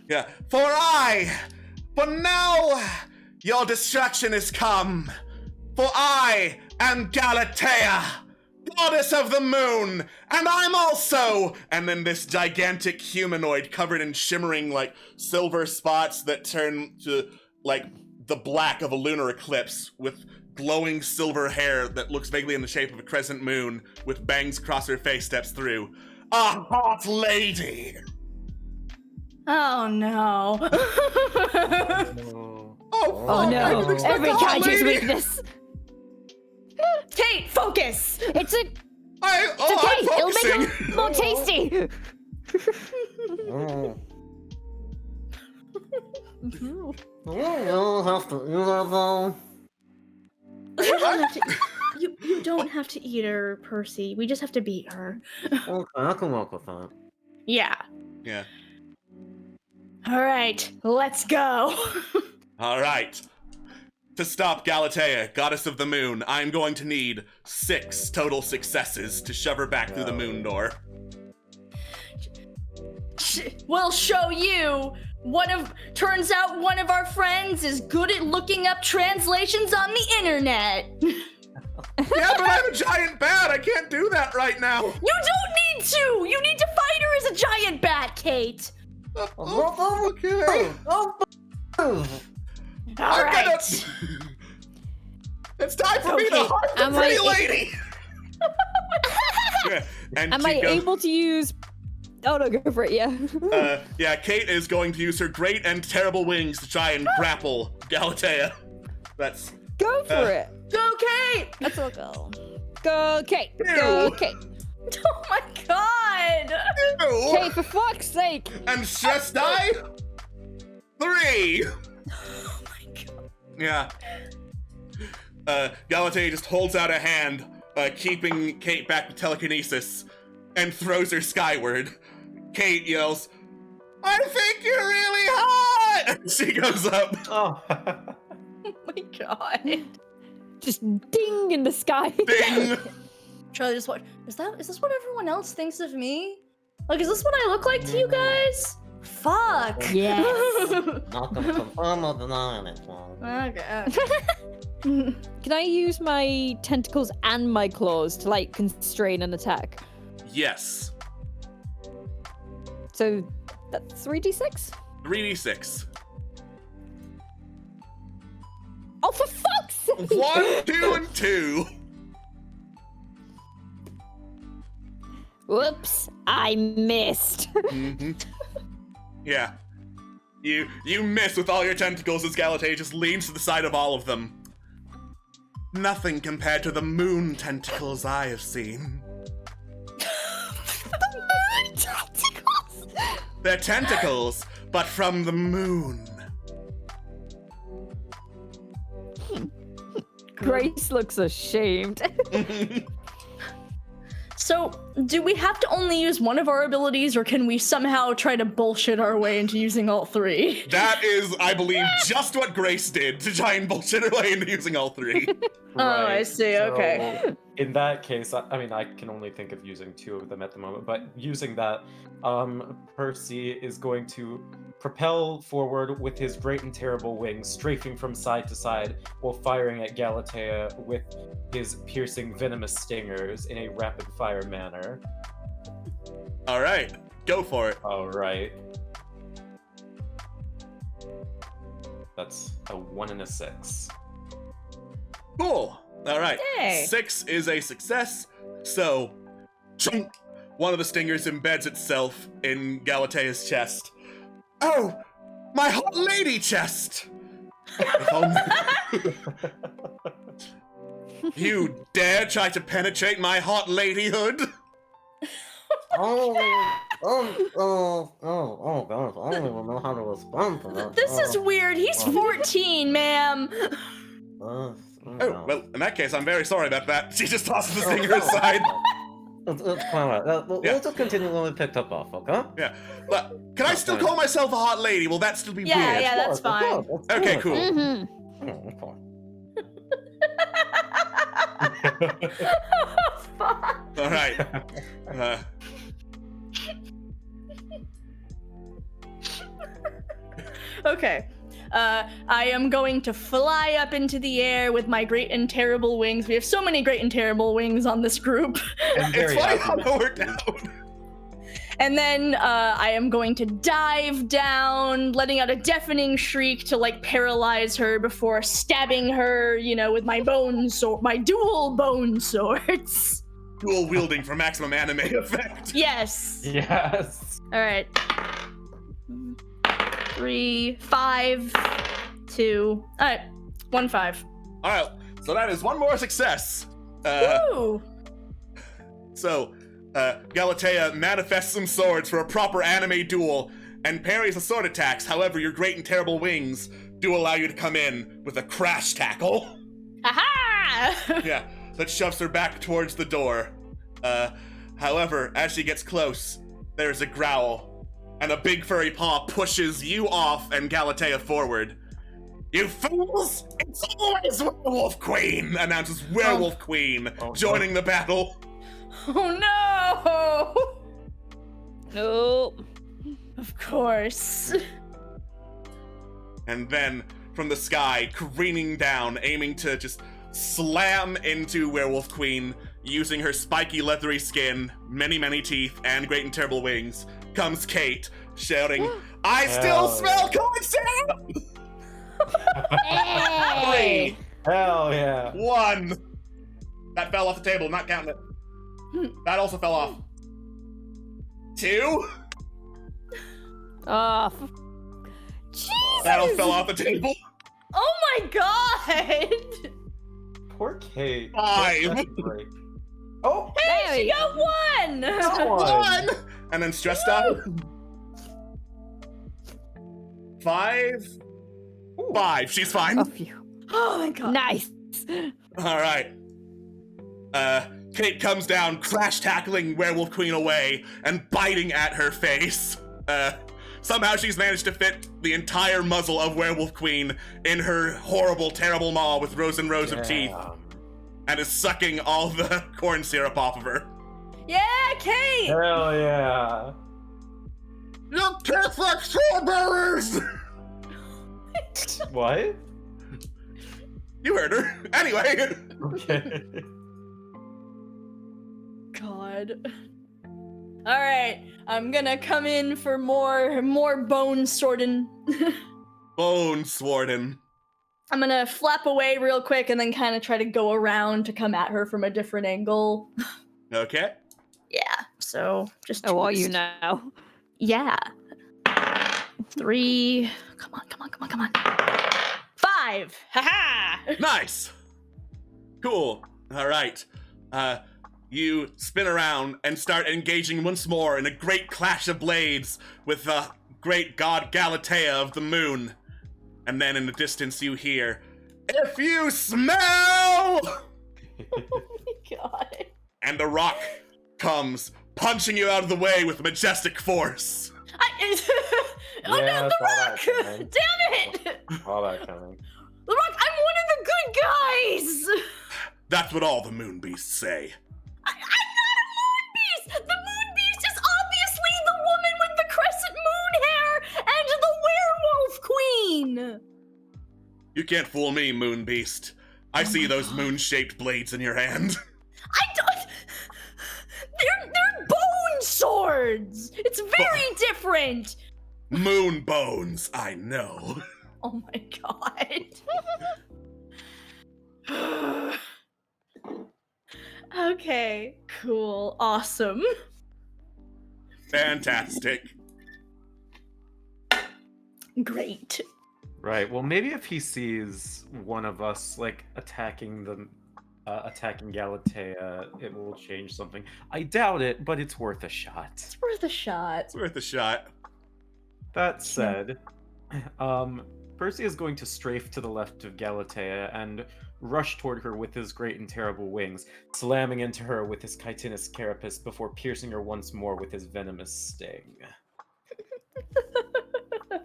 Yeah, for now, your destruction is come. For I am Galatea, goddess of the moon, and I'm also. And then this gigantic humanoid covered in shimmering silver spots that turn to the black of a lunar eclipse, with glowing silver hair that looks vaguely in the shape of a crescent moon, with bangs across her face, steps through. A hot lady. Oh no. Oh no, every kaiju's weakness. Kate, focus. It's I'm okay, it'll focusing. make it more tasty. You don't have to eat her, Percy. We just have to beat her. Okay, I can work with that. Yeah. Yeah. All right, let's go. All right. To stop Galatea, goddess of the moon, I'm going to need 6 total successes to shove her back through the moon door. We'll show you. Turns out one of our friends is good at looking up translations on the internet. Yeah, but I'm a giant bat. I can't do that right now. You don't need to. You need to fight her as a giant bat, Kate. Okay. All I'm right. gonna... It's time for me to Okay. hunt the Am pretty I- lady! Yeah, and Am she I goes- able to use? Oh no, go for it. Yeah. yeah, Kate is going to use her great and terrible wings to try and grapple Galatea. That's... Go for it. Go, Kate! Let's all go. Go, Kate. Go, Ew. Kate. Oh my god! Ew. Kate, for fuck's sake. And stress die? 3! Oh my god. Yeah. Galatea just holds out a hand, keeping Kate back with telekinesis, and throws her skyward. Kate yells, "I think you're really hot!" And she goes up. Oh. Oh my god. Just ding in the sky. Ding! Charlie, just watch. Is this what everyone else thinks of me? Like, is this what I look like to you guys? Fuck. Yes. Not gonna confirm or deny anything. Okay. Can I use my tentacles and my claws to like constrain an attack? Yes. So that's 3d6? 3d6. Oh, for fuck's sake! 1, 2, and 2. Whoops, I missed. Mhm. Yeah. You miss with all your tentacles as Galatea just leans to the side of all of them. Nothing compared to the moon tentacles I have seen. Tentacles! They're tentacles, but from the moon. Grace looks ashamed. So, do we have to only use one of our abilities, or can we somehow try to bullshit our way into using all three? That is, I believe, just what Grace did to try and bullshit her way into using all 3. Oh, I see, okay. So, in that case, I mean, I can only think of using 2 of them at the moment, but using that, Percy is going to propel forward with his great and terrible wings, strafing from side to side while firing at Galatea with his piercing venomous stingers in a rapid fire manner. All right, go for it. All right. That's a 1 and a 6. Cool. All right. Hey. 6 is a success. So, chunk, one of the stingers embeds itself in Galatea's chest. Oh, my hot lady chest! If only- You dare try to penetrate my hot ladyhood? Oh, gosh, I don't even know how to respond to that. This is weird. He's 14, ma'am. Oh, well, in that case, I'm very sorry about that. She just tosses the stinger aside. It's quite right. We'll Yeah. just continue when we picked up off, okay? Yeah. But can I still call myself a hot lady? Will that still be Yeah, weird? yeah, that's fine. Okay, cool. Mm-hmm. Okay. Fuck. All right. Okay. I am going to fly up into the air with my great and terrible wings. We have so many great and terrible wings on this group. I'm It's very funny happy how with that worked out. And then I am going to dive down, letting out a deafening shriek to like paralyze her before stabbing her, you know, with my my dual bone swords. Dual wielding for maximum anime effect. Yes. Yes. All right. 3, 5, 2. All right. 1, 5. All right. So that is one more success. Woo! So, Galatea manifests some swords for a proper anime duel and parries the sword attacks. However, your great and terrible wings do allow you to come in with a crash tackle. Aha! Yeah, that shoves her back towards the door. However, as she gets close, there's a growl, and a big furry paw pushes you off and Galatea forward. You fools! It's always Werewolf Queen! Announces Werewolf Queen, Oh, joining the battle. Oh no! Nope. Of course. And then, from the sky, careening down, aiming to just slam into Werewolf Queen, using her spiky leathery skin, many, many teeth, and great and terrible wings, comes Kate, shouting, "I still smell corn syrup!" Hey! 3, Hell yeah. 1. That fell off the table, not counting it. That also fell off. 2. Oh, Jesus! That all fell off the table. Oh my god! Poor Kate. 5. That's great. Oh, Hey, There she you got one! that one. 1. And then stressed up. 5. Ooh. 5. She's fine. oh phew. Oh my god. Nice. All right. Kate comes down, crash tackling Werewolf Queen away and biting at her face. Somehow she's managed to fit the entire muzzle of Werewolf Queen in her horrible, terrible maw with rows and rows of teeth, Damn. and is sucking all the corn syrup off of her. Yeah, Kate! Hell yeah. You taste like strawberries! What? You heard her. Anyway. Okay. God. Alright, I'm gonna come in for more bone sorting. Bone Swarden. I'm gonna flap away real quick and then kind of try to go around to come at her from a different angle. Okay. Yeah, so just How are you twist. now? Yeah. 3. Come on. 5. Haha! Nice. Cool. All right. You spin around and start engaging once more in a great clash of blades with the great god Galatea of the moon. And then in the distance you hear, "If you smell!" Oh my god. And a rock comes, punching you out of the way with majestic force. Oh Yeah, no, I The saw that Rock! coming. Damn it! All that coming. The Rock, I'm one of the good guys! That's what all the moon beasts say. I'm not a moon beast! The moon beast is obviously the woman with the crescent moon hair and the werewolf queen! You can't fool me, moon beast. I Oh see my those God. moon-shaped blades in your hand. I don't. They're bone swords. It's very different. Moon bones, I know. Oh my god. Okay, cool, awesome. Fantastic. Great. Right. Well, maybe if he sees one of us like attacking Galatea, it will change something. I doubt it, but it's worth a shot. It's worth a shot. It's worth a shot. That said, Percy is going to strafe to the left of Galatea and rush toward her with his great and terrible wings, slamming into her with his chitinous carapace before piercing her once more with his venomous sting.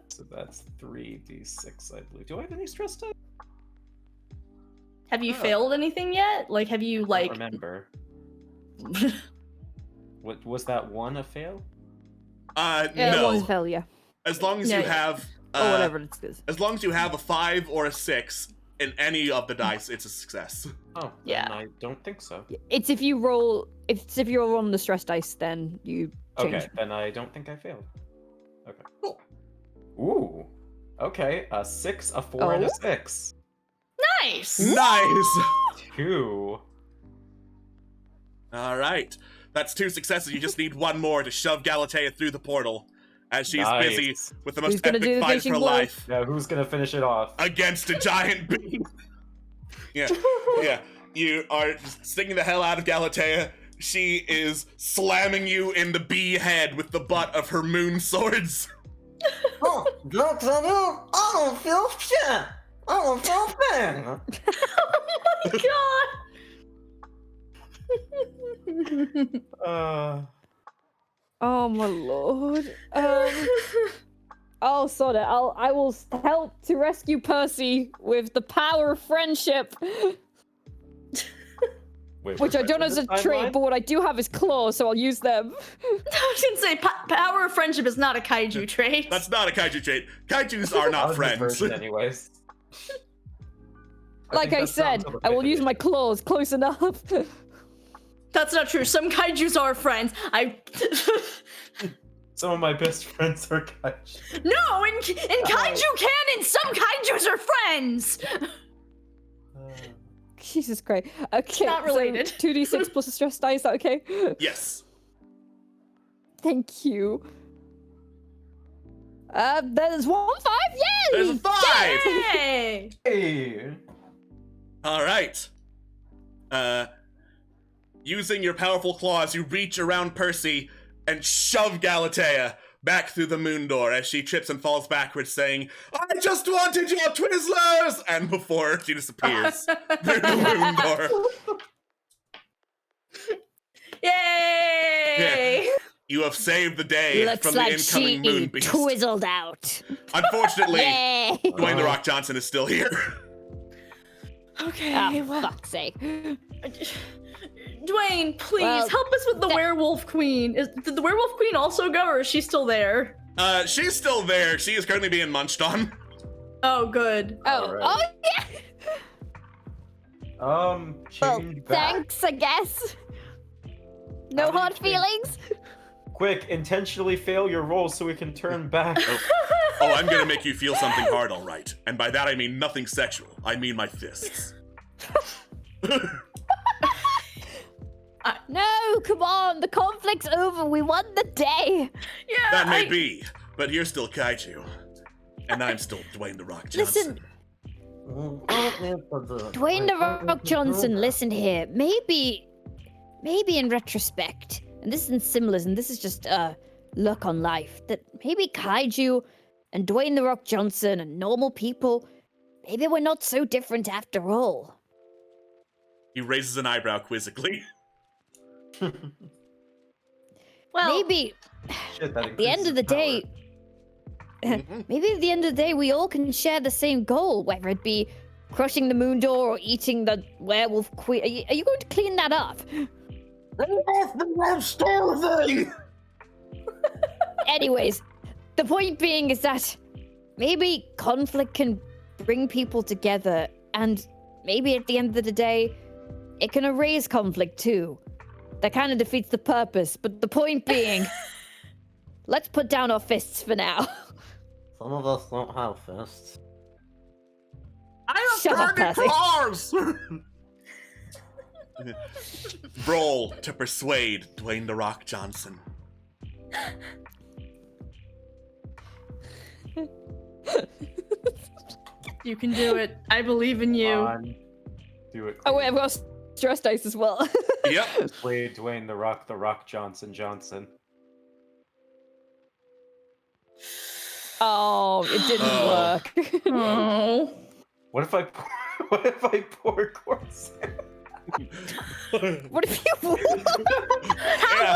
So that's 3d6, I believe. Do I have any stress dice? Have you Oh. failed anything yet? Like, have you, I like... don't remember. What was that one a fail? Yeah, it was No. failure. As long as No, you yeah. have, Or whatever it is. as long as you have a 5 or a 6 in any of the dice, it's a success. Oh, Yeah. then I don't think so. It's if you roll. If you roll on the stress dice, then you change. Okay, then I don't think I failed. Okay. Cool. Ooh. Okay, a 6, a 4, and a Oh. 6. Nice! Nice. 2. All right. That's 2 successes. You just need one more to shove Galatea through the portal, as she's Nice. busy with the Who's most gonna do epic the fight of finishing her blow? life Now, who's gonna finish it off? against a giant bee. Yeah, yeah. You are just stinging the hell out of Galatea. She is slamming you in the bee head with the butt of her moon swords. Oh, don't tell me. I don't feel shit. I don't feel thing. Oh my god! Oh my lord. I'll sort it. I will help to rescue Percy with the power of friendship, Wait, which we're I don't know back as in a the trait, timeline? but what I do have is claws, so I'll use them. I was gonna say, power of friendship is not a kaiju trait. That's not a kaiju trait. Kaijus are I not was the friends. version anyways. Like think I that's not said, until the I will fifth use my edition. claws. Close enough. That's not true. Some kaijus are friends. Some of my best friends are kaiju. No, in kaiju canon, some kaijus are friends. Jesus Christ. Okay. Not related. So 2d6 plus a stress die, is that okay? Yes. Thank you. There's 1 5, yay! There's a 5! Yay! Hey. All right. Using your powerful claws, you reach around Percy and shove Galatea back through the moon door as she trips and falls backwards, saying, "I just wanted your Twizzlers!" And before she disappears through the moon door. Yay! You have saved the day Looks from the like she incoming moon beast. twizzled out. Unfortunately, Yay! Dwayne The Rock Johnson is still here. Okay, Oh, well, fuck's sake. Dwayne, please Well, help us with the werewolf queen. Did the werewolf queen also go, or is she still there? She's still there. She is currently being munched on. Oh, good. Oh, Alright. oh yeah! Well, Well, change back. thanks, I guess. No How do you hard change? feelings? Quick, intentionally fail your roll so we can turn back. Oh, I'm gonna make you feel something hard, all right. And by that I mean nothing sexual. I mean my fists. No, come on, the conflict's over. We won the day. Yeah, That may be, but you're still Kaiju. And I'm still Dwayne The Rock Johnson. Listen, Dwayne The Rock Johnson, listen here. Maybe in retrospect, and this isn't symbolism, this is just look on life, that maybe Kaiju and Dwayne The Rock Johnson and normal people, maybe we're not so different after all. He raises an eyebrow quizzically. well, Maybe Shit, that at the end of the day, Mhm. maybe at the end of the day, we all can share the same goal, whether it be crushing the moon door or eating the werewolf queen. Are you going to clean that up? Anyways, the point being is that maybe conflict can bring people together, and maybe at the end of the day, it can erase conflict too. That kind of defeats the purpose, but the point being, let's put down our fists for now. Some of us don't have fists. I Shut up, have Percy. cars! Roll to persuade Dwayne The Rock Johnson. you can do it. I believe in you. Do it. Oh, wait, I've got stress dice as well. Yep. Play Dwayne The Rock Johnson Johnson. Oh, it didn't Oh. work. Oh. What if I pour corn syrup? What if you Yeah.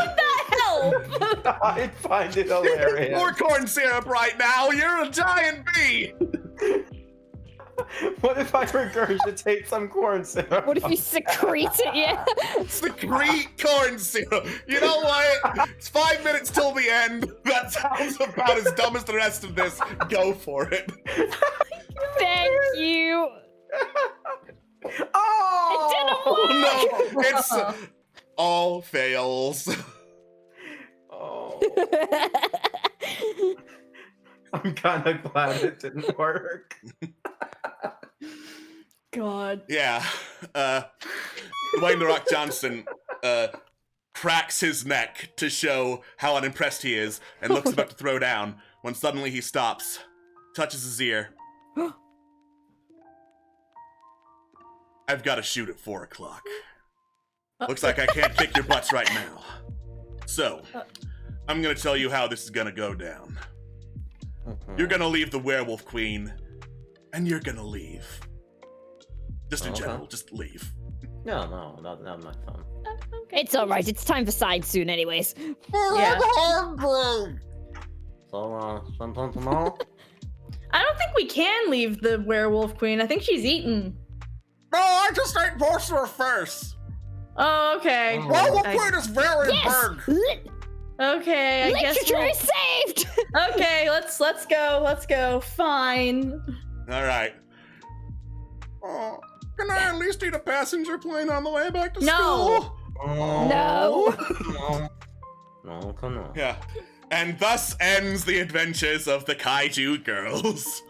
Would that help? I'd find it hilarious. More corn syrup right now. You're a giant bee. What if I regurgitate some corn syrup? What if you secrete it? Yeah. Secrete corn syrup. You know what? It's 5 minutes till the end. That sounds about as dumb as the rest of this. Go for it. Thank you. Oh! Oh no! It's all fails. Oh. I'm kind of glad it didn't work. God. Yeah. Dwayne The Rock Johnson cracks his neck to show how unimpressed he is and looks about to throw down when suddenly he stops, touches his ear. I've got to shoot at 4 o'clock. Looks like I can't kick your butts right now. So, I'm gonna tell you how this is gonna go down. You're gonna leave the werewolf queen, and you're gonna leave. Just in Okay. general, just leave. No, not my fun. It's alright, it's time for side soon anyways. Yeah. So, sometime tomorrow? I don't think we can leave the werewolf queen. I think she's eaten. No, I just ate Borsler first. Oh, okay. Oh. Werewolf I- queen is very Yes! big. Okay, I guess. Literature is saved! Okay, let's go. Let's go. Fine. All right. Oh, can I at least eat a passenger plane on the way back to No. school? Oh, No. No, come on. Yeah. And thus ends the adventures of the Kaiju girls.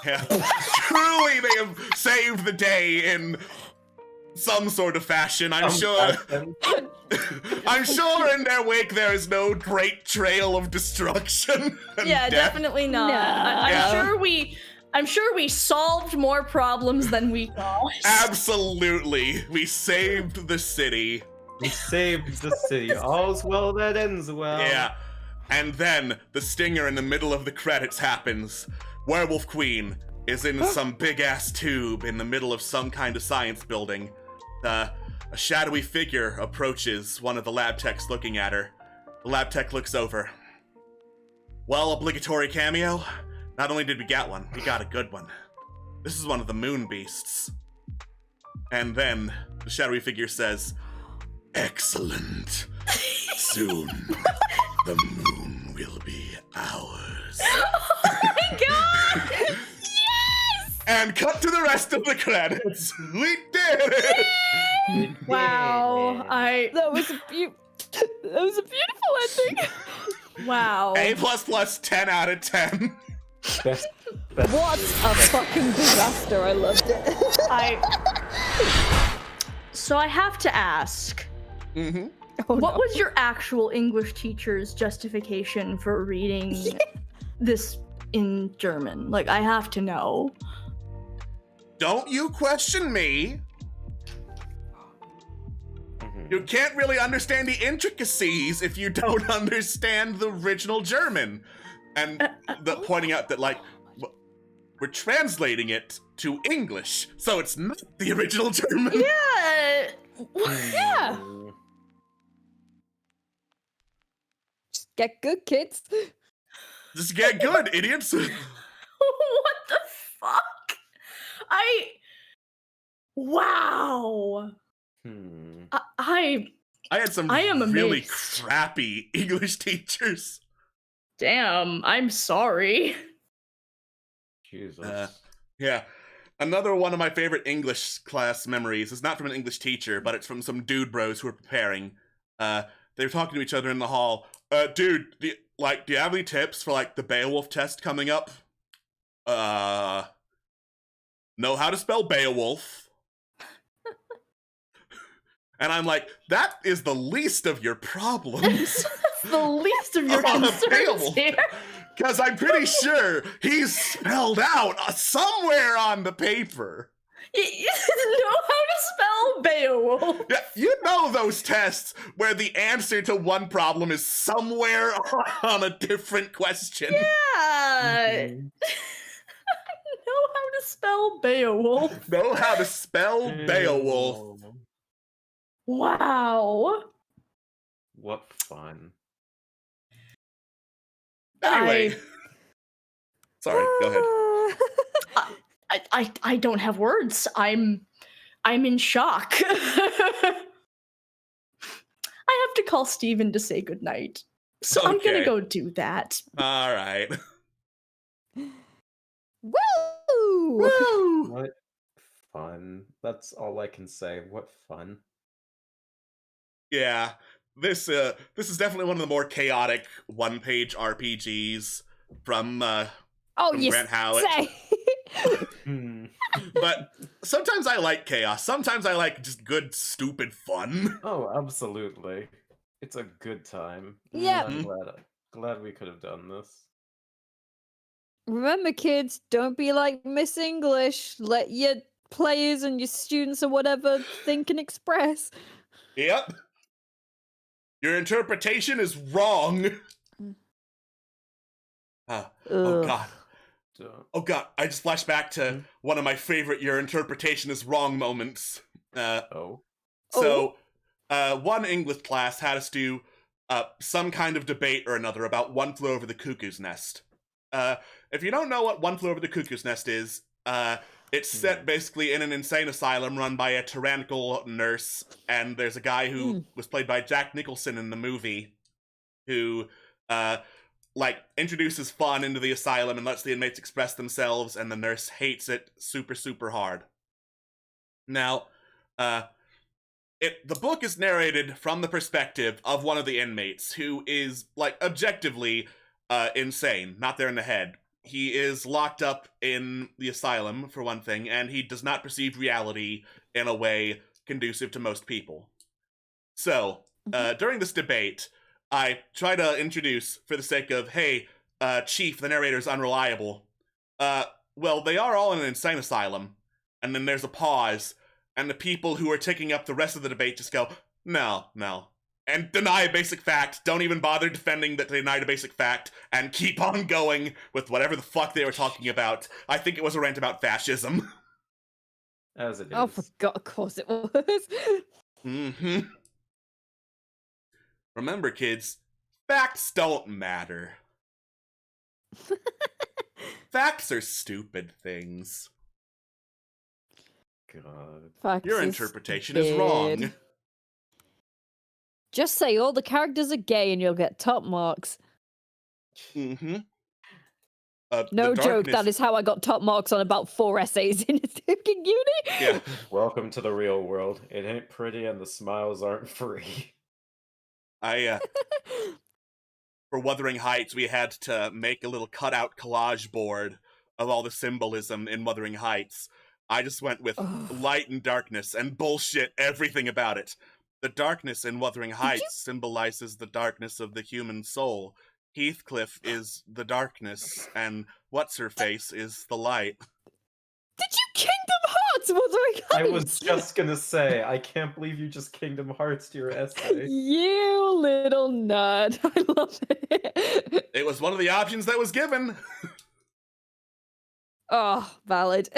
Yeah. Truly, they have saved the day in some sort of fashion. I'm sure in their wake there is no great trail of destruction. And Yeah, death. definitely not. No. I'm sure we solved more problems than we caused. Absolutely. We saved the city. We saved the city. All's well that ends well. Yeah. And then the stinger in the middle of the credits happens. Werewolf Queen is in some big-ass tube in the middle of some kind of science building. A shadowy figure approaches one of the lab techs looking at her. The lab tech looks over. Well, obligatory cameo? Not only did we get one, we got a good one. This is one of the moon beasts. And then the shadowy figure says, "Excellent. Soon, the moon will be ours." Oh my god! Yes! And cut to the rest of the credits. We did it! Wow, That was a beautiful ending. wow. A++, 10 out of 10. Best What a fucking disaster! I loved it. So I have to ask, Mm-hmm. Oh, what no. was your actual English teacher's justification for reading this in German? Like, I have to know. Don't you question me. You can't really understand the intricacies if you don't understand the original German. And pointing out that, like, we're translating it to English, so it's not the original German. Yeah. Yeah. Just get good, kids. Just get good, idiots. What the fuck? Wow. I had some I am really amazed. crappy English teachers. Damn, I'm sorry. Jesus. Yeah. Another one of my favorite English class memories is not from an English teacher, but it's from some dude bros who were preparing. They were talking to each other in the hall. Dude, do you have any tips for, like, the Beowulf test coming up? Know how to spell Beowulf. And I'm like, that is the least of your problems. That's the least of your On a concerns Beowulf. here. Because I'm pretty sure he's spelled out somewhere on the paper. You know how to spell Beowulf. Yeah, you know those tests where the answer to one problem is somewhere on a different question. Yeah. I know how to spell Beowulf. Know how to spell Beowulf. Wow. What fun. Anyway. Sorry, go ahead. I don't have words. I'm in shock. I have to call Steven to say goodnight. So I'm Okay. gonna go do that. All right. Woo! What fun. That's all I can say. What fun. Yeah. This is definitely one of the more chaotic one-page RPGs from Oh, you Grant Howitt. say. But sometimes I like chaos. Sometimes I like just good, stupid fun. Oh, absolutely. It's a good time. Yeah. I'm glad we could have done this. Remember, kids, don't be like Miss English. Let your players and your students or whatever think and express. Yep. Your interpretation is wrong. Oh Ugh. god. So, Oh god. I just flashed back to one of my favorite "your interpretation is wrong" moments. oh. So, one English class had us do some kind of debate or another about One Flew Over the Cuckoo's Nest. If you don't know what One Flew Over the Cuckoo's Nest is, it's set basically in an insane asylum run by a tyrannical nurse, and there's a guy who was played by Jack Nicholson in the movie, who, introduces fun into the asylum and lets the inmates express themselves, and the nurse hates it super, super hard. Now, the book is narrated from the perspective of one of the inmates who is, like, objectively insane, not there in the head. He is locked up in the asylum, for one thing, and he does not perceive reality in a way conducive to most people. So, during this debate, I try to introduce, for the sake of, hey, Chief, the narrator's unreliable. Well, they are all in an insane asylum. And then there's a pause, and the people who are taking up the rest of the debate just go, no, and deny a basic fact, don't even bother defending that they denied a basic fact, and keep on going with whatever the fuck they were talking about. I think it was a rant about fascism. As it is. Oh, for God, of course it was. Mm-hmm. Remember, kids, facts don't matter. Facts are stupid things. God. Facts Your is interpretation is stupid. wrong. Just say all the characters are gay and you'll get top marks. Mm-hmm. No joke, that is how I got top marks on about 4 essays in fucking uni. Yeah. Welcome to the real world. It ain't pretty and the smiles aren't free. For Wuthering Heights, we had to make a little cutout collage board of all the symbolism in Wuthering Heights. I just went with light and darkness and bullshit everything about it. The darkness in Wuthering Heights symbolizes the darkness of the human soul. Heathcliff is the darkness, and What's-Her-Face is the light. Did you Kingdom Hearts Wuthering Heights? I was just gonna say, I can't believe you just Kingdom Hearts to your essay. You little nerd. I love it. It was one of the options that was given. Oh, valid.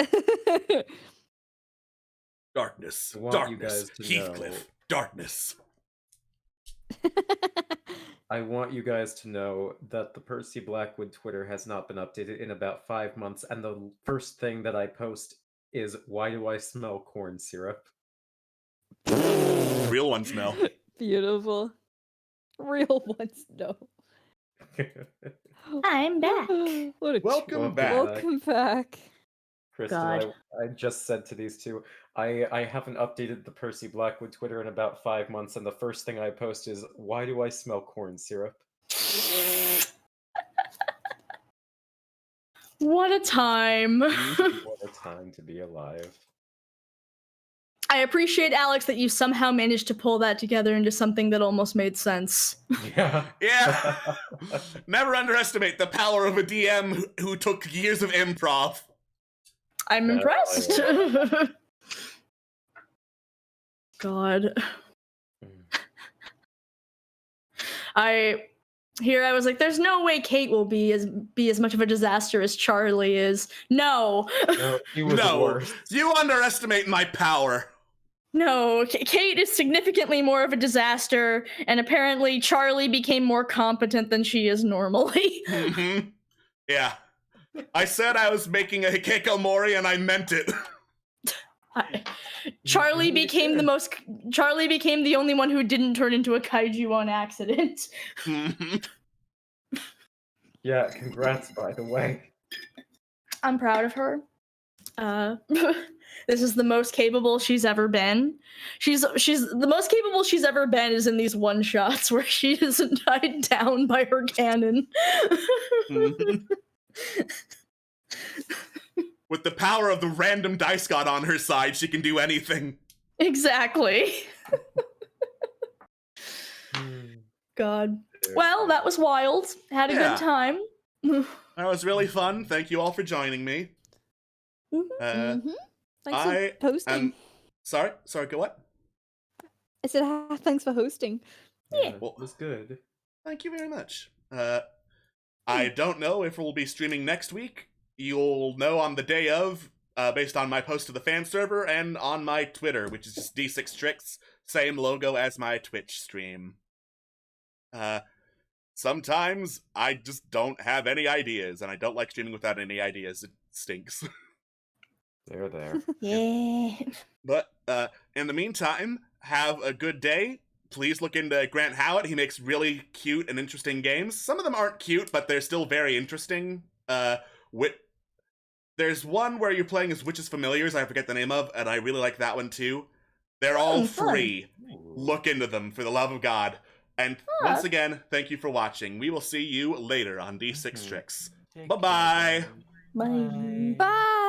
Darkness. I want you Darkness. guys to Heathcliff. know. Darkness. I want you guys to know that the Percy Blackwood Twitter has not been updated in about 5 months, and the first thing that I post is, why do I smell corn syrup? Real ones know. Beautiful. Real ones, no. I'm back. What a Welcome back. Welcome back. Kristen, God. I just said to these two, I haven't updated the Percy Blackwood Twitter in about 5 months, and the first thing I post is, why do I smell corn syrup? What a time. What a time to be alive. I appreciate, Alex, that you somehow managed to pull that together into something that almost made sense. Yeah. Yeah. Never underestimate the power of a DM who took years of improv. I'm Yeah, impressed. God. I was like, there's no way Kate will be as much of a disaster as Charlie is. No. No, he was No, worse. you underestimate my power. No, Kate is significantly more of a disaster, and apparently Charlie became more competent than she is normally. Mm-hmm. Yeah. I said I was making a hikikomori and I meant it. Charlie became the only one who didn't turn into a kaiju on accident. Mhm. Yeah, congrats, by the way. I'm proud of her. This is the most capable she's ever been. She's the most capable she's ever been is in these one shots where she isn't tied down by her cannon. Mhm. With the power of the random dice god on her side, she can do anything. Exactly. God. Well, that was wild. Had a Yeah. good time. That was really fun. Thank you all for joining me. Thanks I for hosting. Sorry, go what? I said, thanks for hosting. Yeah, Well- it was good. Thank you very much. I don't know if we'll be streaming next week. You'll know on the day of, based on my post to the fan server and on my Twitter, which is just D6 Tricks, same logo as my Twitch stream. Sometimes I just don't have any ideas, and I don't like streaming without any ideas. It stinks. There. Yeah. But in the meantime, have a good day. Please look into Grant Howitt. He makes really cute and interesting games. Some of them aren't cute, but they're still very interesting. There's one where you're playing as Witches Familiars, I forget the name of, and I really like that one too. They're all fun. free. Look into them, for the love of God. And once again, thank you for watching. We will see you later on D6 Tricks. Take Bye-bye. care, everyone. Bye. Bye.